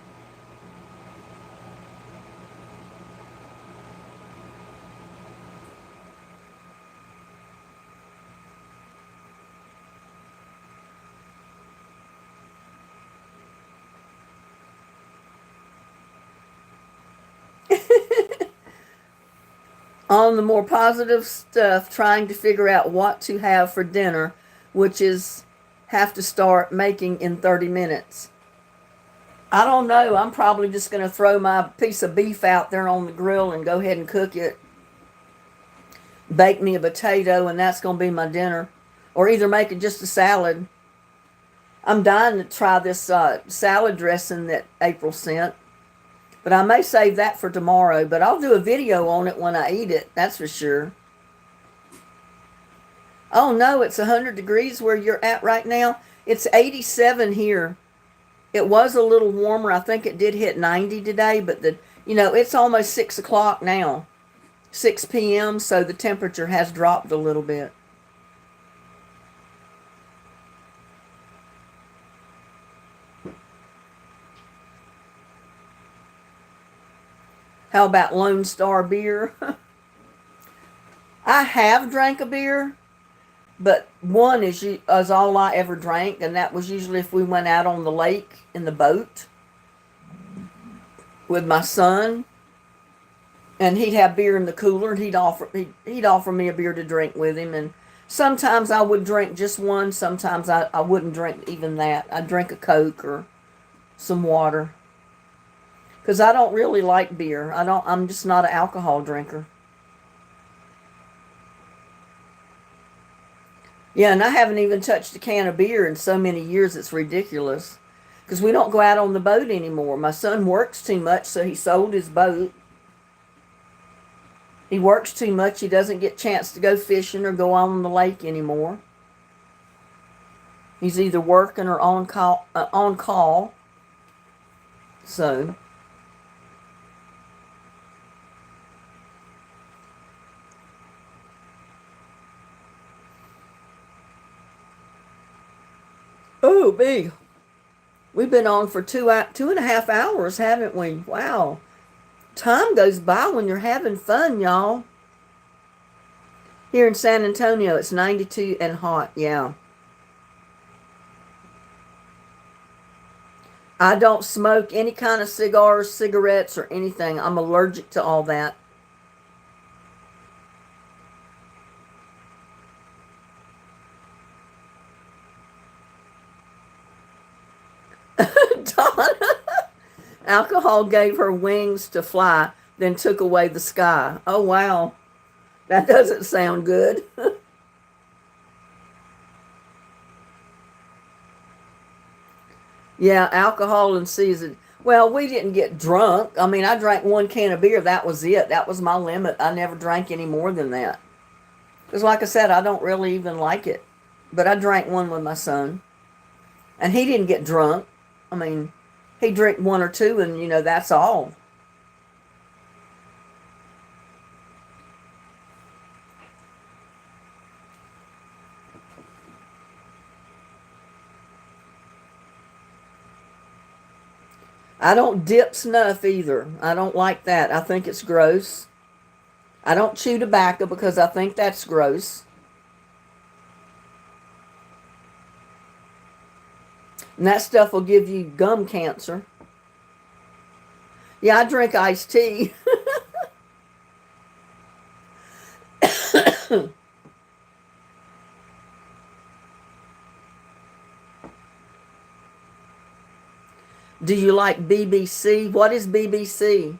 On the more positive stuff, trying to figure out what to have for dinner, which is have to start making in 30 minutes. I don't know. I'm probably just going to throw my piece of beef out there on the grill and go ahead and cook it. Bake me a potato, and that's going to be my dinner. Or either make it just a salad. I'm dying to try this salad dressing that April sent. But I may save that for tomorrow. But I'll do a video on it when I eat it. That's for sure. Oh no, it's 100 degrees where you're at right now. It's 87 here. It was a little warmer. I think it did hit 90 today, but it's almost 6 o'clock now, 6 p.m., so the temperature has dropped a little bit. How about Lone Star beer? I have drank a beer, but one is all I ever drank, and that was usually if we went out on the lake in the boat with my son, and he'd have beer in the cooler, and he'd offer me a beer to drink with him, and sometimes I would drink just one. Sometimes I wouldn't drink even that. I'd drink a Coke or some water because I don't really like beer. I'm just not an alcohol drinker. Yeah, and I haven't even touched a can of beer in so many years, it's ridiculous. Because we don't go out on the boat anymore. My son works too much, so he sold his boat. He works too much, he doesn't get a chance to go fishing or go on the lake anymore. He's either working or on call. So, oh, big. We've been on for 2.5 hours, haven't we? Wow. Time goes by when you're having fun, y'all. Here in San Antonio, it's 92 and hot, yeah. I don't smoke any kind of cigars, cigarettes, or anything. I'm allergic to all that. Donna, alcohol gave her wings to fly, then took away the sky. Oh, wow. That doesn't sound good. Yeah, alcohol and season. Well, we didn't get drunk. I mean, I drank one can of beer. That was it. That was my limit. I never drank any more than that. Because, like I said, I don't really even like it. But I drank one with my son. And he didn't get drunk. I mean, he drank one or two, and, that's all. I don't dip snuff either. I don't like that. I think it's gross. I don't chew tobacco because I think that's gross. And that stuff will give you gum cancer. Yeah, I drink iced tea. Do you like BBC? What is BBC?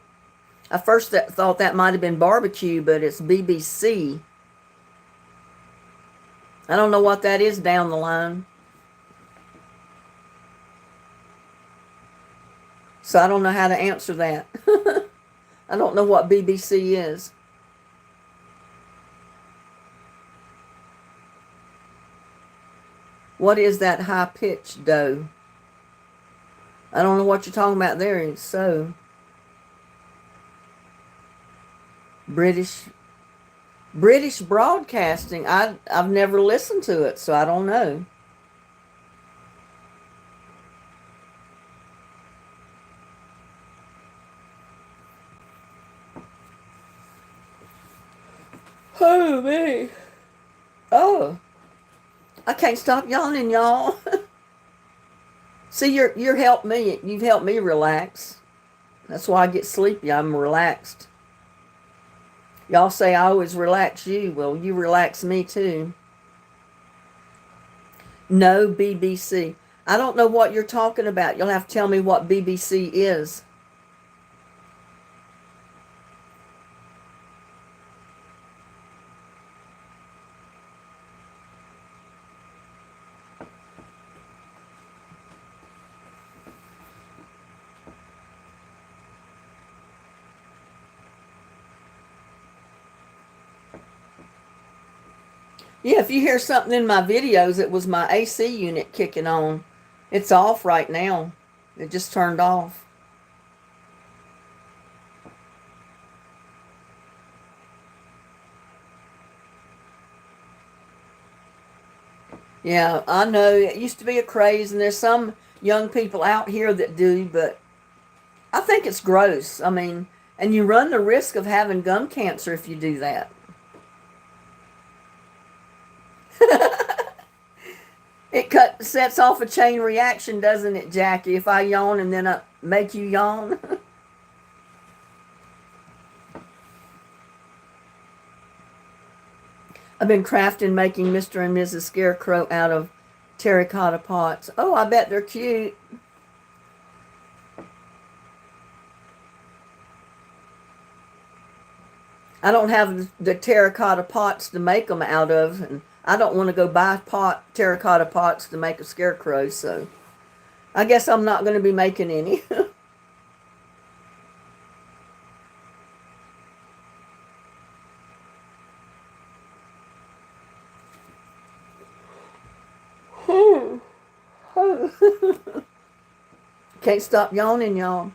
I first thought that might have been barbecue, but it's BBC. I don't know what that is down the line. So I don't know how to answer that. I don't know what BBC is. What is that high pitched dough? I don't know what you're talking about there. It's so British broadcasting. I've never listened to it, so I don't know. Oh me. Oh, I can't stop yawning, y'all. See, you're helped me. You've helped me relax. That's why I get sleepy. I'm relaxed. Y'all say I always relax you. Well, you relax me too. No BBC. I don't know what you're talking about. You'll have to tell me what BBC is. Yeah, if you hear something in my videos, it was my AC unit kicking on. It's off right now. It just turned off. Yeah, I know it used to be a craze, and there's some young people out here that do, but I think it's gross. I mean, and you run the risk of having gum cancer if you do that. It sets off a chain reaction, doesn't it, Jackie? If I yawn and then I make you yawn. I've been crafting making Mr. and Mrs. Scarecrow out of terracotta pots. Oh, I bet they're cute. I don't have the terracotta pots to make them out of, and I don't want to go buy terracotta pots to make a scarecrow, so I guess I'm not going to be making any. Can't stop yawning, y'all.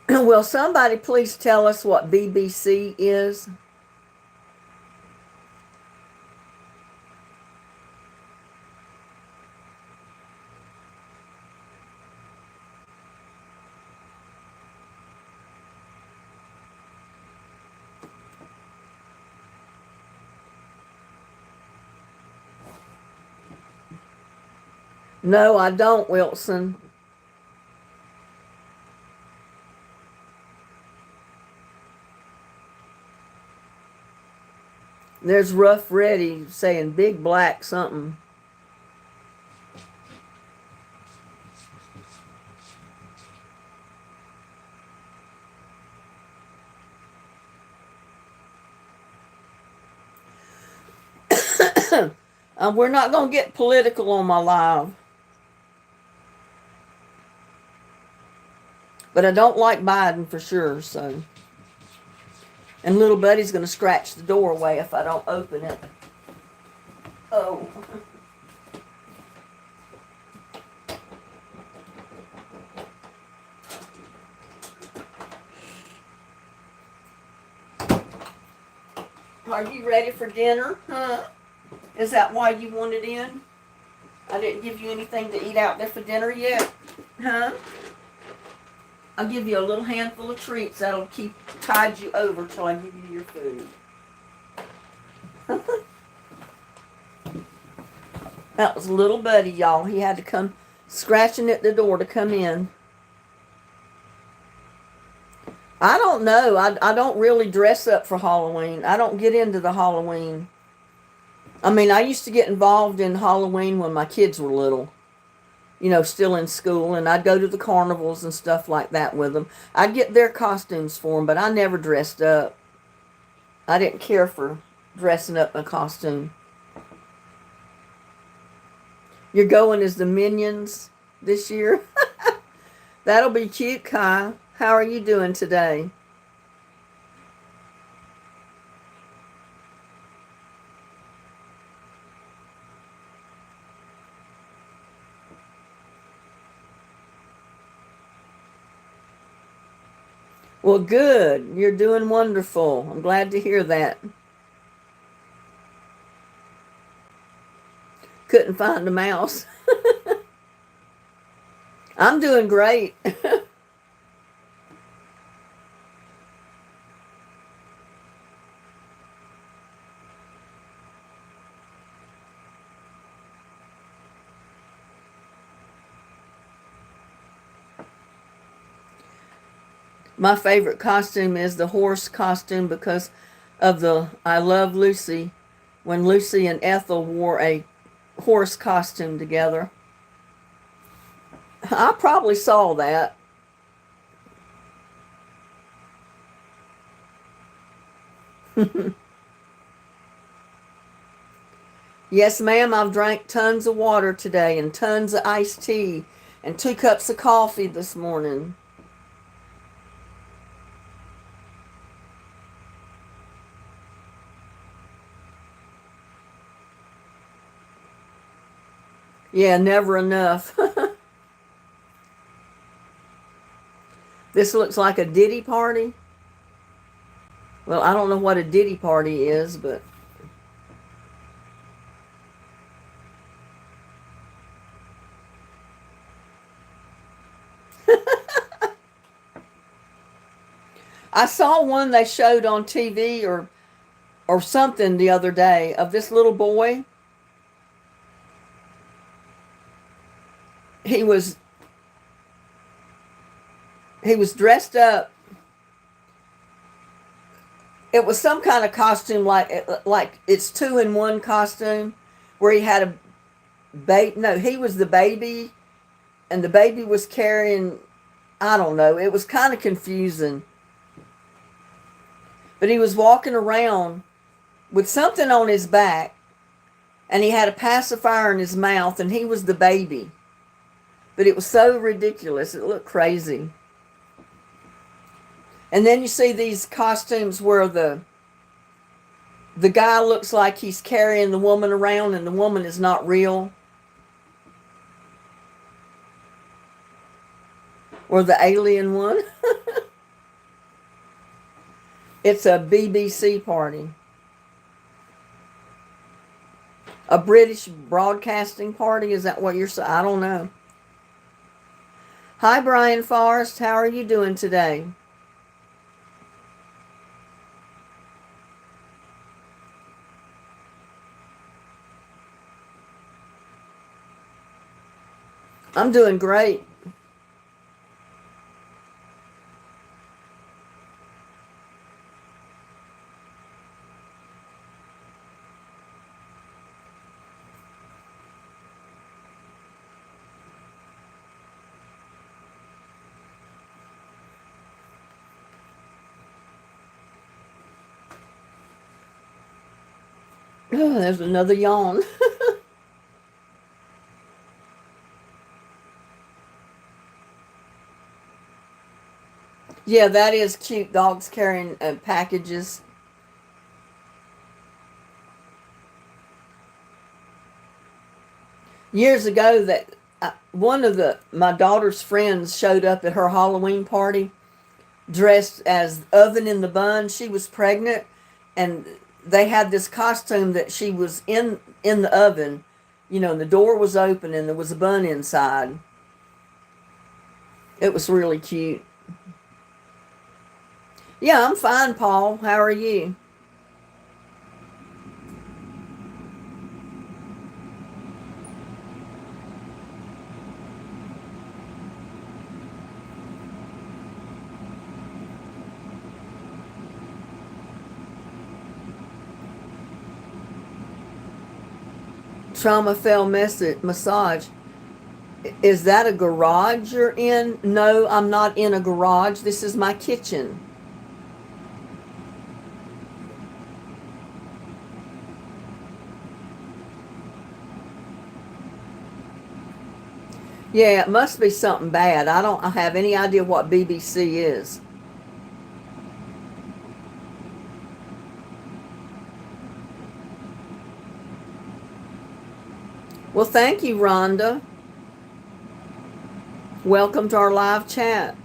Will somebody please tell us what BBC is? No, I don't, Wilson. There's Rough Reddy saying big black something. We're not going to get political on my live. But I don't like Biden for sure, so. And little buddy's going to scratch the doorway if I don't open it. Oh. Are you ready for dinner? Huh? Is that why you wanted in? I didn't give you anything to eat out there for dinner yet? Huh? I'll give you a little handful of treats that'll tide you over till I give you your food. That was little buddy, y'all. He had to come scratching at the door to come in. I don't know. I don't really dress up for Halloween. I don't get into the Halloween. I mean, I used to get involved in Halloween when my kids were little. You know, still in school. And I'd go to the carnivals and stuff like that with them. I'd get their costumes for them, but I never dressed up. I didn't care for dressing up in a costume. You're going as the Minions this year? That'll be cute, Kai. How are you doing today? Well, good. You're doing wonderful. I'm glad to hear that. Couldn't find a mouse. I'm doing great. My favorite costume is the horse costume because of the I Love Lucy, when Lucy and Ethel wore a horse costume together. I probably saw that. Yes, ma'am, I've drank tons of water today and tons of iced tea and 2 cups of coffee this morning. Yeah, never enough. This looks like a Diddy party. Well, I don't know what a Diddy party is, but I saw one they showed on TV or something the other day of this little boy. He was dressed up. It was some kind of costume like it's 2-in-1 costume where he had a baby. No, he was the baby and the baby was carrying, I don't know. It was kind of confusing. But he was walking around with something on his back and he had a pacifier in his mouth and he was the baby. But it was so ridiculous. It looked crazy. And then you see these costumes where the guy looks like he's carrying the woman around and the woman is not real. Or the alien one. It's a BBC party. A British broadcasting party? Is that what you're saying? I don't know. Hi, Brian Forrest. How are you doing today? I'm doing great. Oh, there's another yawn. Yeah, that is cute. Dogs carrying packages. Years ago, that one of the my daughter's friends showed up at her Halloween party dressed as Oven in the Bun. She was pregnant, and they had this costume that she was in the oven. You know, and the door was open and there was a bun inside. It was really cute. Yeah, I'm fine, Paul. How are you? Trauma Fell Massage. Is that a garage you're in? No, I'm not in a garage. This is my kitchen. Yeah, it must be something bad. I don't have any idea what BBC is. Well, thank you, Rhonda. Welcome to our live chat.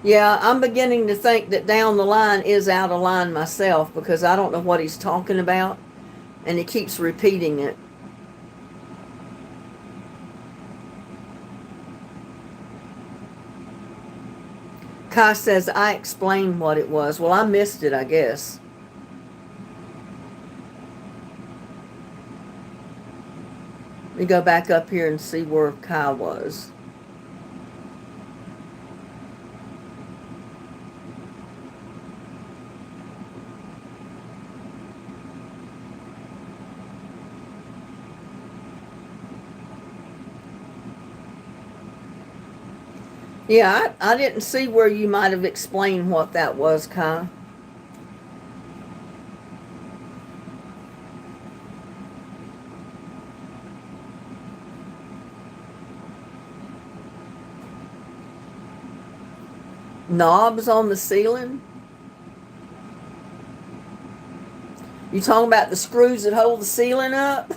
Yeah, I'm beginning to think that Down the Line is out of line myself because I don't know what he's talking about and he keeps repeating it. Kai says, I explained what it was. Well, I missed it, I guess. Let me go back up here and see where Kai was. Yeah, I didn't see where you might have explained what that was, Kai. Knobs on the ceiling? You talking about the screws that hold the ceiling up?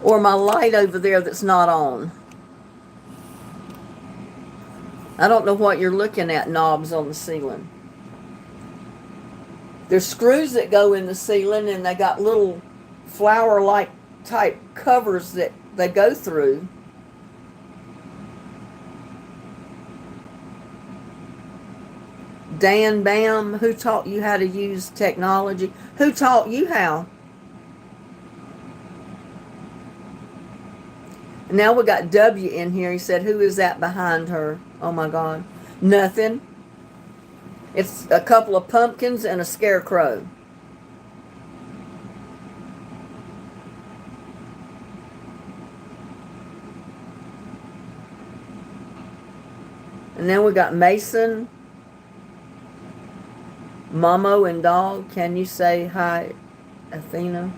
Or my light over there that's not on? I don't know what you're looking at, knobs on the ceiling. There's screws that go in the ceiling and they got little flower-like type covers that they go through. Dan Bam, who taught you how to use technology? Who taught you how? Now we got W in here. He said, who is that behind her? Oh my God. Nothing. It's a couple of pumpkins and a scarecrow. And then we got Mason, Momo, and Dog. Can you say hi, Athena?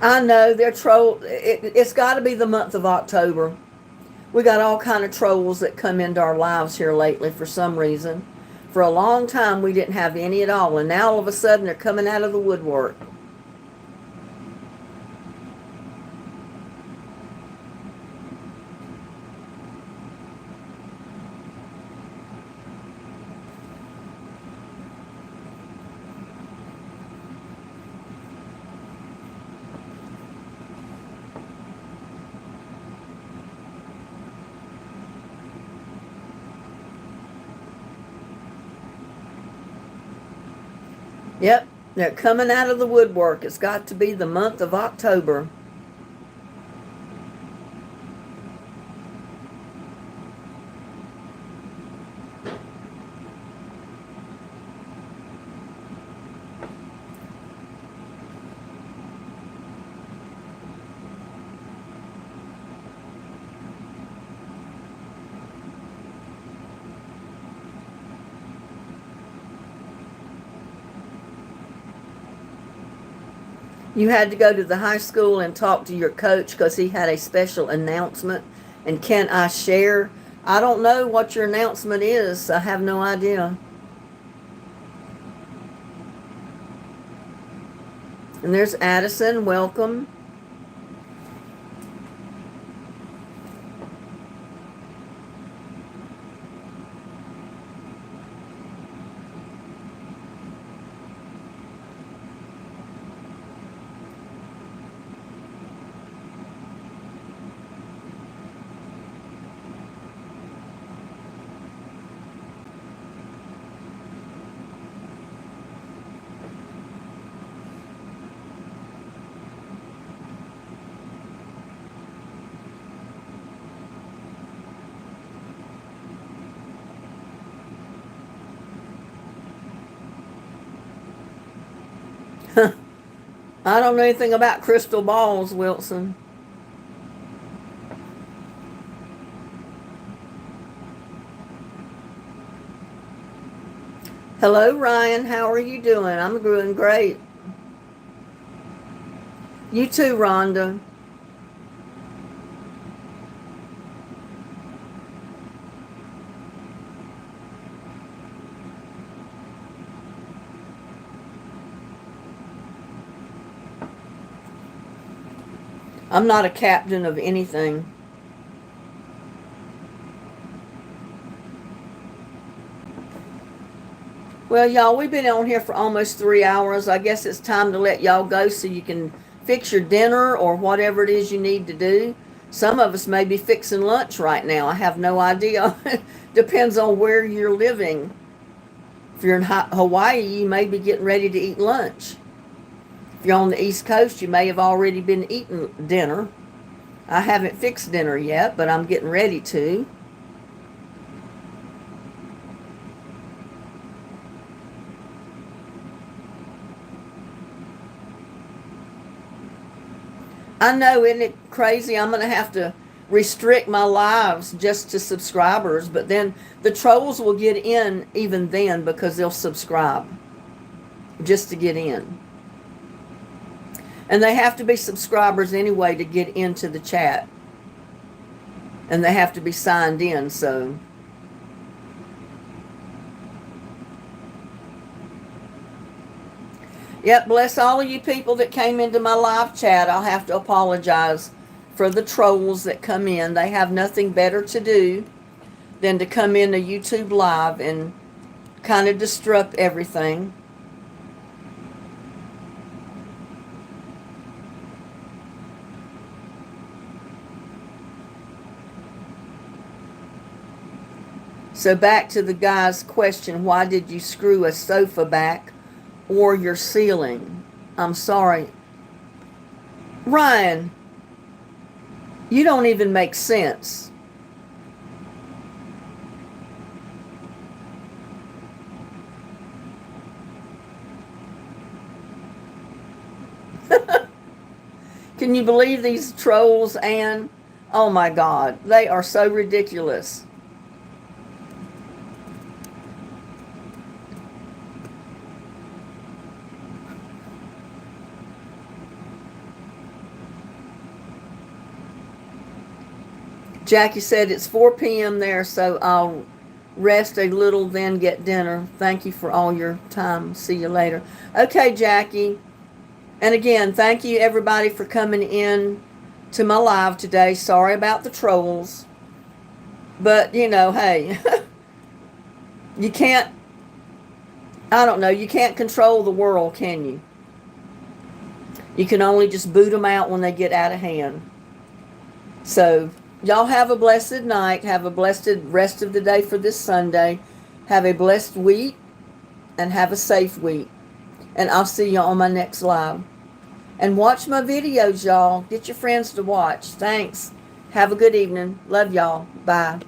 I know they're troll. It's got to be the month of October. We got all kind of trolls that come into our lives here lately for some reason. For a long time, we didn't have any at all, and now all of a sudden they're coming out of the woodwork. Yep, they're coming out of the woodwork. It's got to be the month of October. You had to go to the high school and talk to your coach because he had a special announcement. And can I share? I don't know what your announcement is. I have no idea. And there's Addison. Welcome. I don't know anything about crystal balls, Wilson. Hello, Ryan. How are you doing? I'm doing great. You too, Rhonda. I'm not a captain of anything. Well, y'all, we've been on here for almost 3 hours. I guess it's time to let y'all go so you can fix your dinner or whatever it is you need to do. Some of us may be fixing lunch right now. I have no idea. Depends on where you're living. If you're in Hawaii, you may be getting ready to eat lunch. If you're on the East Coast, you may have already been eating dinner. I haven't fixed dinner yet, but I'm getting ready to. I know, isn't it crazy? I'm going to have to restrict my lives just to subscribers, but then the trolls will get in even then because they'll subscribe just to get in. And they have to be subscribers anyway to get into the chat. And they have to be signed in, so. Yep, bless all of you people that came into my live chat. I'll have to apologize for the trolls that come in. They have nothing better to do than to come into YouTube Live and kind of disrupt everything. So back to the guy's question, why did you screw a sofa back or your ceiling? I'm sorry. Ryan, you don't even make sense. Can you believe these trolls, Anne? Oh my God, they are so ridiculous. Jackie said it's 4 p.m. there, so I'll rest a little, then get dinner. Thank you for all your time. See you later. Okay, Jackie. And again, thank you everybody for coming in to my live today. Sorry about the trolls. But, you know, hey, you can't, I don't know, you can't control the world, can you? You can only just boot them out when they get out of hand. So, y'all have a blessed night. Have a blessed rest of the day for this Sunday. Have a blessed week and have a safe week. And I'll see you on my next live. And watch my videos, y'all. Get your friends to watch. Thanks. Have a good evening. Love y'all. Bye.